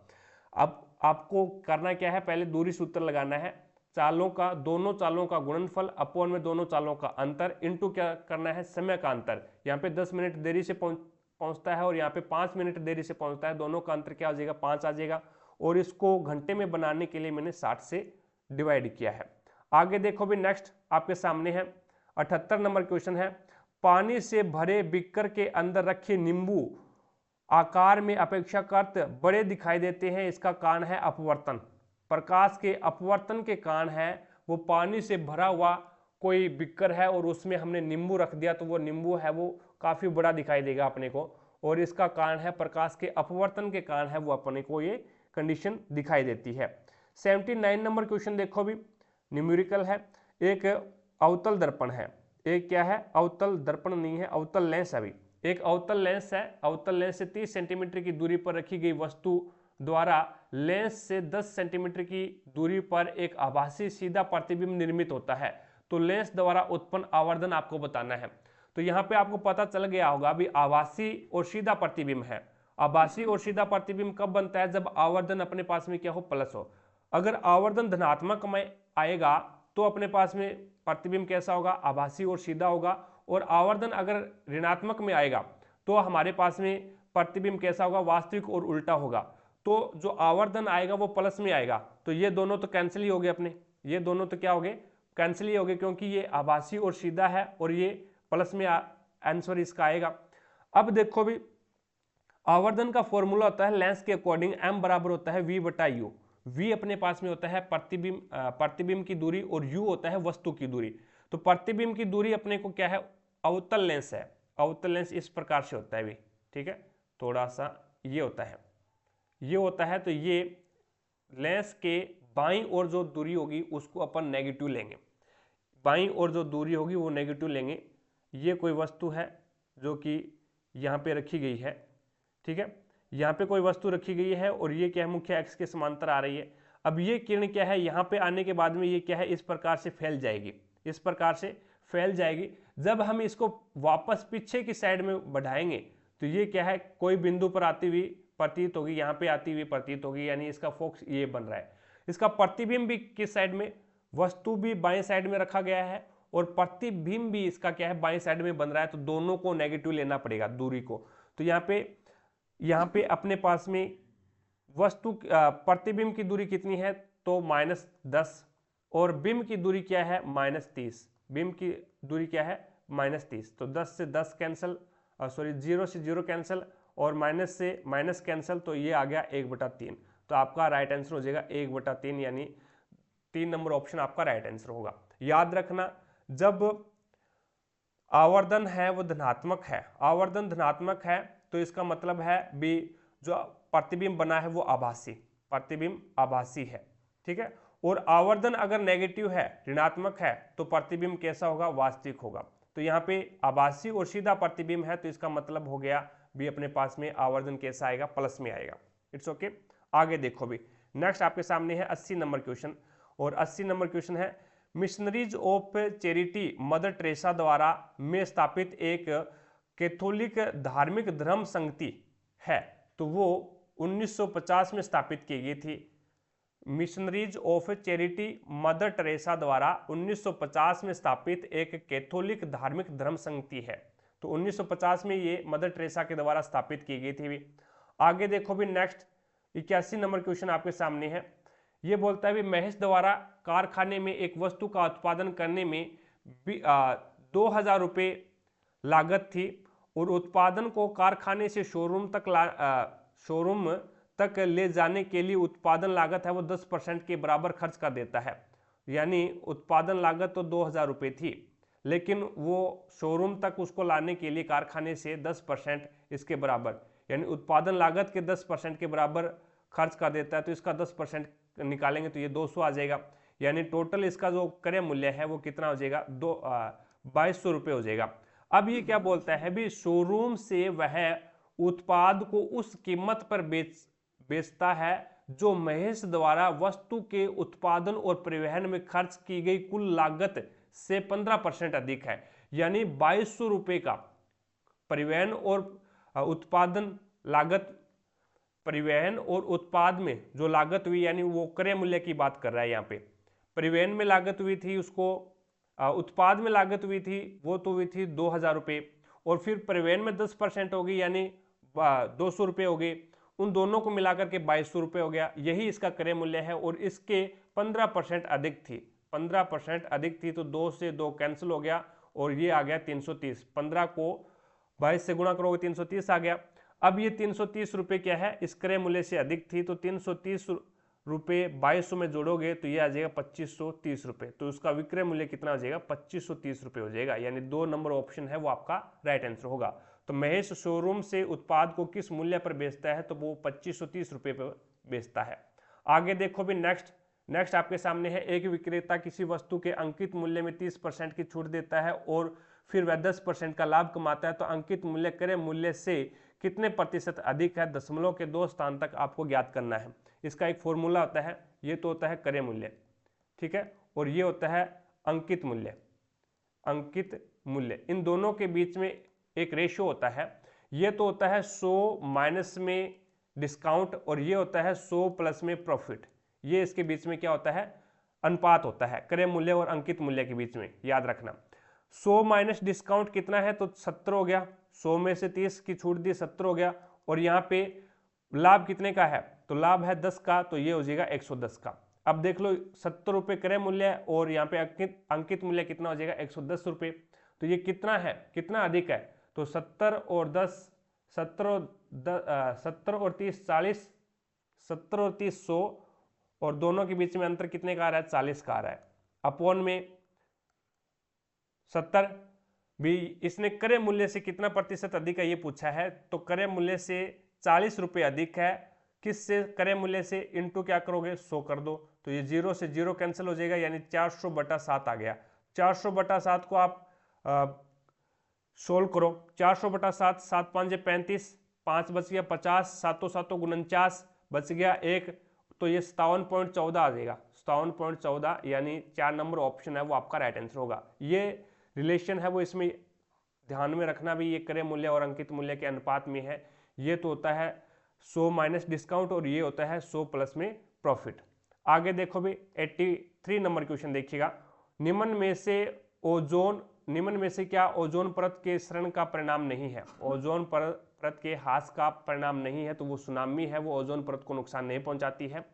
अब आपको करना क्या है, पहले दूरी सूत्र लगाना है, चालों का, दोनों चालों का गुणनफल अपॉन में दोनों चालों का अंतर इनटू क्या करना है, समय का अंतर। यहाँ पे 10 मिनट देरी से पहुंचता है और यहाँ पे 5 मिनट देरी से पहुंचता है, दोनों का अंतर क्या हो जाएगा 5 आ जाएगा, और इसको घंटे में बनाने के लिए मैंने 60 से डिवाइड किया है। आगे देखो भी, नेक्स्ट आपके सामने है 78 नंबर क्वेश्चन है, पानी से भरे बीकर के अंदर रखे नींबू आकार में अपेक्षाकृत बड़े दिखाई देते हैं, इसका कारण है अपवर्तन। प्रकाश के अपवर्तन के कारण है, वो पानी से भरा हुआ कोई बीकर है और उसमें हमने नींबू रख दिया तो वो नींबू है वो काफी बड़ा दिखाई देगा अपने को, और इसका कारण है प्रकाश के अपवर्तन के कारण है वो अपने को ये कंडीशन दिखाई देती है। 79 नंबर क्वेश्चन देखो भी, न्यूमेरिकल है, एक अवतल दर्पण है, एक क्या है अवतल दर्पण नहीं है, अवतल लेंस है। अभी एक अवतल लेंस है, अवतल लेंस से 30 सेंटीमीटर की दूरी पर रखी गई वस्तु द्वारा लेंस से 10 सेंटीमीटर की दूरी पर एक आभासी सीधा प्रतिबिंब निर्मित होता है, तो लेंस द्वारा उत्पन्न आवर्धन आपको बताना है। तो यहाँ पे आपको पता चल गया होगा अभी आभासी और सीधा प्रतिबिंब है। आभासी और सीधा प्रतिबिंब कब बनता है, जब आवर्धन अपने पास में क्या हो, प्लस हो। अगर आवर्धन धनात्मक में आएगा तो अपने पास में प्रतिबिंब कैसा होगा, आभासी और सीधा होगा, और आवर्धन अगर ऋणात्मक में आएगा तो हमारे पास में प्रतिबिंब कैसा होगा, वास्तविक और उल्टा होगा। तो जो आवर्धन आएगा वो प्लस में आएगा, तो ये दोनों तो कैंसिल ही हो गए अपने, ये दोनों तो क्या हो गए, कैंसिल ही हो गए, क्योंकि ये आभासी और सीधा है और ये प्लस में आंसर इसका आएगा। अब देखो भी, आवर्धन का फॉर्मूला होता है लेंस के अकॉर्डिंग m बराबर होता है v/u। v अपने पास में होता है प्रतिबिंब की दूरी और u होता है वस्तु की दूरी। तो प्रतिबिंब की दूरी अपने को क्या है, अवतल लेंस है, अवतल लेंस इस प्रकार से होता है भी, ठीक है, थोड़ा सा ये होता है, ये होता है। तो ये लेंस के बाईं ओर जो दूरी होगी उसको अपन नेगेटिव लेंगे, बाईं ओर जो दूरी होगी वो नेगेटिव लेंगे। ये कोई वस्तु है जो कि यहाँ पे रखी गई है, ठीक है, यहाँ पे कोई वस्तु रखी गई है और ये क्या है, मुख्य एक्स के समांतर आ रही है। अब ये किरण क्या है, यहाँ पे आने के बाद में ये क्या है, इस प्रकार से फैल जाएगी, इस प्रकार से फैल जाएगी। जब हम इसको वापस पीछे की साइड में बढ़ाएंगे तो ये क्या है, कोई बिंदु पर आती हुई प्रतीत होगी, यहाँ पे आती हुई प्रतीत होगी, यानी इसका फोकस ये बन रहा है। इसका प्रतिबिंब भी किस साइड में, वस्तु भी बाएं साइड में रखा गया है और प्रतिबिंब भी इसका क्या है बाएं साइड में बन रहा है, तो दोनों को नेगेटिव लेना पड़ेगा दूरी को। तो यहाँ पे अपने पास में वस्तु प्रतिबिंब की दूरी कितनी है, तो -10, और बिंब की दूरी क्या है -30, बिंब की दूरी क्या है -30। तो 10 से 10 कैंसिल, सॉरी 0 से 0 कैंसिल और माइनस से माइनस कैंसिल, तो ये आ गया 1/3। तो आपका राइट आंसर हो जाएगा 1/3, यानी 3 नंबर ऑप्शन आपका राइट आंसर होगा। याद रखना, जब आवर्धन है वो धनात्मक है, आवर्धन धनात्मक है तो इसका मतलब है भी जो प्रतिबिंब बना है वो आभासी, प्रतिबिंब आभासी है, ठीक है। और आवर्धन अगर नेगेटिव है, ऋणात्मक है, तो प्रतिबिंब कैसा होगा, वास्तविक होगा। तो यहाँ पे आभासी और सीधा प्रतिबिंब है, तो इसका मतलब हो गया भी अपने पास में आवर्धन कैसा आएगा, प्लस में आएगा। It's okay. आगे देखो भी, नेक्स्ट आपके सामने है 80 नंबर क्वेश्चन, और 80 नंबर क्वेश्चन है missionaries of charity mother Teresa द्वारा में स्थापित एक कैथोलिक धार्मिक धर्म संगति है, तो वो 1950 में स्थापित की गई थी। Missionaries of charity mother Teresa द्वारा 1950 में स्थापित एक कैथोलिक धार्मिक धर्म संगति है, तो 1950 में ये मदर टेरेसा के द्वारा स्थापित की गई थी भी। आगे देखो भी, नेक्स्ट 81 नंबर क्वेश्चन आपके सामने है। ये बोलता है भी महेश द्वारा कारखाने में एक वस्तु का उत्पादन करने में 2000 रुपये लागत थी, और उत्पादन को कारखाने से शोरूम तक ले जाने के लिए उत्पादन लागत है वो 10% के बराबर खर्च कर देता है। यानी उत्पादन लागत तो 2000 रुपये थी, लेकिन वो शोरूम तक उसको लाने के लिए कारखाने से 10% इसके बराबर, यानी उत्पादन लागत के 10% के बराबर खर्च कर देता है। तो इसका 10% निकालेंगे तो ये 200 आ जाएगा, यानी टोटल इसका जो क्रय मूल्य है वो कितना हो जाएगा, 2200 रुपये हो जाएगा। अब ये क्या बोलता है भी, शोरूम से वह उत्पाद को उस कीमत पर बेचता है जो महेश द्वारा वस्तु के उत्पादन और परिवहन में खर्च की गई कुल लागत से 15% अधिक है। यानी 2200 रुपये का परिवहन और उत्पादन लागत, परिवहन और उत्पाद में जो लागत हुई, यानी वो क्रय मूल्य की बात कर रहा है यहाँ पे। परिवहन में लागत हुई थी उसको, उत्पाद में लागत हुई थी वो तो हुई थी 2000 रुपये, और फिर परिवहन में 10% हो गई यानी 200 रुपये हो गए, उन दोनों को मिलाकर के 2200 रुपये हो गया। यही इसका क्रय मूल्य है, और इसके 15% अधिक थी, 15% अधिक थी, तो 2 से 2 कैंसिल हो गया और ये आ गया 330। 15 को 22 से गुणा करोगे 330 आ गया। अब ये 330 रुपये क्या है, इस क्रय मूल्य से अधिक थी, तो 330 रुपये 2200 में जोड़ोगे तो ये आ जाएगा 2530 रुपये। तो उसका विक्रय मूल्य कितना हो जाएगा, 2530 रुपये हो जाएगा। यानी 2 नंबर ऑप्शन है वो आपका राइट आंसर होगा। तो महेश शोरूम से उत्पाद को किस मूल्य पर बेचता है, तो वो 2530 रुपये पर बेचता है। आगे देखो भी, नेक्स्ट आपके सामने है, एक विक्रेता किसी वस्तु के अंकित मूल्य में 30% की छूट देता है और फिर वह 10% का लाभ कमाता है, तो अंकित मूल्य क्रय मूल्य से कितने प्रतिशत अधिक है, दशमलव के 2 स्थान तक आपको ज्ञात करना है। इसका एक फॉर्मूला होता है, ये तो होता है क्रय मूल्य, ठीक है, और ये होता है अंकित मूल्य। अंकित मूल्य, इन दोनों के बीच में एक रेशियो होता है, ये तो होता है 100 माइनस में डिस्काउंट, और ये होता है 100 प्लस में प्रॉफिट। ये इसके बीच में क्या होता है, अनुपात होता है क्रय मूल्य और अंकित मूल्य के बीच में, याद रखना। 100 माइनस डिस्काउंट कितना है, तो 70 हो गया, 100 में से 30 की छूट दी, 70 हो गया। और यहाँ पे लाभ कितने का है, तो लाभ है 10 का, तो ये हो जाएगा 110 का। अब देख लो 70 रुपये क्रय मूल्य और यहाँ पे अंकित मूल्य कितना हो जाएगा, 110 रुपये। तो ये कितना है, कितना अधिक है, तो 70 और 10, 70 और 30 40, 70 और 30 100, और दोनों के बीच में अंतर कितने का आ रहा है, 40 का आ रहा है। अपॉन में 70 भी, इसने क्रय मूल्य से कितना प्रतिशत अधिक है ये पूछा है, तो क्रय मूल्य से 40 रुपये अधिक है, किससे, क्रय मूल्य से, इंटू क्या करोगे, 100 कर दो, तो ये 0 से 0 कैंसिल हो जाएगा, यानी 400/7 आ गया। 400/7 को आप सोल्व करो, 400/7, 7 5 35, 5 बच गया 50, 7 7 49, बच गया 1, तो ये 57.14 आ जाएगा, 57.14, यानी 4 नंबर ऑप्शन है वो आपका राइट आंसर होगा। ये रिलेशन है वो इसमें ध्यान में रखना भी, ये क्रय मूल्य और अंकित मूल्य के अनुपात में है। ये तो होता है 100 माइनस डिस्काउंट और ये होता है 100 प्लस में प्रॉफिट। आगे देखो भी 83 नंबर क्वेश्चन देखिएगा, निम्न में से क्या ओजोन परत के क्षरण का परिणाम नहीं है, ओजोन परत के ह्रास का परिणाम नहीं है, तो वो सुनामी है, वो ओजोन परत को नुकसान नहीं पहुंचाती है।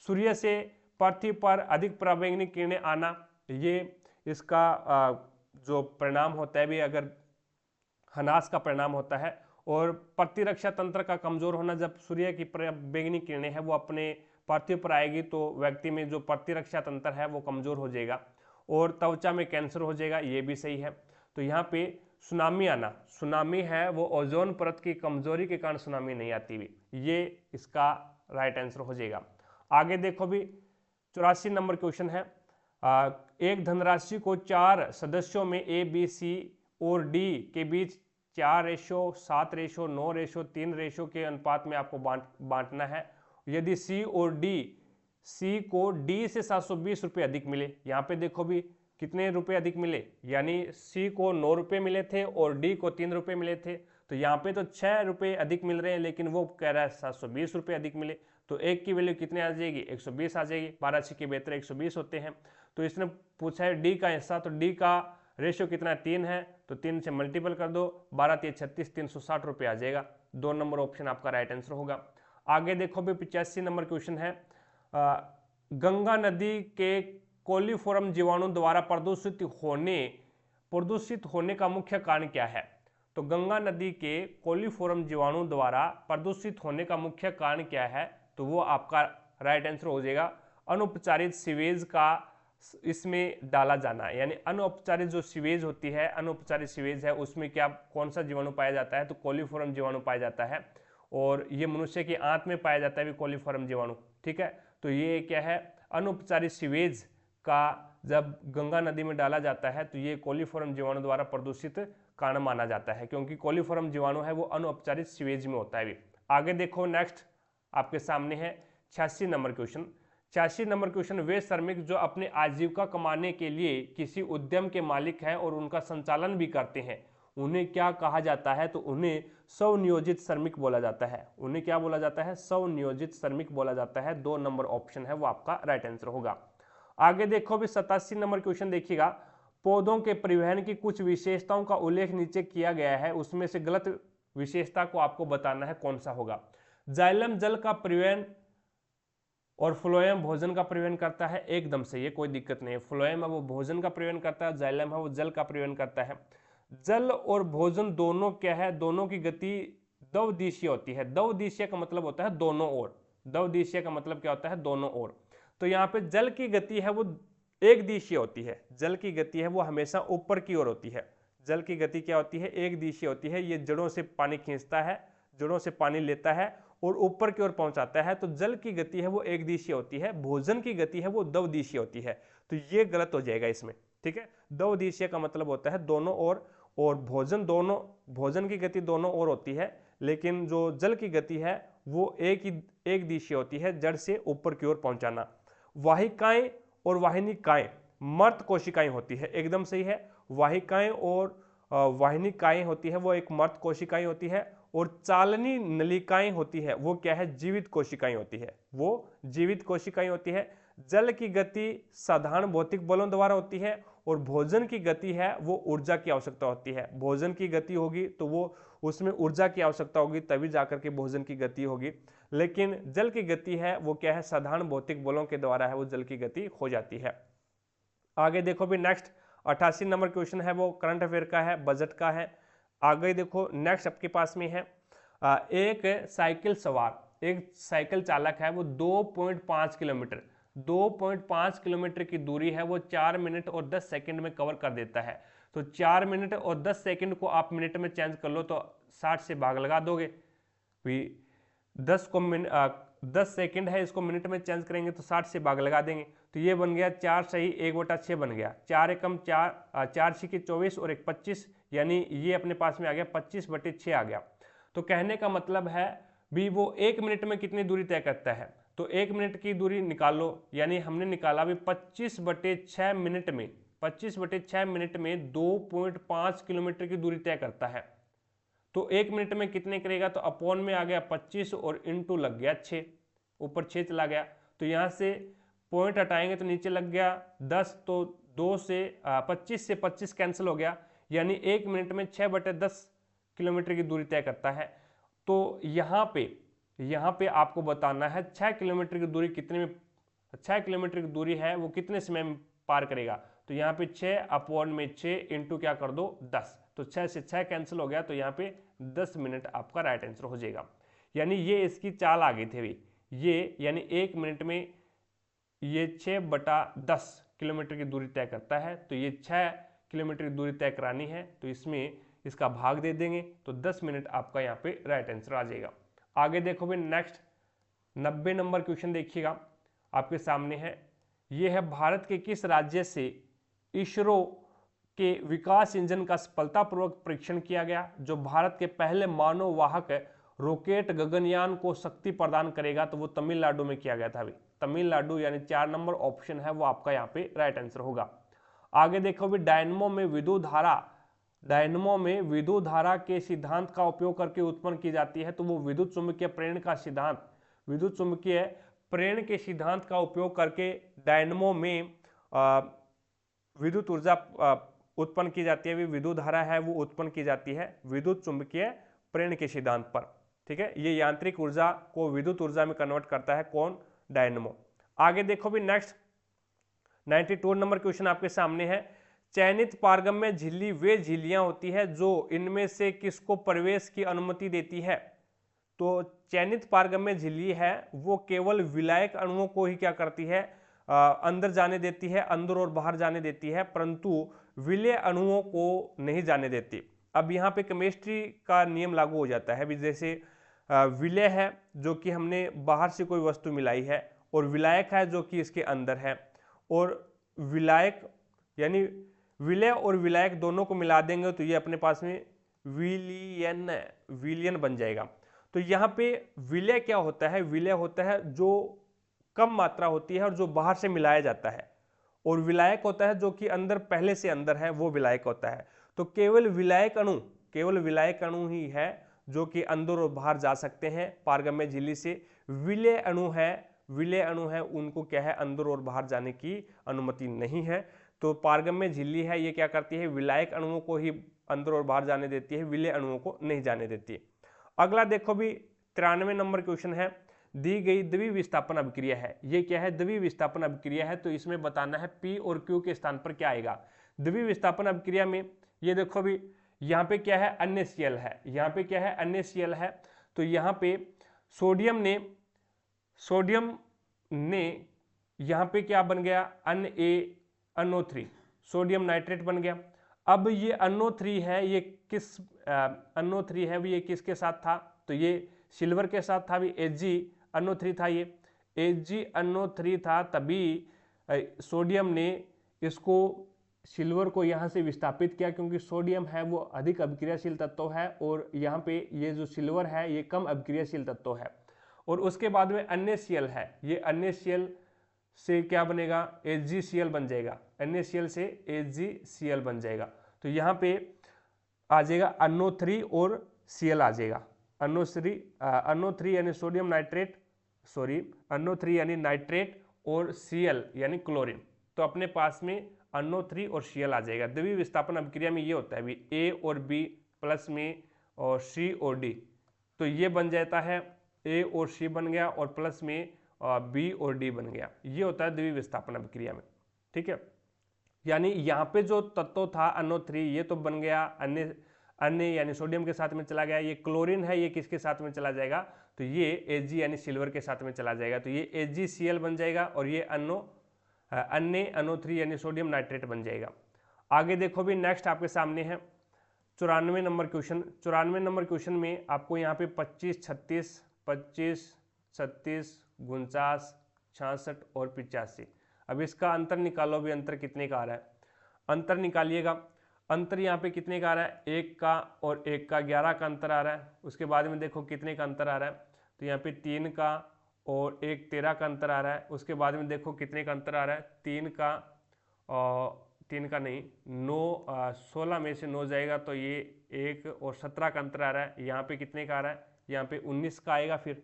सूर्य से पृथ्वी पर अधिक पराबैंगनी किरणें आना, ये इसका जो परिणाम होता है भी अगर ह्रास का परिणाम होता है। और प्रतिरक्षा तंत्र का कमजोर होना, जब सूर्य की पराबैंगनी किरणें हैं वो अपने पृथ्वी पर आएगी तो व्यक्ति में जो प्रतिरक्षा तंत्र है वो कमजोर हो जाएगा और त्वचा में कैंसर हो जाएगा, ये भी सही है। तो यहाँ पे सुनामी आना, सुनामी है वो ओजोन परत की कमजोरी के कारण सुनामी नहीं आती भी, ये इसका राइट आंसर हो जाएगा। आगे देखो भी 84 नंबर क्वेश्चन है, एक धनराशि को 4 सदस्यों में ए, बी, सी और डी के बीच 4:7 रेशो 9 रेशो 3 रेशो के अनुपात में आपको बांटना है। यदि सी और डी, सी को डी से 720 रुपये अधिक मिले, यहाँ पे देखो भी कितने रुपए अधिक मिले, यानी सी को 9 रुपये मिले थे और डी को 3 रुपये मिले थे, तो यहाँ पे तो 6 रुपये अधिक मिल रहे हैं, लेकिन वो कह रहा है 720 रुपये अधिक मिले, तो एक की वैल्यू कितने आ जाएगी, 120 आ जाएगी। 12 के बेहतर 120 होते हैं। तो इसने पूछा है डी का हिस्सा, तो डी का रेशियो कितना है, 3 है, तो 3 से मल्टीपल कर दो, 12 3 36, 360 रुपये आ जाएगा। 2 नंबर ऑप्शन आपका राइट आंसर होगा। आगे देखो भी 85 नंबर क्वेश्चन है, गंगा नदी के कोलीफॉर्म जीवाणु द्वारा प्रदूषित होने का मुख्य कारण क्या है। तो गंगा नदी के कोलीफॉर्म जीवाणु द्वारा प्रदूषित होने का मुख्य कारण क्या है, तो वो आपका राइट आंसर हो जाएगा अनौपचारिक सीवेज का इसमें डाला जाना। यानी अनौपचारिक जो सीवेज होती है, अनौपचारिक सीवेज है, उसमें क्या कौन सा जीवाणु पाया जाता है, तो कोलीफॉर्म जीवाणु पाया जाता है, और ये मनुष्य की आंत में पाया जाता है भी कोलीफॉर्म जीवाणु। ठीक है, तो ये क्या है, अनौपचारिक सीवेज का जब गंगा नदी में डाला जाता है तो ये कोलीफॉर्म जीवाणु द्वारा प्रदूषित कारण माना जाता है, क्योंकि कोलीफॉर्म जीवाणु है वो अनौपचारिक सीवेज में होता है भी। आगे देखो नेक्स्ट आपके सामने है 86 नंबर क्वेश्चन। 86 नंबर क्वेश्चन, वे श्रमिक जो अपने आजीविका कमाने के लिए किसी उद्यम के मालिक हैं और उनका संचालन भी करते हैं, उन्हें क्या कहा जाता है, तो उन्हें स्वनियोजित श्रमिक बोला जाता है। उन्हें क्या बोला जाता है, स्वनियोजित श्रमिक बोला जाता है। 2 नंबर ऑप्शन है वो आपका राइट आंसर होगा। आगे देखो भी 87 नंबर क्वेश्चन देखिएगा, पौधों के परिवहन की कुछ विशेषताओं का उल्लेख नीचे किया गया है, उसमें से गलत विशेषता को आपको बताना है, कौन सा होगा। जाइलम जल का परिवहन और फ्लोएम भोजन का परिवहन करता है, एकदम से ये कोई दिक्कत नहीं है। फ्लोएम है वो भोजन का परिवहन करता है, जाइलम है वो जल का परिवहन करता है। जल और भोजन दोनों क्या है, दोनों की गति द्विदिशीय होती है। द्विदिशीय का मतलब होता है दोनों ओर, द्विदिशीय का मतलब क्या होता है, दोनों ओर। तो यहाँ पे जल की गति है वो एक दिशीय होती है, जल की गति है वो हमेशा ऊपर की ओर होती है। जल की गति क्या होती है, एक दिशीय होती है। ये जड़ों से पानी खींचता है, जड़ों से पानी लेता है और ऊपर की ओर पहुंचाता है, तो जल की गति है वो एक दिशीय होती है। भोजन की गति है वो द्विदिशीय होती है, तो ये गलत हो जाएगा इसमें। ठीक है, द्विदिशीय का मतलब होता है दोनों ओर, और भोजन की गति दोनों ओर होती है, लेकिन जो जल की गति है वो एक दिशीय होती है, जड़ से ऊपर की ओर पहुंचाना। वाहिकाएं और वाहिनिकाएं मर्त कोशिकाएं होती है, एकदम सही है। वाहिकाएं और वाहिनिकाएं होती है वो एक मर्त कोशिकाएं होती है, और चालनी नलिकाएं होती है वो क्या है, जीवित कोशिकाएं होती है, वो जीवित कोशिकाएं होती है। जल की गति साधारण भौतिक बलों द्वारा होती है, और भोजन की गति है वो ऊर्जा की आवश्यकता होती है। भोजन की गति होगी तो वो उसमें ऊर्जा की आवश्यकता होगी, तभी जाकर के भोजन की गति होगी। लेकिन जल की गति है वो क्या है, साधारण भौतिक बलों के द्वारा है वो जल की गति हो जाती है। आगे देखो भी नेक्स्ट 88 नंबर क्वेश्चन है वो करंट अफेयर का है, बजट का है। आगे देखो नेक्स्ट आपके पास में है, एक साइकिल सवार, एक साइकिल चालक है वो 2.5 किलोमीटर की दूरी है वो 4 मिनट और 10 सेकंड में कवर कर देता है। तो 4 मिनट और 10 सेकंड को आप मिनट में चेंज कर लो तो 60 से भाग लगा दोगे, 10 सेकंड है, इसको मिनट में चेंज करेंगे तो 60 से भाग लगा देंगे, तो ये बन गया 4 सही 1/6 बन गया। 4 एकम 4 6 24 और 1 25, यानी ये अपने पास में आ गया 25/6 आ गया। तो कहने का मतलब है भी वो 1 मिनट में कितनी दूरी तय करता है, तो 1 मिनट की दूरी निकाल लो, यानी हमने निकाला भी 25/6 मिनट में, 25/6 मिनट में 2.5 किलोमीटर की दूरी तय करता है। तो 1 मिनट में कितने करेगा, तो अपॉन में आ गया 25 और इनटू लग गया 6, ऊपर 6 चला गया, तो यहाँ से पॉइंट हटाएंगे तो नीचे लग गया 10, तो 25 से 25 कैंसिल हो गया, यानी 1 मिनट में 6/10 किलोमीटर की दूरी तय करता है। तो यहाँ पे आपको बताना है 6 किलोमीटर की दूरी कितने में, 6 किलोमीटर की दूरी है वो कितने समय में पार करेगा, तो यहाँ पे 6 अपॉन में 6 इंटू क्या कर दो 10, तो 6 से 6 कैंसिल हो गया, तो यहाँ पे 10 मिनट आपका राइट आंसर हो जाएगा। यानी ये इसकी चाल आ गई थी अभी, ये यानी 1 मिनट में ये 6/10 किलोमीटर की दूरी तय करता है, तो ये 6 किलोमीटर की दूरी तय करानी है, तो इसमें इसका भाग दे देंगे तो 10 मिनट आपका यहाँ पे राइट आंसर आ जाएगा। आगे देखो भी नेक्स्ट 90 नंबर क्वेश्चन देखिएगा आपके सामने है, ये है भारत के किस राज्य से इसरो के विकास इंजन का सफलतापूर्वक परीक्षण किया गया, जो भारत के पहले मानव वाहक रॉकेट गगनयान को शक्ति प्रदान करेगा, तो वो तमिलनाडु में किया गया था अभी, तमिलनाडु, यानी 4 नंबर ऑप्शन है वो आपका यहाँ पे राइट आंसर होगा। आगे देखो भी डायनमो में विद्युत धारा के सिद्धांत का उपयोग करके उत्पन्न की जाती है, तो वो विद्युत चुम्बकीय प्रेरण का सिद्धांत, विद्युत चुम्बकीय प्रेरण के सिद्धांत का उपयोग करके डायनमो में विद्युत ऊर्जा उत्पन्न की जाती है, विद्युत धारा है वो उत्पन्न की जाती है विद्युत चुम्बकीय प्रेरण के सिद्धांत पर। ठीक है, ये यांत्रिक ऊर्जा को विद्युत ऊर्जा में कन्वर्ट करता है कौन, डायनमो। आगे देखो भी नेक्स्ट 92 नंबर क्वेश्चन आपके सामने है। चयनित पारगम्य झिल्ली वे झिल्लियां होती है जो इनमें से किसको प्रवेश की अनुमति देती है। तो चयनित पारगम्य झिल्ली है वो केवल विलायक अणुओं को ही क्या करती है, अंदर जाने देती है, अंदर और बाहर जाने देती है, परंतु विलेय अणुओं को नहीं जाने देती। अब यहाँ पे केमिस्ट्री का नियम लागू हो जाता है, जैसे विलेय है जो कि हमने बाहर से कोई वस्तु मिलाई है, और विलायक है जो कि इसके अंदर है, और विलायक यानी विलेय और विलायक दोनों को मिला देंगे तो ये अपने पास में विलियन बन जाएगा। तो यहाँ पे विलेय क्या होता है, विलेय होता है जो कम मात्रा होती है और जो बाहर से मिलाया जाता है, और विलायक होता है जो कि अंदर पहले से अंदर है, वो विलायक होता है। तो केवल विलायक अणु ही है जो कि अंदर और बाहर जा सकते हैं पारगम्य झिल्ली से। विलेय अणु है उनको क्या है, अंदर और बाहर जाने की अनुमति नहीं है। तो पारगम्य झिल्ली है ये क्या करती है, विलायक अणुओं को ही अंदर और बाहर जाने देती है, विलेय अणुओं को नहीं जाने देती। अगला देखो भी 93 नंबर क्वेश्चन है। दी गई द्विविस्थापन अभिक्रिया है, ये क्या है, द्विविस्थापन अभिक्रिया है, तो इसमें बताना है P और Q के स्थान पर क्या आएगा। द्विविस्थापन अभिक्रिया में ये देखो भी यहाँ पे क्या है, NaCl है, यहाँ पे क्या है, NaCl है। तो यहाँ पे सोडियम ने यहाँ पे क्या बन गया, NaNO3, सोडियम नाइट्रेट बन गया। अब ये NO3 है, ये किस NO3 है ये किसके साथ था, तो ये सिल्वर के साथ था, भी HgNO3 था, ये HgNO3 था, तभी सोडियम ने इसको सिल्वर को यहाँ से विस्थापित किया, क्योंकि सोडियम है वो अधिक अभिक्रियाशील तत्व है और यहाँ पे ये जो सिल्वर है ये कम अभिक्रियाशील तत्व है। और उसके बाद में NaCl है, ये NaCl से क्या बनेगा, HgCl बन जाएगा, NaCl से HgCl बन जाएगा। तो यहाँ पे आ जाएगा NO3 और Cl आ जाएगा, NO3 यानी सोडियम नाइट्रेट, NO3 यानी नाइट्रेट और Cl यानी क्लोरीन। तो अपने पास में NO3 और Cl आ जाएगा। द्विविस्थापन अभिक्रिया में ये होता है भी A और B प्लस में और C और D, तो ये बन जाता है A और C बन गया और प्लस में B और D बन गया, ये होता है द्विविस्थापन अभिक्रिया में। ठीक है, यानी यहाँ पे जो तत्व था NO3 ये तो बन गया अन्य यानी सोडियम के साथ में चला गया, ये क्लोरीन है ये किसके साथ में चला जाएगा, तो ये Ag यानी सिल्वर के साथ में चला जाएगा, तो ये AgCl बन जाएगा और ये NO3 यानी सोडियम नाइट्रेट बन जाएगा। आगे देखो भी नेक्स्ट आपके सामने है 94 नंबर क्वेश्चन। 94 नंबर क्वेश्चन में आपको यहाँ पे 25, 36, 49, 66 और 85। अब इसका अंतर निकालो भी, अंतर कितने का आ रहा है, अंतर निकालिएगा। अंतर यहाँ पे कितने का आ रहा है, 1 का और 1 का, 11 का अंतर आ रहा है। उसके बाद में देखो कितने का अंतर आ रहा है, तो यहाँ पे 3 का और 1 13 का अंतर आ रहा है। उसके बाद में देखो कितने का अंतर आ रहा है, 3 का और 3 का नहीं 9 16 में से 9 जाएगा तो ये 1 और 17 का अंतर आ रहा है। यहाँ पे कितने का आ रहा है, यहाँ पे 19 का आएगा फिर,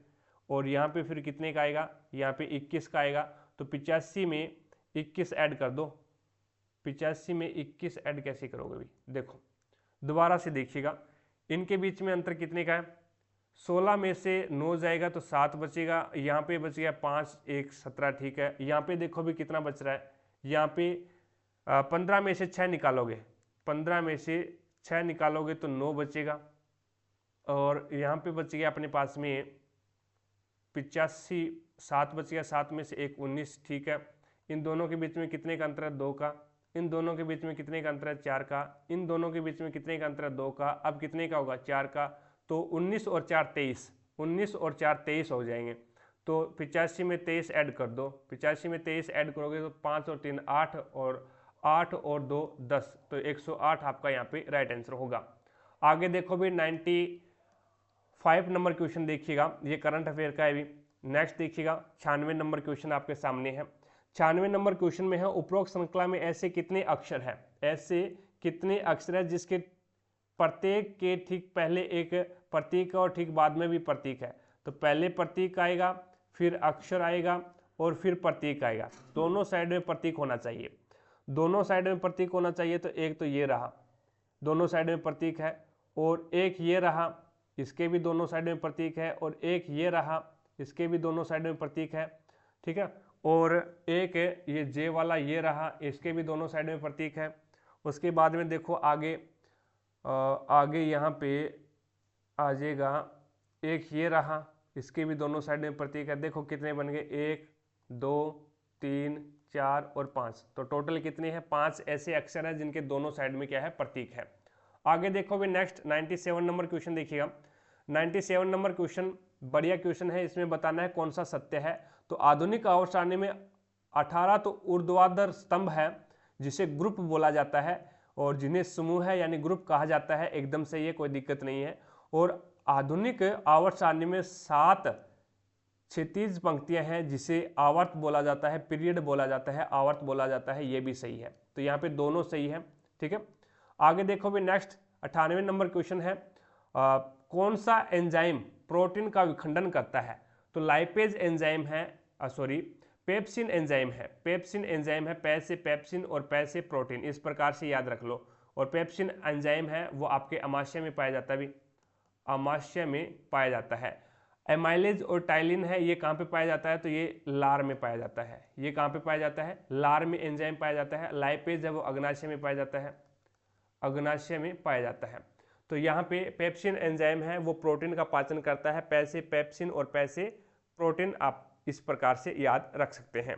और यहाँ पे फिर कितने का आएगा, यहाँ पे 21 का आएगा। तो 85 में 21 ऐड कर दो, 85 में 21 ऐड कैसे करोगे भी, देखो दोबारा से देखिएगा, इनके बीच में अंतर कितने का है, 16 में से 9 जाएगा तो 7 बचेगा, यहाँ पे बच गया 5, 1 17, ठीक है। यहाँ पे देखो भी कितना बच रहा है, यहाँ पे 15 में से 6 निकालोगे, 15 में से 6 निकालोगे तो 9 बचेगा, और यहाँ पे बच गया अपने पास में 85, 7 बच गया, 7 में से 1 19, ठीक है। इन दोनों के बीच में कितने का अंतर है, 2 का। इन दोनों के बीच में कितने का अंतर है, 4 का। इन दोनों के बीच में कितने का अंतर है, 2 का। अब कितने का होगा, 4 का। तो 19 और 4 23, 19 और 4 23 हो जाएंगे। तो 85 में 23 ऐड कर दो, 85 में 23 ऐड करोगे तो 5 और 3 8 और 8 और 2 10, तो 108 आपका यहाँ पे राइट आंसर होगा। आगे देखो भी 95 नंबर क्वेश्चन देखिएगा, ये करंट अफेयर का है भी। नेक्स्ट देखिएगा 96 नंबर क्वेश्चन आपके सामने है। 96 नंबर क्वेश्चन में है उपरोक्त श्रृंखला में ऐसे कितने अक्षर है, ऐसे कितने अक्षर है जिसके प्रत्येक के ठीक पहले एक प्रतीक और ठीक बाद में भी प्रतीक है। तो पहले प्रतीक आएगा, फिर अक्षर आएगा और फिर प्रतीक आएगा। दोनों साइड में प्रतीक होना चाहिए, दोनों साइड में प्रतीक होना चाहिए। तो एक तो ये रहा, दोनों साइड में प्रतीक है, और एक ये रहा, इसके भी दोनों साइड में प्रतीक है, और एक ये रहा, इसके भी दोनों साइड में प्रतीक है, ठीक है। और एक ये जे वाला ये रहा, इसके भी दोनों साइड में प्रतीक है। उसके बाद में देखो आगे यहाँ पे आ जाएगा, एक ये रहा, इसके भी दोनों साइड में प्रतीक है। देखो कितने बन गए, 1 2 3 4 और 5, तो टोटल कितने हैं, 5 ऐसे अक्षर हैं जिनके दोनों साइड में क्या है, प्रतीक है। आगे देखो भी नेक्स्ट 97 नंबर क्वेश्चन देखिएगा। 97 नंबर क्वेश्चन बढ़िया क्वेश्चन है, इसमें बताना है कौन सा सत्य है। तो आधुनिक आवर्त सारणी में 18 तो ऊर्ध्वाधर स्तंभ है जिसे ग्रुप बोला जाता है, और जिन्हें समूह है यानी ग्रुप कहा जाता है, एकदम सही है, कोई दिक्कत नहीं है। और आधुनिक आवर्त सारणी में 7 क्षैतिज पंक्तियां हैं जिसे आवर्त बोला जाता है, पीरियड बोला जाता है, आवर्त बोला जाता है, ये भी सही है। तो यहाँ पे दोनों सही है, ठीक है। आगे देखो भी नेक्स्ट 98 नंबर क्वेश्चन है, कौन सा एंजाइम प्रोटीन का विखंडन करता है। तो लाइपेज एंजाइम है, पेप्सिन एंजाइम है, पेप्सिन एंजाइम है, पै से पेप्सिन और पै से प्रोटीन, इस प्रकार से याद रख लो। और पेप्सिन एंजाइम है वो आपके अमाशय में पाया जाता है, भी अमाशय में पाया जाता है। एमाइलेज और टाइलिन है, ये कहाँ पे पाया जाता है, तो ये लार में पाया जाता है। ये कहाँ पे पाया जाता है, लार में एंजाइम पाया जाता है। लाइपेज है वो अग्नाशय में पाया जाता है, अग्नाशय में पाया जाता है। तो यहाँ पे पेप्सिन एंजाइम है वो प्रोटीन का पाचन करता है, पै से पेप्सिन और पै से प्रोटीन, आप इस प्रकार से याद रख सकते हैं।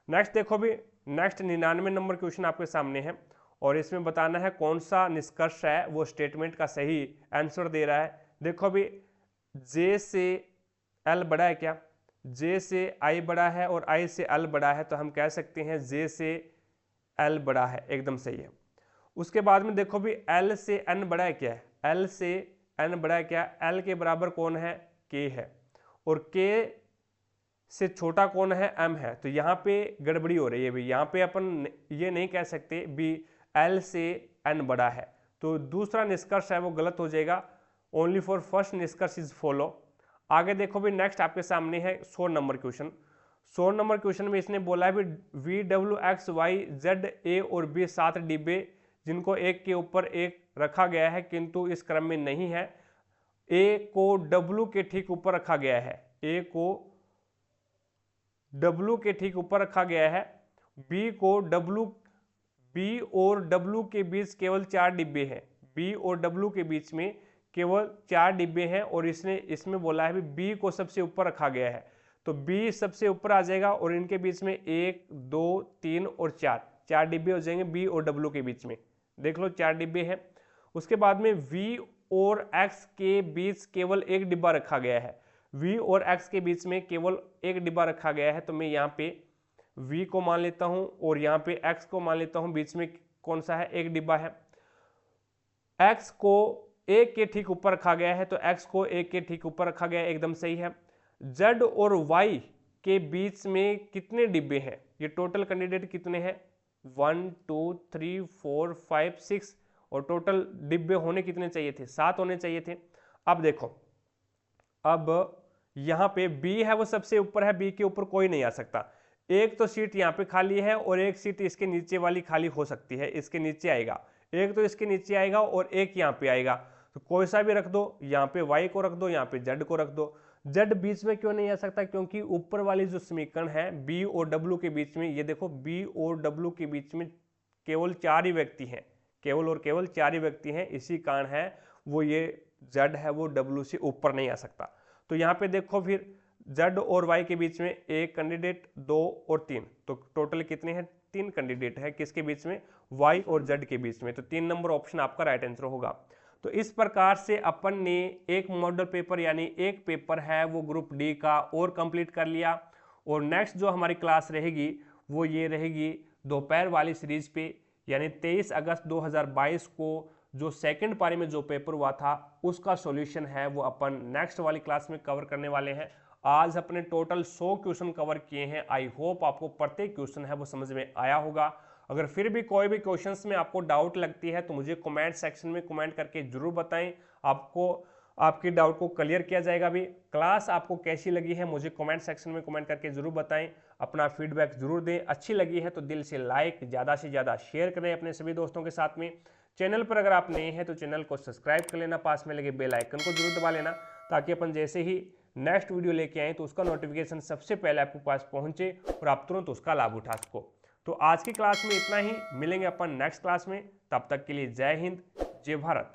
नेक्स्ट देखो भी नेक्स्ट 99 नंबर क्वेश्चन आपके सामने है, और इसमें बताना है कौन सा निष्कर्ष है वो स्टेटमेंट का सही आंसर दे रहा है। देखो भी जे से एल बड़ा है क्या, जे से आई बड़ा है और आई से एल बड़ा है, तो हम कह सकते हैं जे से एल बड़ा है, एकदम सही है। उसके बाद में देखो भी एल से एन बड़ा है क्या है, एल से एन बड़ा है क्या, एल के बराबर कौन है, के है, और के से छोटा कौन है, एम है। तो यहाँ पे गड़बड़ी हो रही है भी, यहाँ पे अपन ये नहीं कह सकते भी एल से एन बड़ा है, तो दूसरा निष्कर्ष है वो गलत हो जाएगा। ओनली फॉर फर्स्ट निष्कर्ष इज फॉलो। आगे देखो भी नेक्स्ट आपके सामने है 100 नंबर क्वेश्चन। 100 नंबर क्वेश्चन में इसने बोला है भी VWXYZ A और B 7 डिब्बे जिनको एक के ऊपर एक रखा गया है किंतु इस क्रम में नहीं है। A को W के ठीक ऊपर रखा गया है, A को W के ठीक ऊपर रखा गया है, B और W के बीच केवल 4 डिब्बे हैं, B और W के बीच में केवल 4 डिब्बे हैं, और इसने इसमें बोला है भी B को सबसे ऊपर रखा गया है, तो B सबसे ऊपर आ जाएगा, और इनके बीच में 1 2 3 और 4 डिब्बे हो जाएंगे B और W के बीच में, देख लो 4 डिब्बे हैं। उसके बाद में V और X के बीच केवल एक डिब्बा रखा गया है, V और X के बीच में केवल एक डिब्बा रखा गया है, तो मैं यहाँ पे V को मान लेता हूँ और यहाँ पे X को मान लेता हूँ, बीच में कौन सा है, एक डिब्बा है। X को एक के ठीक ऊपर रखा गया है, तो X को एक के ठीक ऊपर रखा गया है, एकदम सही है। Z और Y के बीच में कितने डिब्बे हैं, ये टोटल कैंडिडेट कितने हैं, 1 2 3 4 5 6, और टोटल डिब्बे होने कितने चाहिए थे, 7 होने चाहिए थे। अब देखो, अब यहाँ पे B है वो सबसे ऊपर है, B के ऊपर कोई नहीं आ सकता। एक तो सीट यहाँ पे खाली है और एक सीट इसके नीचे वाली खाली हो सकती है, इसके नीचे आएगा, एक तो इसके नीचे आएगा और एक यहाँ पे आएगा, तो कोई सा भी रख दो, यहाँ पे Y को रख दो, यहाँ पे Z को रख दो। Z बीच में क्यों नहीं आ सकता, क्योंकि ऊपर वाली जो समीकरण है B और W के बीच में, ये देखो B और W के बीच में केवल 4 ही व्यक्ति हैं, केवल और केवल 4 ही व्यक्ति हैं, इसी कारण है वो ये Z है वो W से ऊपर नहीं आ सकता। तो यहाँ पे देखो फिर Z और Y के बीच में एक कैंडिडेट, 2 और 3, तो टोटल कितने हैं, 3 कैंडिडेट है, किसके बीच में, Y और Z के बीच में, तो 3 नंबर ऑप्शन आपका राइट आंसर होगा। तो इस प्रकार से अपन ने एक मॉडल पेपर यानी एक पेपर है वो ग्रुप डी का और कंप्लीट कर लिया। और नेक्स्ट जो हमारी क्लास रहेगी वो ये रहेगी दोपहर वाली सीरीज पे, यानी 23 अगस्त 2022 को जो सेकंड पारी में जो पेपर हुआ था उसका सॉल्यूशन है वो अपन नेक्स्ट वाली क्लास में कवर करने वाले हैं। आज अपने टोटल 100 क्वेश्चन कवर किए हैं। आई होप आपको प्रत्येक क्वेश्चन है वो समझ में आया होगा। अगर फिर भी कोई भी क्वेश्चंस में आपको डाउट लगती है तो मुझे कमेंट सेक्शन में कमेंट करके जरूर बताएं, आपको आपकी डाउट को क्लियर किया जाएगा। भी क्लास आपको कैसी लगी है मुझे कमेंट सेक्शन में कमेंट करके जरूर बताएं, अपना फीडबैक जरूर दें। अच्छी लगी है तो दिल से लाइक, ज़्यादा से ज़्यादा शेयर करें अपने सभी दोस्तों के साथ में। चैनल पर अगर आप नए हैं तो चैनल को सब्सक्राइब कर लेना, पास में लगे बेल आइकन को जरूर दबा लेना, ताकि अपन जैसे ही नेक्स्ट वीडियो लेके आए तो उसका नोटिफिकेशन सबसे पहले आपके पास पहुंचे और आप तुरंत उसका लाभ उठा सको। तो आज की क्लास में इतना ही, मिलेंगे अपन नेक्स्ट क्लास में। तब तक के लिए जय हिंद, जय भारत।